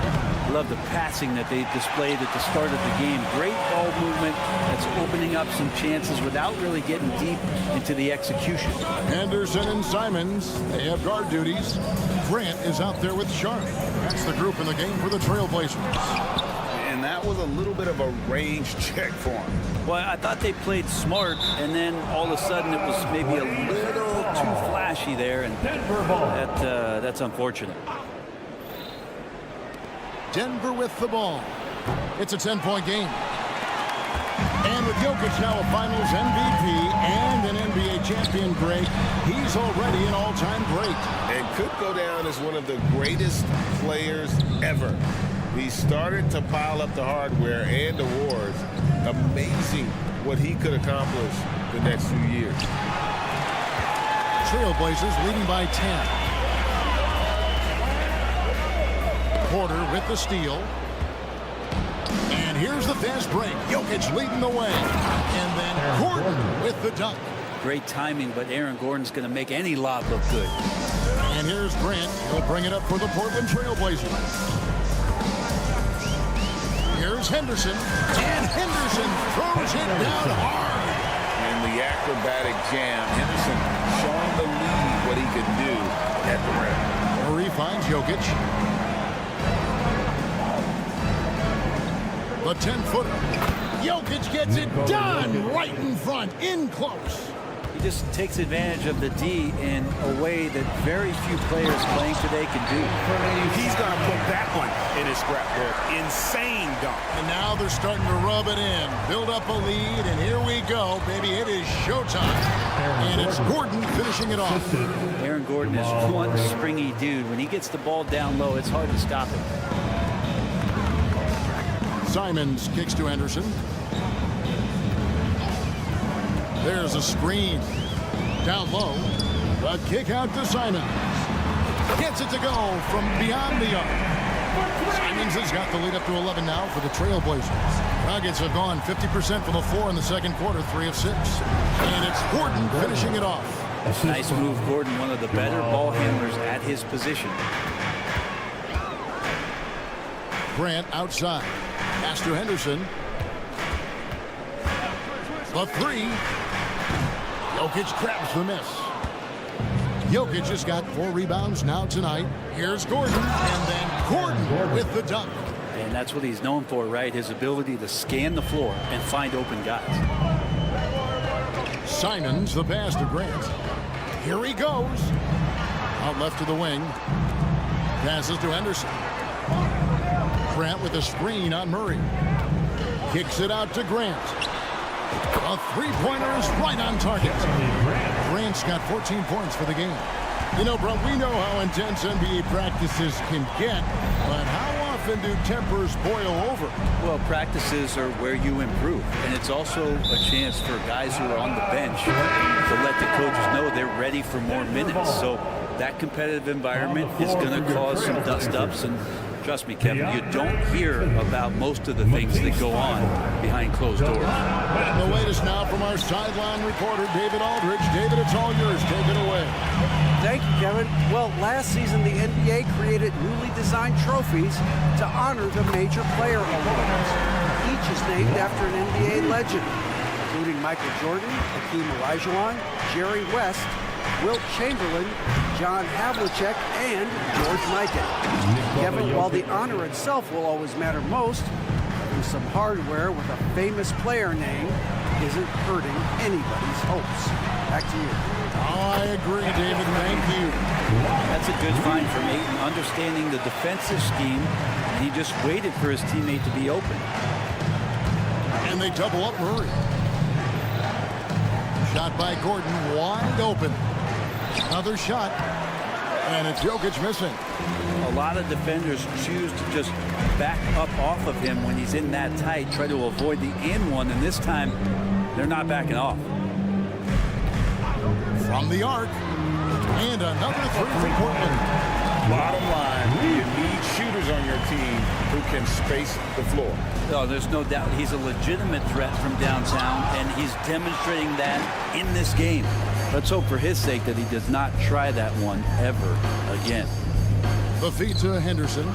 Love the passing that they displayed at the start of the game. Great ball movement that's opening up some chances without really getting deep into the execution. Henderson and Simons, they have guard duties. Grant is out there with Sharp. That's the group in the game for the Trailblazers. And that was a little bit of a range check for him. Well, I thought they played smart, and then all of a sudden it was maybe a little too flashy there, and that's unfortunate. Denver with the ball. It's a 10-point game. And with Jokic now a Finals MVP and an NBA champion, Greg, he's already an all-time great. And could go down as one of the greatest players ever. He started to pile up the hardware and awards. Amazing what he could accomplish the next few years. Trailblazers leading by 10. Porter with the steal. And here's the fast break. Jokic leading the way. And then Gordon with the dunk. Great timing, but Aaron Gordon's going to make any lob look good. And here's Grant. He'll bring it up for the Portland Trailblazers. Here's Henderson. And Henderson throws it down hard. In the acrobatic jam, Henderson showing the lead what he can do at the rim. Murray finds Jokic. The 10-footer. Jokic gets it done right in front, in close. He just takes advantage of the D in a way that very few players playing today can do. He's going to put that one in his scrapbook. Insane dunk. And now they're starting to rub it in, build up a lead, and here we go, baby. It is showtime. And it's Gordon finishing it off. Aaron Gordon is one springy dude. When he gets the ball down low, it's hard to stop him. Simons kicks to Henderson. There's a screen. Down low. The kick out to Simons. Gets it to go from beyond the arc. Simons has got the lead up to 11 now for the Trailblazers. Nuggets have gone 50% from the floor in the second quarter, 3 of 6. And it's Gordon finishing it off. Nice move, Gordon, one of the better ball handlers at his position. Grant outside. Pass to Henderson. The 3. Jokic grabs the miss. Jokic has got 4 rebounds now tonight. Here's Gordon, and then Gordon with the dunk. And that's what he's known for, right? His ability to scan the floor and find open guys. Simons, the pass to Grant. Here he goes. Out left to the wing. Passes to Henderson. Grant with a screen on Murray. Kicks it out to Grant. A three-pointer is right on target. Grant's got 14 points for the game. You know, bro, we know how intense NBA practices can get, but how often do tempers boil over? Well, practices are where you improve, and it's also a chance for guys who are on the bench to let the coaches know they're ready for more minutes. So that competitive environment is going to cause some dust-ups, and trust me, Kevin, you don't hear about most of the things that go on behind closed doors. And the latest now from our sideline reporter, David Aldridge. David, it's all yours. Take it away. Thank you, Kevin. Well, last season, the NBA created newly designed trophies to honor the major player awards. Each is named after an NBA legend, including Michael Jordan, Hakeem Olajuwon, Jerry West, Wilt Chamberlain, John Havlicek, and George Mikan. Kevin, while the honor itself will always matter most, having some hardware with a famous player name isn't hurting anybody's hopes. Back to you. Oh, I agree, David. Thank you. That's a good find from Ayton, understanding the defensive scheme. He just waited for his teammate to be open. And they double up Murray. Shot by Gordon, wide open. Another shot, and it's Jokic missing. A lot of defenders choose to just back up off of him when he's in that tight, try to avoid the and one, and this time they're not backing off. From the arc, and another 3 for Portland. Bottom line, you need shooters on your team who can space the floor. Oh, there's no doubt he's a legitimate threat from downtown, and he's demonstrating that in this game. Let's hope for his sake that he does not try that one ever again. The feed to Henderson.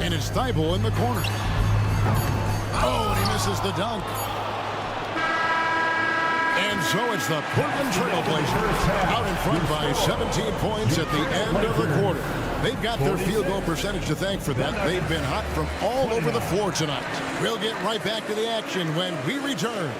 And it's Thibault in the corner. Oh, and he misses the dunk. And so it's the Portland Trailblazers out in front by 17 points at the end of the quarter. They've got their field goal percentage to thank for that. They've been hot from all over the floor tonight. We'll get right back to the action when we return.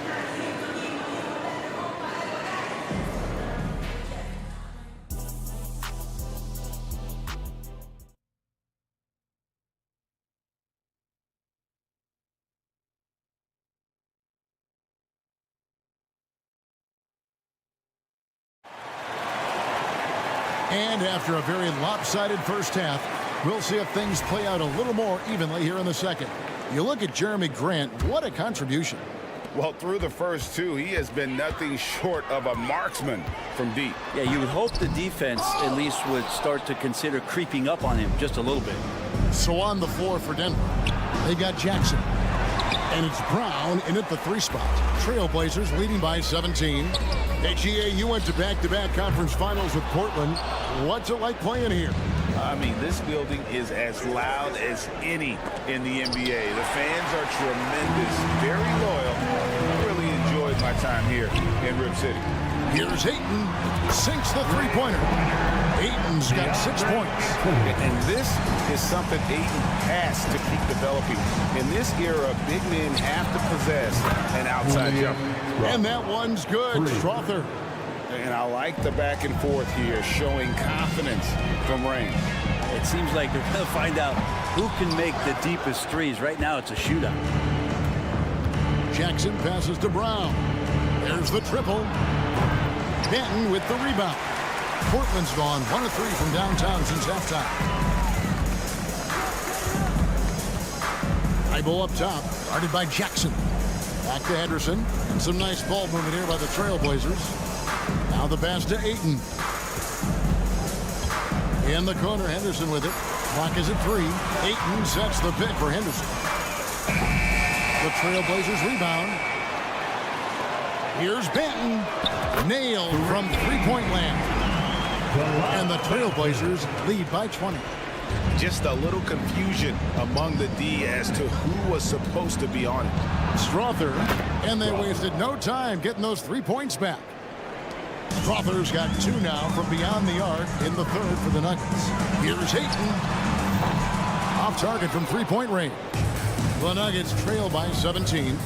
And after a very lopsided first half, we'll see if things play out a little more evenly here in the second. You look at Jeremy Grant, what a contribution. Well, through the first 2, he has been nothing short of a marksman from deep. Yeah, you would hope the defense at least would start to consider creeping up on him just a little bit. So on the floor for Denver, they got Jackson. And it's Brown in at the 3 spot. Trailblazers leading by 17. Hey, GA, you went to back-to-back conference finals with Portland. What's it like playing here? I mean, this building is as loud as any in the NBA. The fans are tremendous, very loyal. I really enjoyed my time here in Rip City. Here's Ayton. Sinks the three-pointer. Ayton's got 6 points. And this is something Ayton has to keep developing. In this era, big men have to possess an outside jumper. And that one's good. Strother. And I like the back and forth here, showing confidence from Rain. It seems like they're going to find out who can make the deepest threes. Right now, it's a shootout. Jackson passes to Brown. There's the triple. Benton with the rebound. Portland's gone 1 of 3 from downtown since halftime. Thibault up top, guarded by Jackson. Back to Henderson, and some nice ball movement here by the Trailblazers. Now the pass to Ayton. In the corner, Henderson with it. Clock is at 3. Ayton sets the pick for Henderson. The Trailblazers rebound. Here's Benton. Nailed from three-point land. And the Trailblazers lead by 20. Just a little confusion among the D as to who was supposed to be on it. Strother, and they wasted no time getting those 3 points back. Strother's got 2 now from beyond the arc in the third for the Nuggets. Here's Ayton. Off target from three-point range. The Nuggets trail by 17.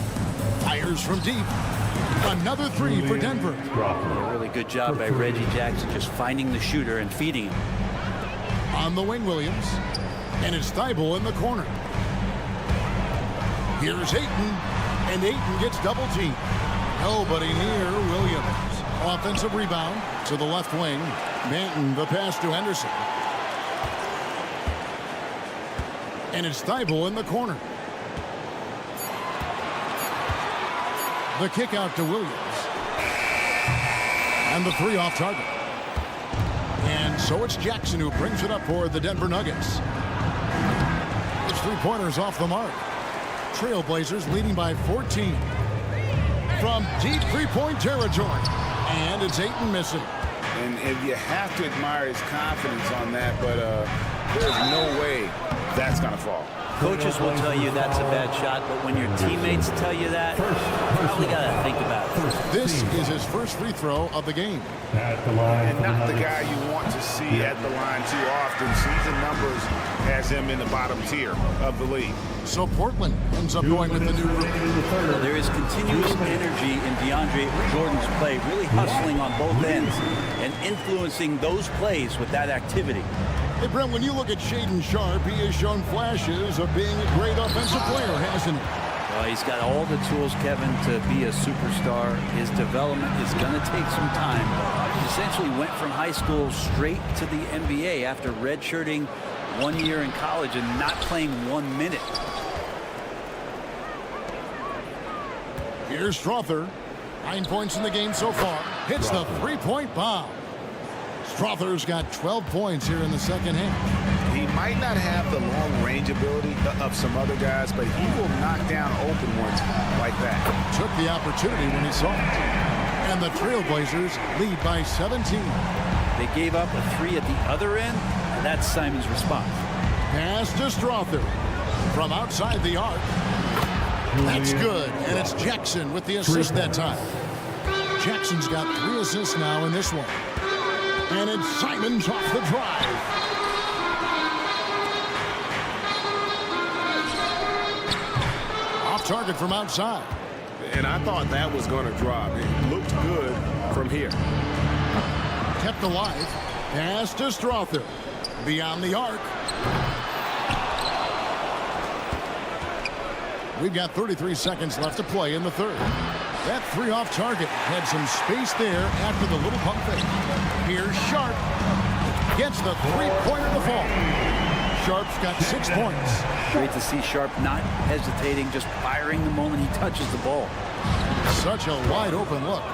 Fires from deep. Another 3 for Denver. A really good job by Reggie Jackson just finding the shooter and feeding him. On the wing, Williams. And it's Thibault in the corner. Here's Ayton. And Ayton gets double teamed. Nobody near Williams. Offensive rebound to the left wing. Manton, the pass to Henderson. And it's Thibault in the corner. The kick out to Williams. And the 3 off target. And so it's Jackson who brings it up for the Denver Nuggets. His three-pointer's off the mark. Trailblazers leading by 14. From deep three-point territory. And it's Ayton missing. And you have to admire his confidence on that, but there's no way that's going to fall. Coaches will tell you that's a bad shot, but when your teammates tell you that, you probably got to think about it. This is his first free throw of the game. At the line. And not the guy you want to see at the line too often. Season numbers has him in the bottom tier of the league. So Portland ends up going with the new rookie. Well, there is continuous energy in DeAndre Jordan's play, really hustling on both ends and influencing those plays with that activity. Hey, Brent, when you look at Shaedon Sharpe, he has shown flashes of being a great offensive player, hasn't he? Well, he's got all the tools, Kevin, to be a superstar. His development is going to take some time. He essentially went from high school straight to the NBA after redshirting 1 year in college and not playing 1 minute. Here's Strother. 9 points in the game so far. Hits the three-point bomb. Strother's got 12 points here in the second half. He might not have the long-range ability of some other guys, but he will knock down open ones like that. Took the opportunity when he saw it. And the Trailblazers lead by 17. They gave up a 3 at the other end, and that's Simon's response. Pass to Strother. From outside the arc. That's good, and it's Jackson with the assist that time. Jackson's got 3 assists now in this one. And it's Simons off the drive. Off target from outside. And I thought that was going to drop. It looked good from here. Kept alive. Pass to Strother. Beyond the arc. We've got 33 seconds left to play in the third. That 3 off target had some space there after the little pump fake. Here's Sharpe. Gets the three-pointer to fall. Sharpe's got 6 points. Great to see Sharpe not hesitating, just firing the moment he touches the ball. Such a wide open look.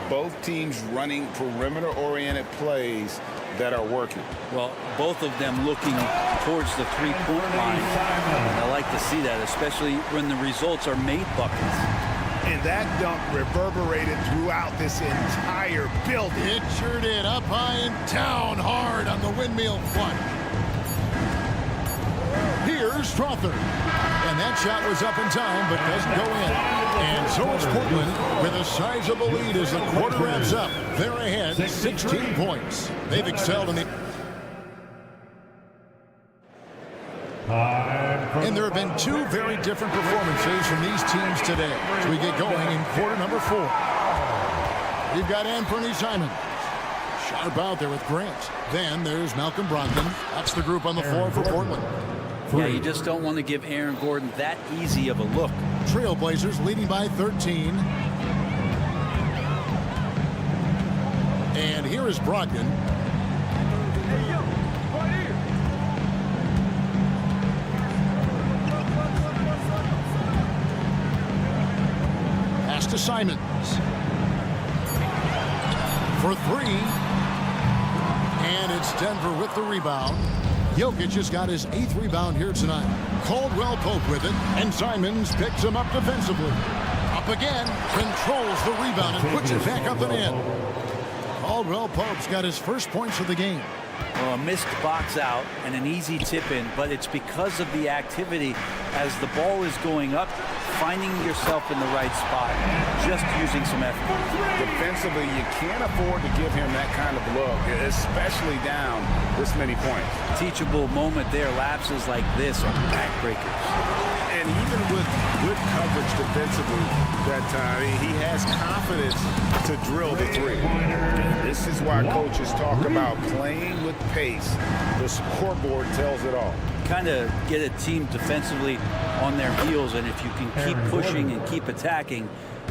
Both teams running perimeter-oriented plays that are working. Well, both of them looking towards the three-point line. I like to see that, especially when the results are made buckets. And that dunk reverberated throughout this entire building. It sure did. Up high and down hard on the windmill front. Here's Strother. And that shot was up in time, but doesn't go in. And so it's Portland with a sizable lead as the quarter wraps up. They're ahead 16 points. They've excelled in the... And there have been two very different performances from these teams today as we get going in quarter number 4. We've got Anthony Simons. Sharp out there with Grant. Then there's Malcolm Brogdon. That's the group on the floor for Portland. Yeah, you just don't want to give Aaron Gordon that easy of a look. Trailblazers leading by 13. And here is Brogdon. Pass to Simons. For 3. And it's Denver with the rebound. Jokic has got his 8th rebound here tonight. Caldwell Pope with it, and Simons picks him up defensively. Up again, controls the rebound and puts it back up and in. Caldwell Pope's got his first points of the game. Well, a missed box out and an easy tip in, but it's because of the activity as the ball is going up, finding yourself in the right spot, just using some effort. Defensively, you can't afford to give him that kind of look, especially down this many points. Teachable moment there. Lapses like this are backbreakers. And even with good coverage defensively that time, he has confidence to drill the 3. This is why coaches talk about playing with pace. The scoreboard tells it all. Kind of get a team defensively on their heels, and if you can keep pushing and keep attacking,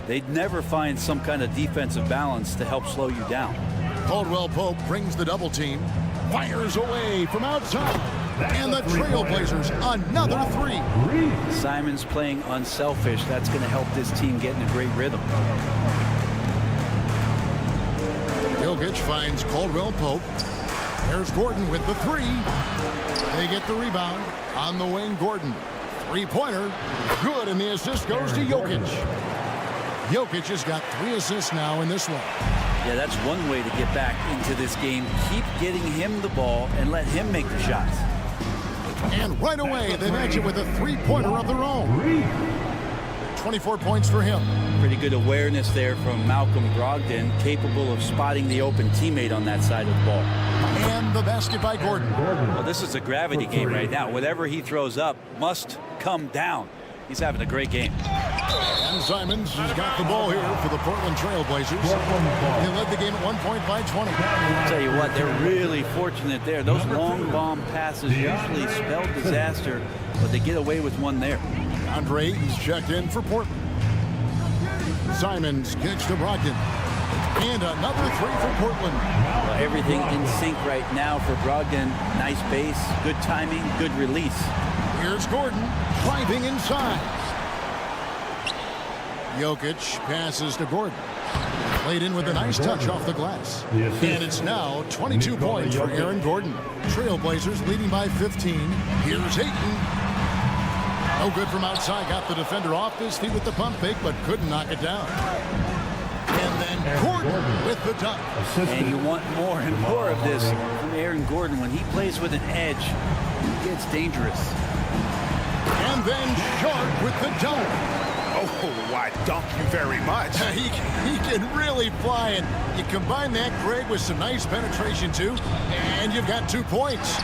they'd never find some kind of defensive balance to help slow you down. Caldwell Pope brings the double team, fires away from outside, and the Trailblazers another 3. Simons playing unselfish. That's going to help this team get in a great rhythm. Jokic finds Caldwell Pope. There's Gordon with the 3. They get the rebound on the wing. Gordon, 3-pointer, good, and the assist goes to Jokic. Jokic has got 3 assists now in this one. Yeah, that's one way to get back into this game. Keep getting him the ball and let him make the shots. And right away, they match it with a 3-pointer of their own. 24 points for him. Pretty good awareness there from Malcolm Brogdon, capable of spotting the open teammate on that side of the ball. And the basket by Gordon. Well, this is a gravity game right now. Whatever he throws up must come down. He's having a great game. And Simons has got the ball here for the Portland Trailblazers. He led the game at 1 point by 20. I'll tell you what, they're really fortunate there. Those long bomb passes usually spell disaster, but they get away with one there. Andre Ayton's checked in for Portland. Simons kicks to Brogdon. And another 3 for Portland. Well, everything in sync right now for Brogdon. Nice base, good timing, good release. Here's Gordon driving inside. Jokic passes to Gordon. Played in with a nice touch off the glass. And it's now 22 points for Aaron Gordon. Trailblazers leading by 15. Here's Ayton. No good from outside. Got the defender off his feet with the pump fake, but couldn't knock it down. And then Gordon with the dunk. And you want more and more of this from Aaron Gordon. When he plays with an edge, he gets dangerous. And then Sharp with the dunk. Oh, I dunk you very much. He can really fly, and you combine that, Greg, with some nice penetration, too, and you've got 2 points.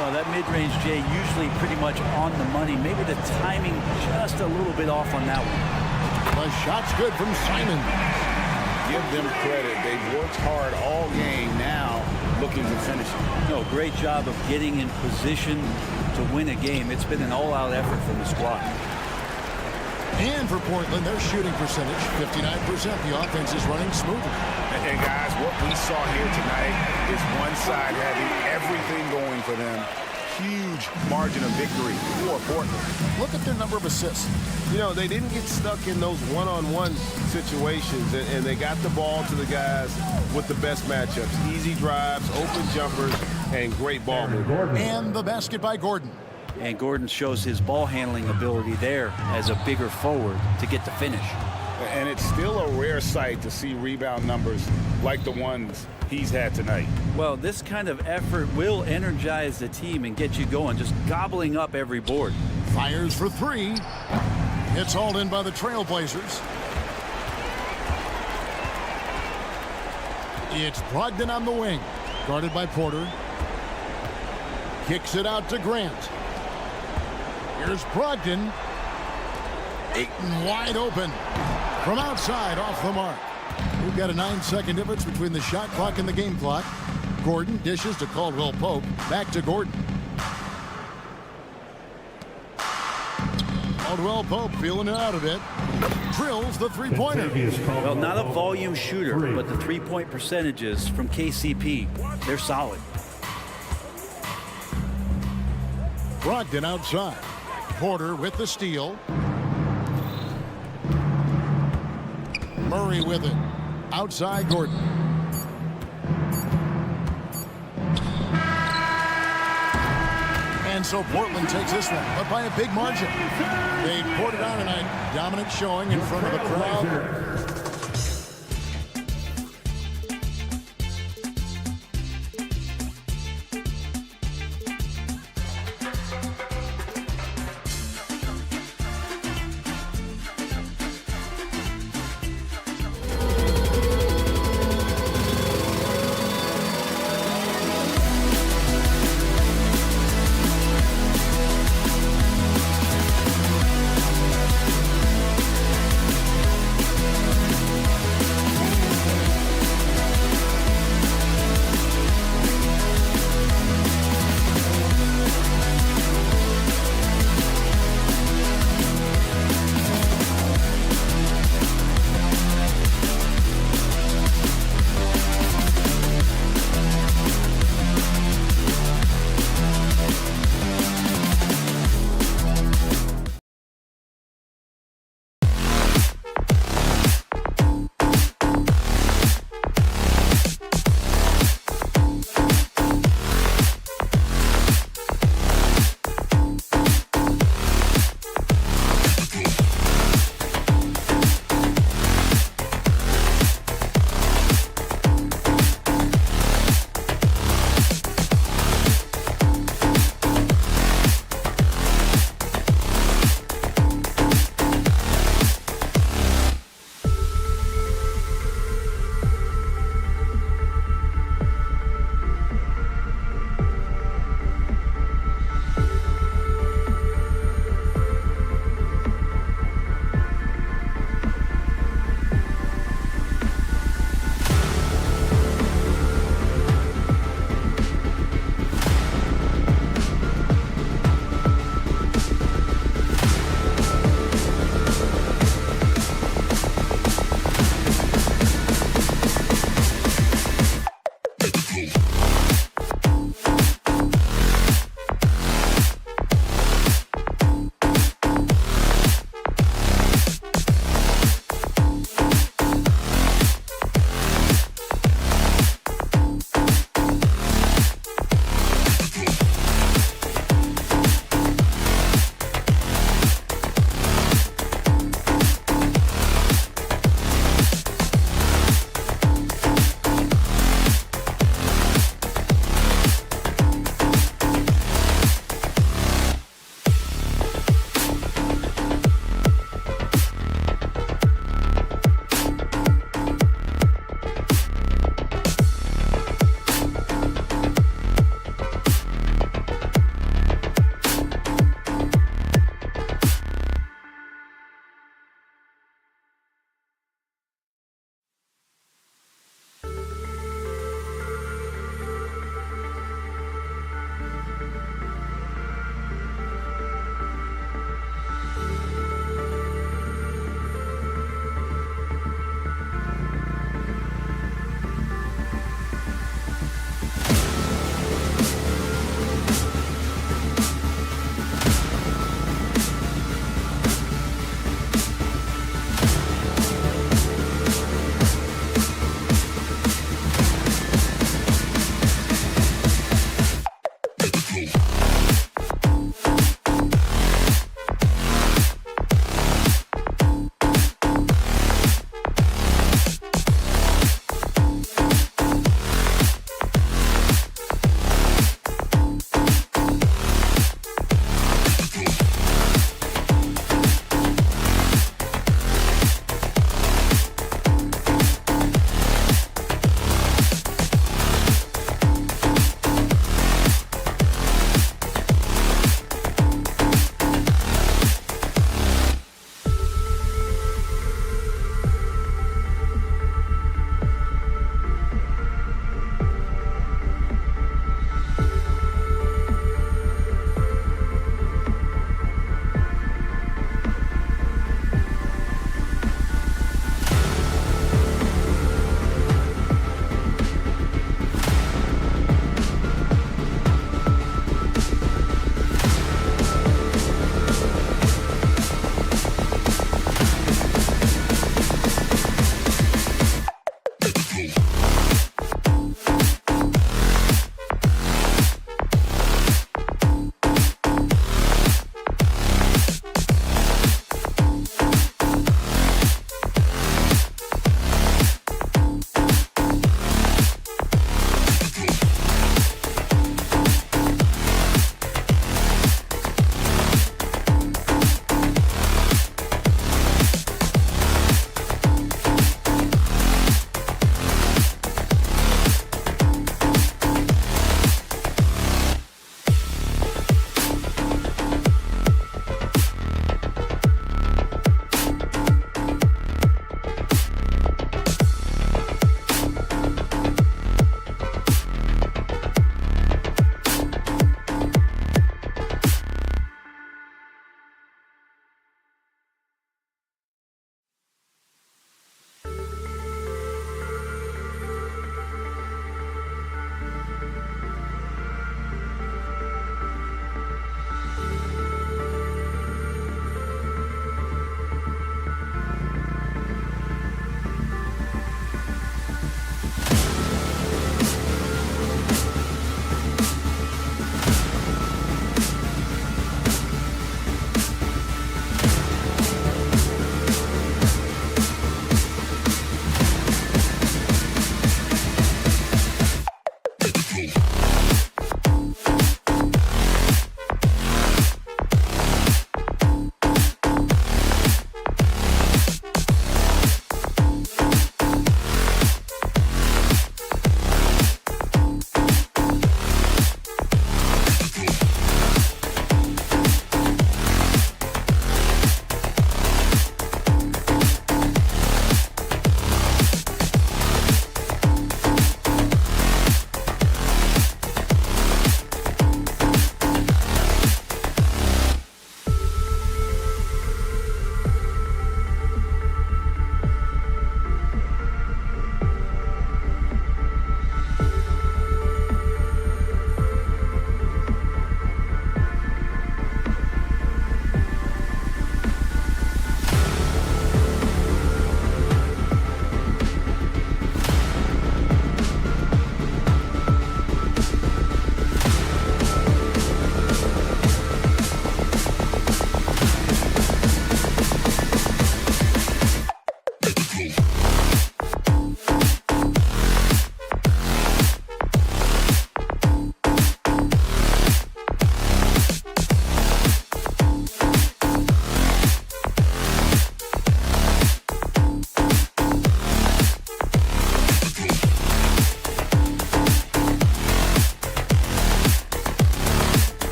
Well, that mid-range, Jay, usually pretty much on the money. Maybe the timing just a little bit off on that one. The shot's good from Simon. Give them credit. They've worked hard all game, now looking to finish it. No, great job of getting in position to win a game. It's been an all-out effort from the squad. And for Portland, their shooting percentage, 59%. The offense is running smoothly. And guys, what we saw here tonight is one side having everything going for them. Huge margin of victory for Portland. Look at their number of assists. You know, they didn't get stuck in those one-on-one situations, and they got the ball to the guys with the best matchups. Easy drives, open jumpers, and great ball movement. And the basket by Gordon. And Gordon shows his ball handling ability there as a bigger forward to get the finish. And it's still a rare sight to see rebound numbers like the ones he's had tonight. Well, this kind of effort will energize the team and get you going, just gobbling up every board. Fires for three. It's hauled in by the Trailblazers. It's Brogdon on the wing. Guarded by Porter. Kicks it out to Grant. Here's Brogdon. Ayton wide open. From outside, off the mark. We've got a 9-second difference between the shot clock and the game clock. Gordon dishes to Caldwell Pope. Back to Gordon. Caldwell Pope feeling it out a bit. Drills the three-pointer. Well, not a volume shooter, but the three-point percentages from KCP, they're solid. Brogdon outside. Porter with the steal. Murray with it. Outside Gordon. And so Portland takes this one, but by a big margin. They poured it on tonight. Dominant showing in front of the crowd.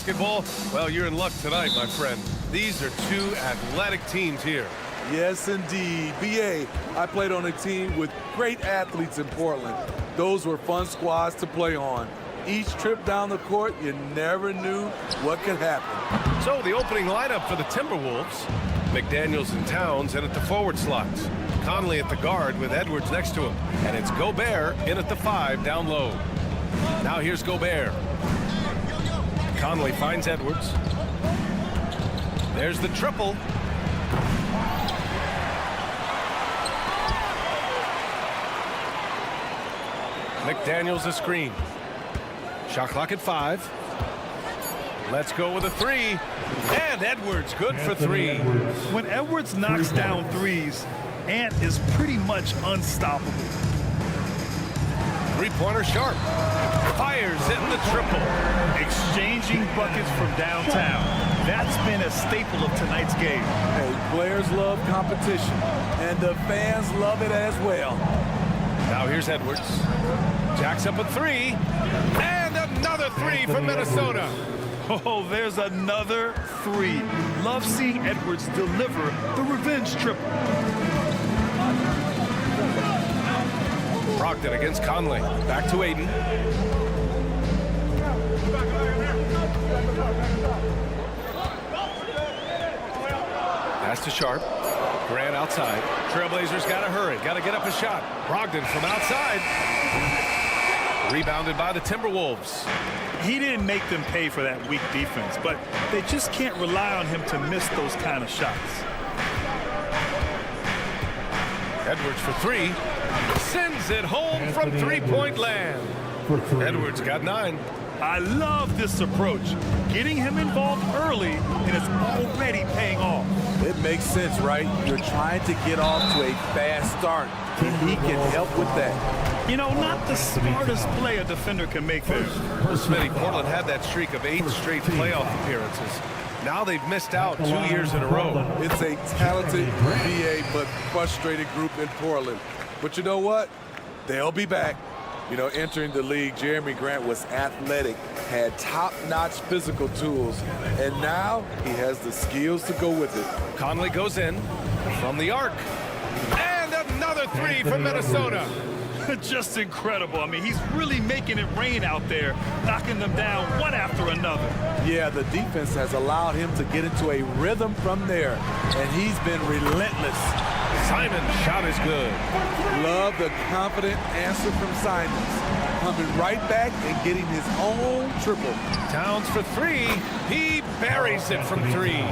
basketball? Well, you're in luck tonight, my friend. These are two athletic teams here. Yes, indeed. B.A., I played on a team with great athletes in Portland. Those were fun squads to play on. Each trip down the court, you never knew what could happen. So the opening lineup for the Timberwolves. McDaniels and Towns in at the forward slots. Conley at the guard with Edwards next to him. And it's Gobert in at the 5 down low. Now here's Gobert. Conley finds Edwards. There's the triple. McDaniels a screen. Shot clock at 5. Let's go with a 3. And Edwards good for 3. When Edwards knocks down threes, Ant is pretty much unstoppable. Three-pointer Sharp. Fires in the triple. Exchanging buckets from downtown. That's been a staple of tonight's game. Hey, players love competition, and the fans love it as well. Now here's Edwards. Jacks up a 3. And another 3 from Minnesota. Oh, there's another 3. Love seeing Edwards deliver the revenge triple. Brogdon against Conley. Back to Aiden. Pass to Sharp. Grant outside. Trailblazers got to hurry. Got to get up a shot. Brogdon from outside. Rebounded by the Timberwolves. He didn't make them pay for that weak defense, but they just can't rely on him to miss those kind of shots. Edwards for 3. Sends it home from three-point land. Edwards got 9. I love this approach. Getting him involved early, and it's already paying off. It makes sense, right? You're trying to get off to a fast start, and he can help with that. You know, not the smartest play a defender can make there. Smitty, Portland had that streak of 8 straight playoff appearances. Now they've missed out 2 years in a row. It's a talented BA but frustrated group in Portland. But you know what? They'll be back. You know, entering the league, Jeremy Grant was athletic, had top-notch physical tools, and now he has the skills to go with it. Conley goes in from the arc. And another 3 from Minnesota. Just incredible. I mean, he's really making it rain out there, knocking them down one after another. Yeah, the defense has allowed him to get into a rhythm from there, and he's been relentless. Simon's shot is good. Love the confident answer from Simons. Coming right back and getting his own triple. Towns for 3. He buries it from 3.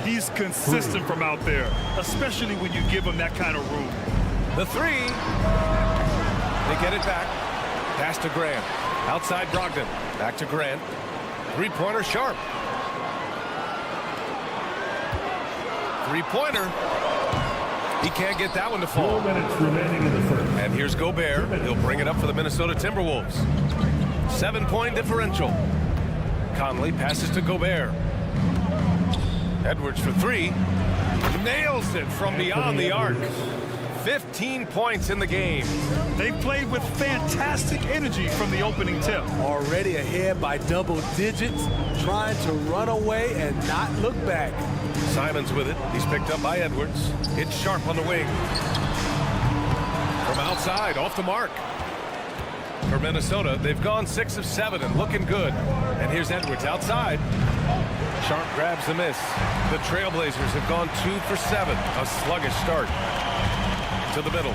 He's consistent from out there, especially when you give him that kind of room. The 3. They get it back. Pass to Grant. Outside Brogdon. Back to Grant. Three-pointer Sharp. Three-pointer. He can't get that one to fall. 4 minutes remaining in the first. And here's Gobert. He'll bring it up for the Minnesota Timberwolves. 7-point differential. Conley passes to Gobert. Edwards for 3. Nails it from beyond the arc. 15 points in the game. They played with fantastic energy from the opening tip. Already ahead by double digits, trying to run away and not look back. Simons with it. He's picked up by Edwards. It's Sharp on the wing. From outside, off the mark. For Minnesota, they've gone 6 of 7 and looking good. And here's Edwards outside. Sharp grabs the miss. The Trailblazers have gone 2 for 7. A sluggish start. To the middle.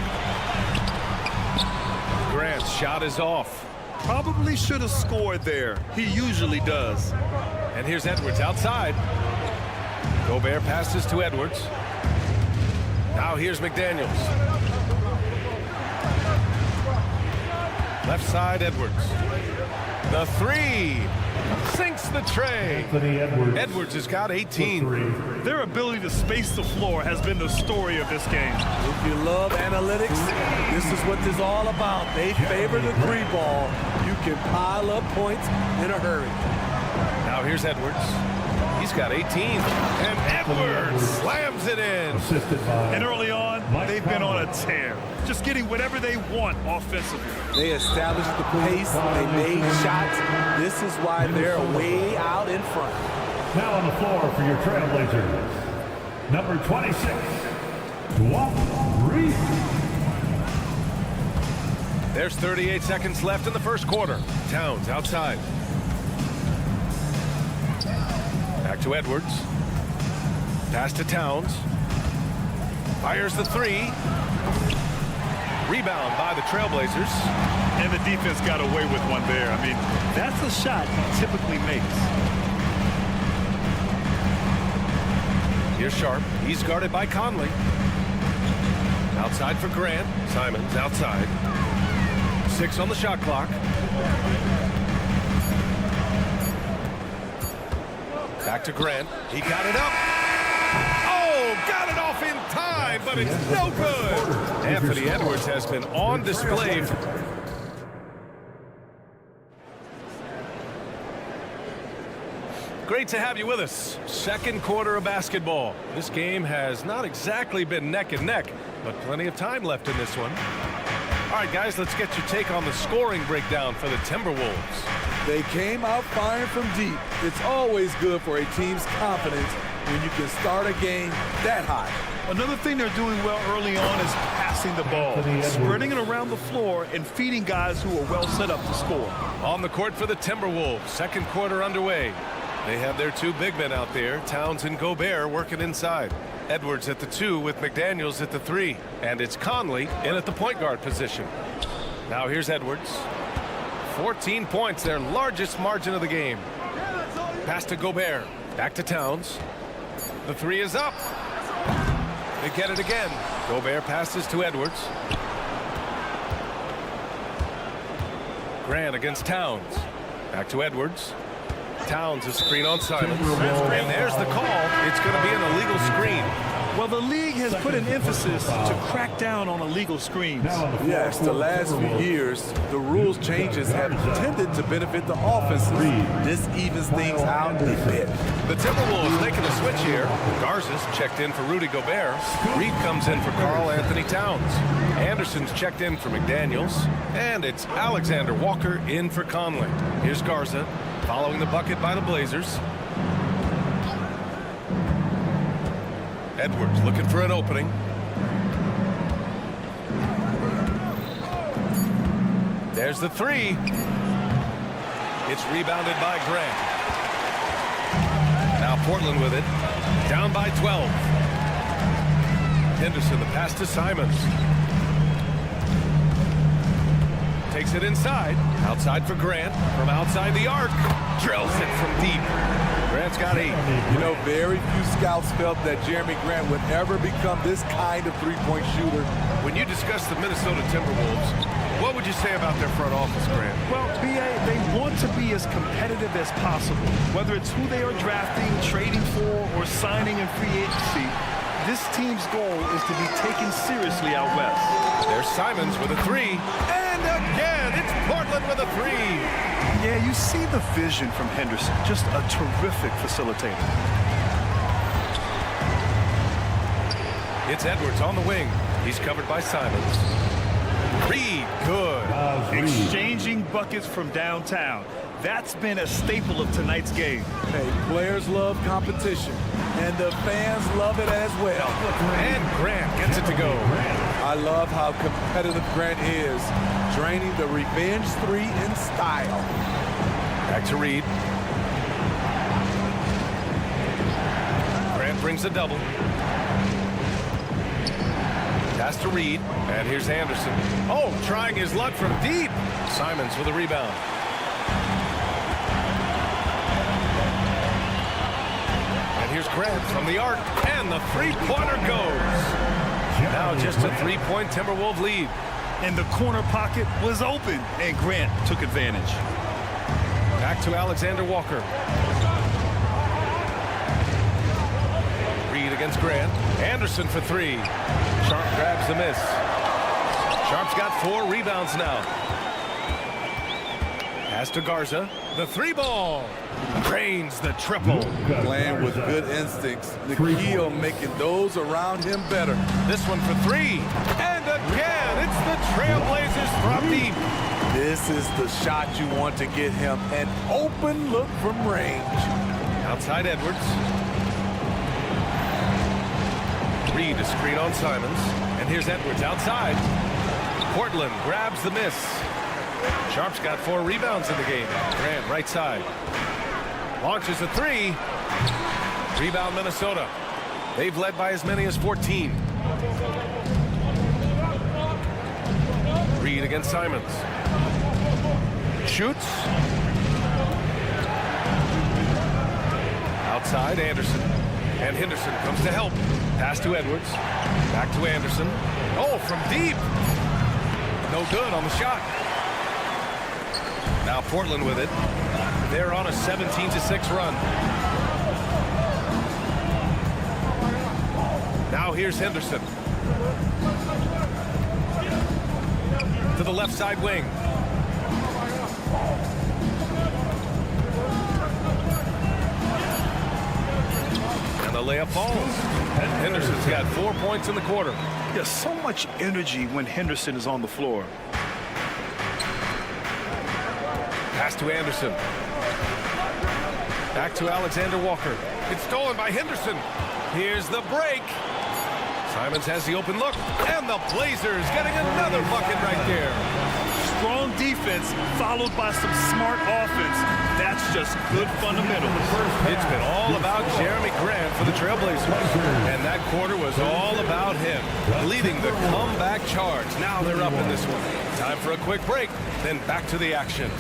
Grant's shot is off. Probably should have scored there. He usually does. And here's Edwards outside. Gobert passes to Edwards. Now here's McDaniels. Left side, Edwards. The 3. Sinks the tray. Edwards has got 18. Their ability to space the floor has been the story of this game. If you love analytics, this is what this is all about. They favor the 3 ball. You can pile up points in a hurry. Now here's Edwards. He's He's got 18. And Edwards slams it in. And early on, they've been on a tear. Just getting whatever they want offensively. They established the pace. They made shots. This is why they're way out in front. Now on the floor for your Trailblazers, number 26, Reed. There's 38 seconds left in the first quarter. Towns outside. Back to Edwards. Pass to Towns. Fires the three. Rebound by the Trailblazers. And the defense got away with one there. I mean, that's a shot he typically makes. Here's Sharp. He's guarded by Conley. Outside for Grant. Simons outside. 6 on the shot clock. Back to Grant. He got it up. Oh, got it off in time, but it's no good. Anthony Edwards has been on display. Great to have you with us. Second quarter of basketball. This game has not exactly been neck and neck, but plenty of time left in this one. All right, guys, let's get your take on the scoring breakdown for the Timberwolves. They came out firing from deep. It's always good for a team's confidence when you can start a game that high. Another thing they're doing well early on is passing the ball, spreading it around the floor and feeding guys who are well set up to score. On the court for the Timberwolves, second quarter underway. They have their two big men out there, Towns and Gobert, working inside. Edwards at the 2 with McDaniels at the 3. And it's Conley in at the point guard position. Now here's Edwards. 14 points, their largest margin of the game. Pass to Gobert. Back to Towns. The 3 is up. They get it again. Gobert passes to Edwards. Grant against Towns. Back to Edwards. Towns a screen on Simons. And there's the call. It's going to be an illegal screen. Well, the league has put an emphasis to crack down on illegal screens. Yes, the last few years, the rules changes have tended to benefit the offenses. This evens things out a bit. The Timberwolves making a switch here. Garza's checked in for Rudy Gobert. Reed comes in for Karl Anthony Towns. Anderson's checked in for McDaniels. And it's Alexander Walker in for Conley. Here's Garza following the bucket by the Blazers. Edwards looking for an opening. There's the 3. It's rebounded by Grant. Now Portland with it. Down by 12. Henderson, the pass to Simons. Takes it inside. Outside for Grant. From outside the arc. Drills it from deep. Grant's got 8. You know, very few scouts felt that Jeremy Grant would ever become this kind of three-point shooter. When you discuss the Minnesota Timberwolves, what would you say about their front office, Grant? Well, B.A., they want to be as competitive as possible. Whether it's who they are drafting, trading for, or signing in free agency, this team's goal is to be taken seriously out west. There's Simons with a 3. And again, it's Portland with a 3. Yeah, you see the vision from Henderson. Just a terrific facilitator. It's Edwards on the wing. He's covered by Simons. Reed, good. Exchanging buckets from downtown. That's been a staple of tonight's game. Hey, players love competition, and the fans love it as well. And Grant gets it to go. I love how competitive Grant is, draining the revenge 3 in style. Back to Reed. Grant brings a double. Pass to Reed, and here's Anderson. Oh, trying his luck from deep. Simons with a rebound. And here's Grant from the arc, and the three-pointer goes. Now just a 3-point Timberwolves lead. And the corner pocket was open, and Grant took advantage. Back to Alexander Walker. Reed against Grant. Anderson for 3. Sharp grabs the miss. Sharp's got 4 rebounds now. Pass to Garza. The three ball. Drains the triple. Playing with good instincts. The key on making those around him better. This one for three. And again, it's the Trailblazers from deep. This is the shot you want to get him an open look from range. Outside Edwards. Reed a screen on Simons. And here's Edwards outside. Portland grabs the miss. Sharp's got 4 rebounds in the game. Grant right side. Launches a three. Rebound Minnesota. They've led by as many as 14. Reed against Simons. Shoots. Outside Anderson. And Henderson comes to help. Pass to Edwards. Back to Anderson. Oh, from deep. No good on the shot. Now Portland with it. They're on a 17-6 run. Now here's Henderson. To the left side wing. And the layup falls. And Henderson's got 4 points in the quarter. There's so much energy when Henderson is on the floor. Pass to Anderson. Back to Alexander Walker. It's stolen by Henderson. Here's the break. Simons has the open look. And the Blazers getting another bucket right there. Strong defense followed by some smart offense. That's just good fundamentals. It's been all about Jeremy Grant for the Trailblazers. And that quarter was all about him, leading the comeback charge. Now they're up in this one. Time for a quick break, then back to the action.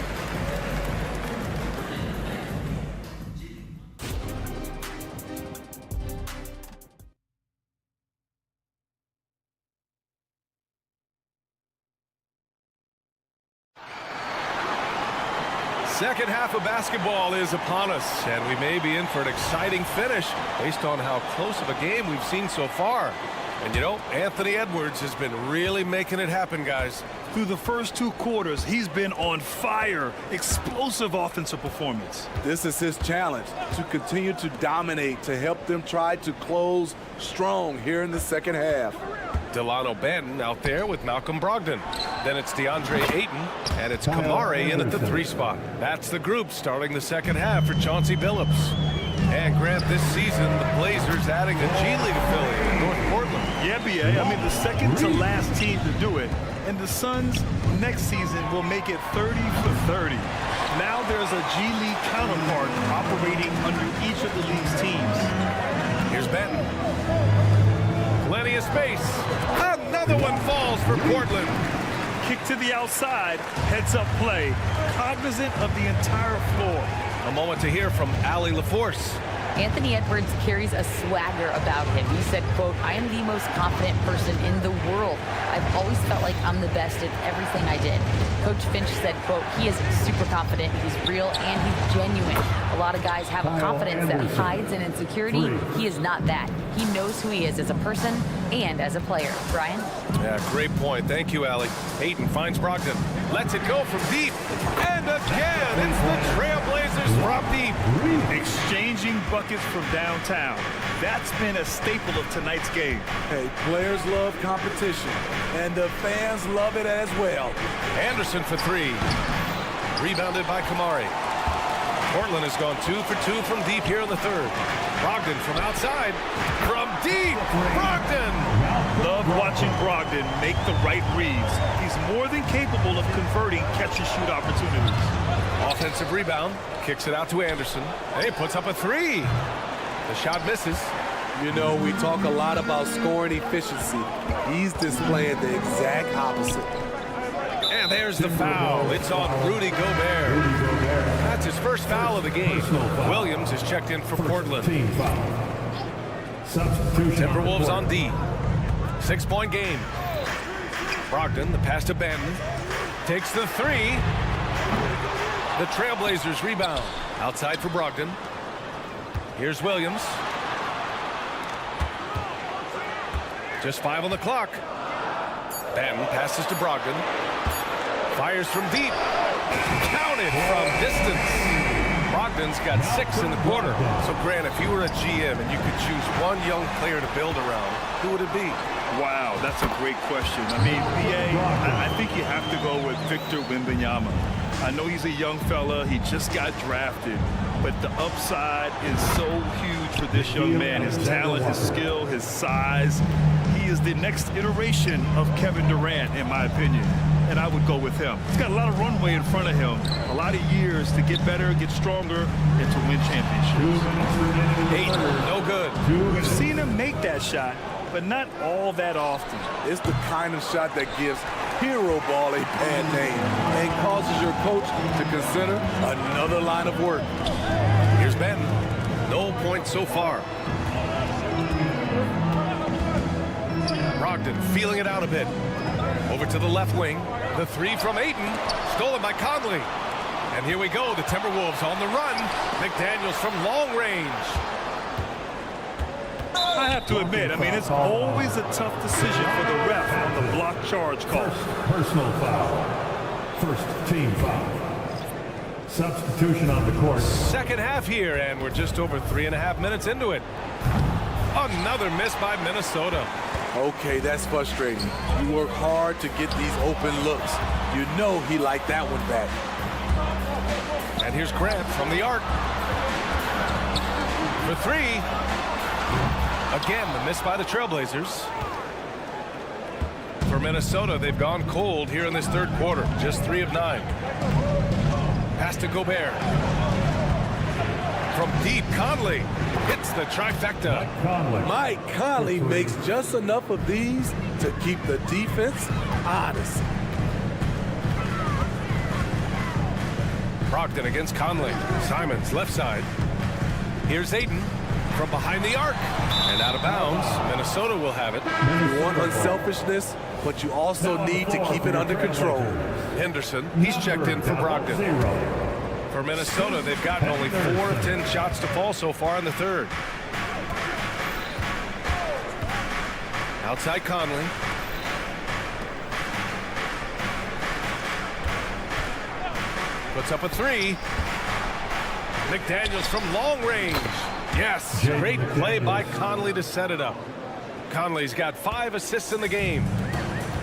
Second half of basketball is upon us, and we may be in for an exciting finish based on how close of a game we've seen so far. And you know, Anthony Edwards has been really making it happen, guys. Through the first 2 quarters, he's been on fire. Explosive offensive performance. This is his challenge, to continue to dominate, to help them try to close strong here in the second half. Delano Banton out there with Malcolm Brogdon. Then it's DeAndre Ayton, and it's Kamari in at the 3 spot. That's the group starting the second half for Chauncey Billups. And Grant, this season, the Blazers adding a G League affiliate in North Portland. Yeah, BA. I mean, the second to last team to do it. And the Suns next season will make it 30 for 30. Now there's a G League counterpart operating under each of the league's teams. Here's Benton. Plenty of space. Another one falls for Portland. Kick to the outside, heads up play, cognizant of the entire floor. A moment to hear from Allie LaForce. Anthony Edwards carries a swagger about him. He said, quote, "I am the most confident person in the world. I've always felt like I'm the best at everything I did." Coach Finch said, quote, "He is super confident, he's real, and he's genuine. A lot of guys have a confidence that hides in insecurity. He is not that. He knows who he is as a person and as a player." Brian? Yeah, great point. Thank you, Allie. Ayton finds Brogdon. Lets it go from deep. And again, it's the Trailblazers from deep. Exchanging buckets from downtown. That's been a staple of tonight's game. Hey, players love competition, and the fans love it as well. Anderson for 3. Rebounded by Kamari. Portland has gone 2 for 2 from deep here in the third. Brogdon from outside. From deep, Brogdon! Love watching Brogdon make the right reads. He's more than capable of converting catch-and-shoot opportunities. Offensive rebound. Kicks it out to Anderson. And he puts up a 3. The shot misses. You know, we talk a lot about scoring efficiency. He's displaying the exact opposite. And there's the foul. It's on Rudy Gobert. That's his first foul of the game. Williams is checked in for Portland. Timberwolves on D. 6-point game. Brogdon, the pass to Banton. Takes the 3. The Trailblazers rebound. Outside for Brogdon. Here's Williams. Just 5 on the clock. Banton passes to Brogdon. Fires from deep. Counted from distance. Brogdon's got 6 in the quarter. So, Grant, if you were a GM and you could choose one young player to build around, who would it be? Wow, that's a great question. I mean, BA, I think you have to go with Victor Wembanyama. I know he's a young fella. He just got drafted. But the upside is so huge for this young man. His talent, his skill, his size. He is the next iteration of Kevin Durant, in my opinion. And I would go with him. He's got a lot of runway in front of him. A lot of years to get better, get stronger, and to win championships. 8, no good. We've seen him make that shot, but not all that often. It's the kind of shot that gives hero ball a bad name and causes your coach to consider another line of work. Here's Benton. No points so far. Brogdon feeling it out a bit. Over to the left wing. The 3 from Ayton. Stolen by Conley. And here we go. The Timberwolves on the run. McDaniels from long range. I have to admit, I mean, it's always a tough decision for the ref on the block charge call. Personal foul. First team foul. Substitution on the court. Second half here, and we're just over 3.5 minutes into it. Another miss by Minnesota. Okay, that's frustrating. You work hard to get these open looks. You know he liked that one back. And here's Grant from the arc. For 3. Again, the miss by the Trailblazers. For Minnesota, they've gone cold here in this third quarter. Just 3 of 9. Pass to Gobert. From deep, Conley hits the trifecta. Mike Conley makes just enough of these to keep the defense honest. Brogdon against Conley. Simons left side. Here's Ayton from behind the arc. And out of bounds. Minnesota will have it. You want unselfishness, but you also need to keep it under control. Henderson, he's checked in for Brogdon. For Minnesota, they've gotten only 4 of 10 shots to fall so far in the third. Outside Conley. Puts up a 3. McDaniels from long range. Yes, great play by Conley to set it up. Conley's got 5 assists in the game.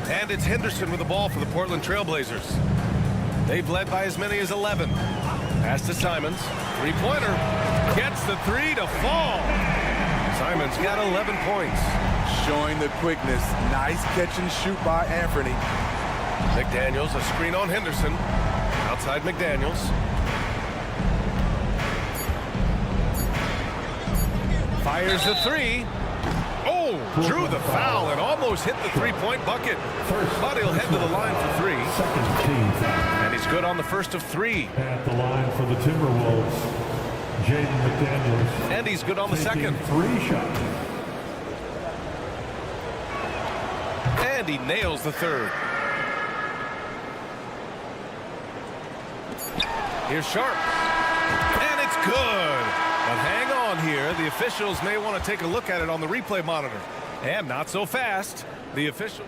And it's Henderson with the ball for the Portland Trailblazers. They've led by as many as 11. Pass to Simons. 3-pointer. Gets the 3 to fall. Simons got 11 points. Showing the quickness. Nice catch and shoot by Anthony. McDaniels, a screen on Henderson. Outside McDaniels. Fires the 3. Oh, drew the foul and almost hit the 3-point bucket. But he'll head to the line for 3. And he's good on the first of 3. At the line for the Timberwolves, Jaden McDaniels. And he's good on the second. 3 shots. And he nails the third. Here's Sharp. And it's good. But hang on here. The officials may want to take a look at it on the replay monitor. And not so fast. The official.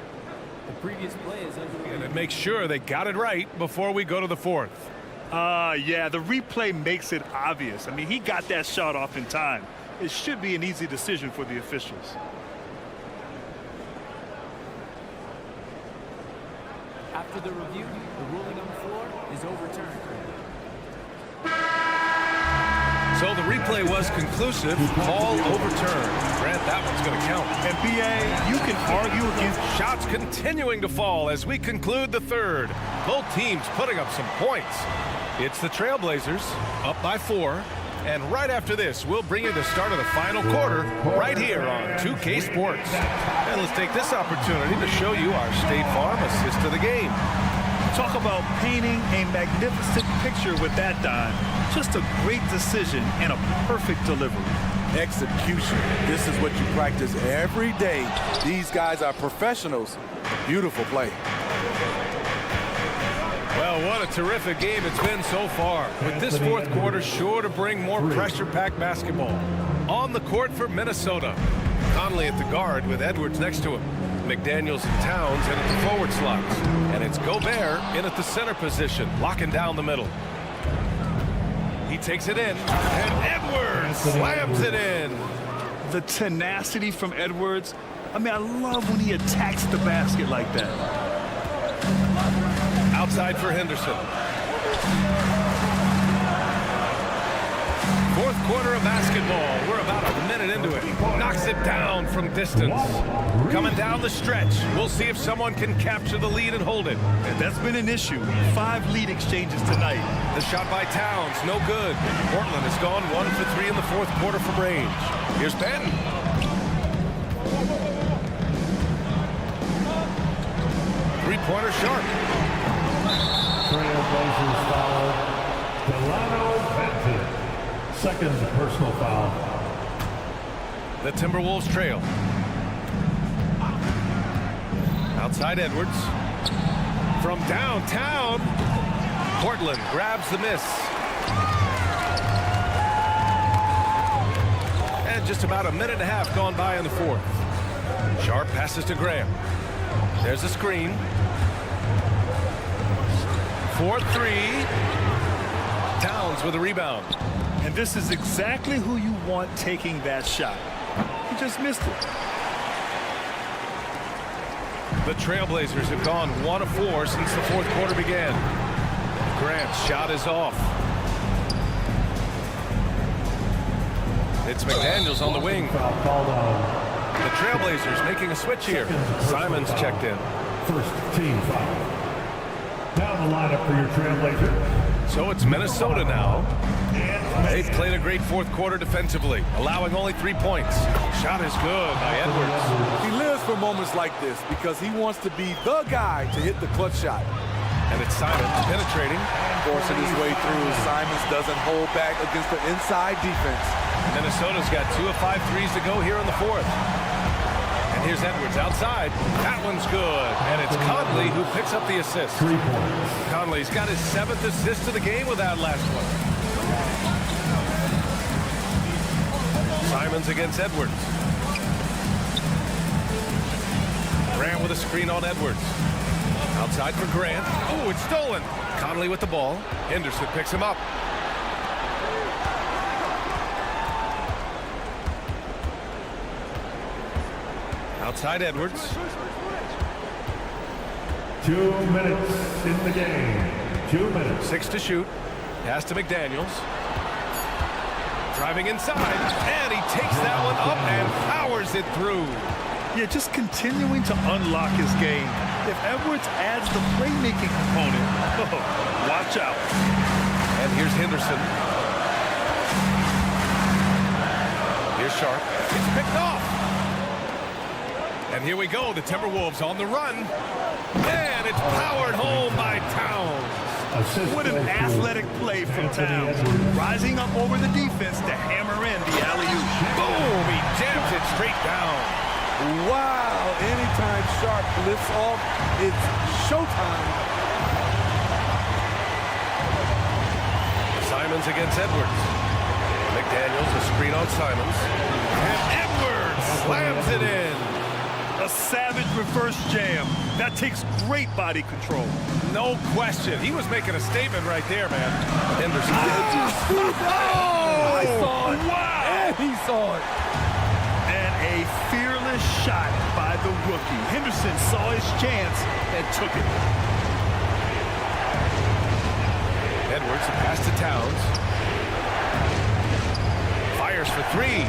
The previous play is under. And make sure they got it right before we go to the fourth. Yeah, the replay makes it obvious. I mean, he got that shot off in time. It should be an easy decision for the officials. After the review, the ruling on the floor is overturned. So the replay was conclusive. Call overturned. Grant, that one's going to count. And BA, you can argue against shots continuing to fall as we conclude the third. Both teams putting up some points. It's the Trailblazers up by 4. And right after this, we'll bring you the start of the final quarter right here on 2K Sports. And let's take this opportunity to show you our State Farm assist of the game. Talk about painting a magnificent picture with that dime. Just a great decision and a perfect delivery. Execution. This is what you practice every day. These guys are professionals. Beautiful play. Well, what a terrific game it's been so far. With this fourth quarter sure to bring more pressure-packed basketball. On the court for Minnesota. Conley at the guard with Edwards next to him. McDaniels and Towns in at the forward slots. And it's Gobert in at the center position, locking down the middle. He takes it in, and Edwards slams it in. The tenacity from Edwards. I mean, I love when he attacks the basket like that. Outside for Henderson. Fourth quarter of basketball. We're about a minute into it. Knocks it down from distance. Coming down the stretch. We'll see if someone can capture the lead and hold it. And that's been an issue. 5 lead exchanges tonight. The shot by Towns, no good. Portland has gone 1 for 3 in the fourth quarter from range. Here's Benton. Three-pointer Sharp. Trailblazers foul. Delano Benton. Second personal foul. The Timberwolves trail. Outside Edwards. From downtown. Portland grabs the miss. And just about a minute and a half gone by in the fourth. Sharp passes to Graham. There's a screen. 4-3. Towns with a rebound. And this is exactly who you want taking that shot. He just missed it. The Trailblazers have gone 1 of 4 since the fourth quarter began. Grant's shot is off. It's McDaniels on the wing. The Trailblazers making a switch here. Simons checked in. First team foul. Down the lineup for your Trailblazers. So it's Minnesota now. They've played a great fourth quarter defensively, allowing only 3 points. Shot is good by Edwards. He lives for moments like this because he wants to be the guy to hit the clutch shot. And it's Simons penetrating. Forcing his way through. Simons doesn't hold back against the inside defense. Minnesota's got 2 of 5 threes to go here in the fourth. And here's Edwards outside. That one's good. And it's Conley who picks up the assist. 3 points. Conley's got his 7th assist of the game with that last one. Simons against Edwards. Grant with a screen on Edwards. Outside for Grant. Oh, it's stolen. Conley with the ball. Henderson picks him up. Outside Edwards. 2 minutes in the game. 2 minutes. 6 to shoot. Pass to McDaniels. Driving inside. And he takes that one up and powers it through. Yeah, just continuing to unlock his game. If Edwards adds the playmaking component, watch out. And here's Henderson. Here's Sharp. It's picked off. And here we go. The Timberwolves on the run. And it's powered home by Towns. What an athletic play from Towns. Rising up over the defense to hammer in the alley-oop. Boom! He jams it straight down. Wow, anytime Sharp lifts off, it's showtime. Simons against Edwards. McDaniels, a screen on Simons. And Edwards slams it in. A savage reverse jam. That takes great body control. No question. He was making a statement right there, man. Henderson. I saw it. Wow. And he saw it. And a fearless shot by the rookie. Henderson saw his chance and took it. Edwards, a pass to Towns. Fires for 3.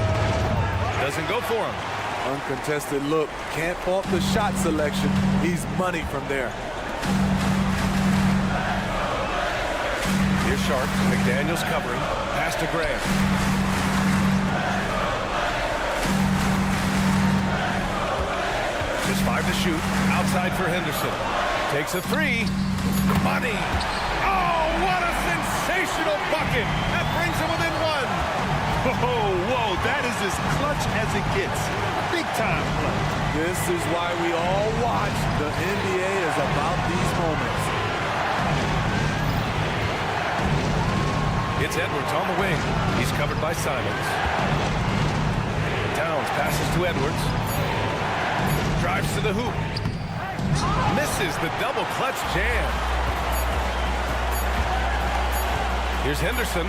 Doesn't go for him. Uncontested look. Can't fault the shot selection. He's money from there. Here's Sharp. McDaniels covering. Pass to Graham. Just 5 to shoot. Outside for Henderson. Takes a 3. Money. Oh, what a sensational bucket. That brings him within 1. Whoa, that is as clutch as it gets. Big time play. This is why we all watch. The NBA is about these moments. It's Edwards on the wing. He's covered by Simons. Towns passes to Edwards. Drives to the hoop. Misses the double clutch jam. Here's Henderson.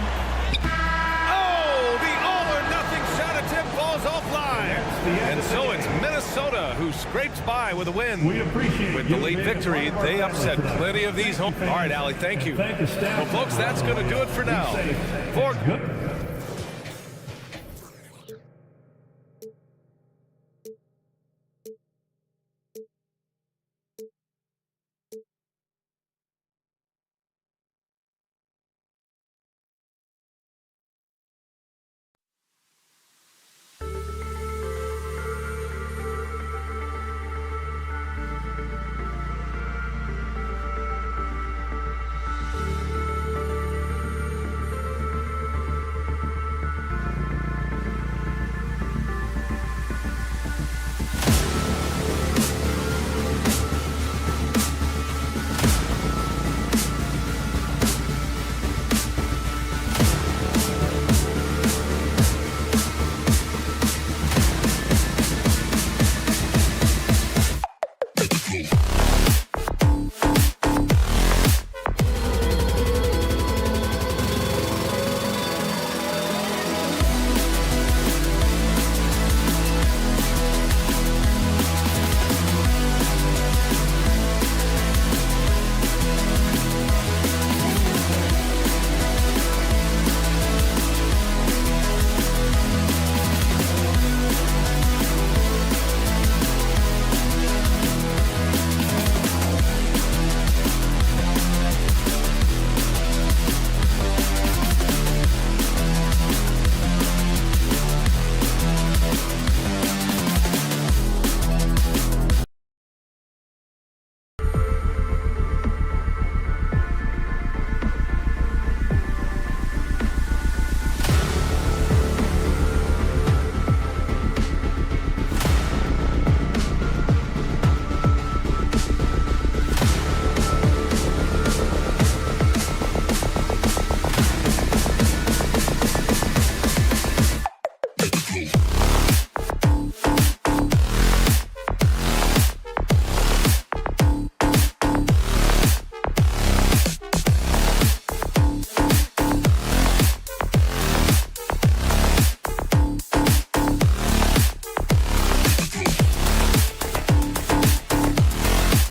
Oh, the all-or-nothing shot attempt falls offline. And so it's Minnesota who scrapes by with a win. With the late victory, they upset plenty of these home. All right, Allie, thank you. Well, folks, that's going to do it for now. For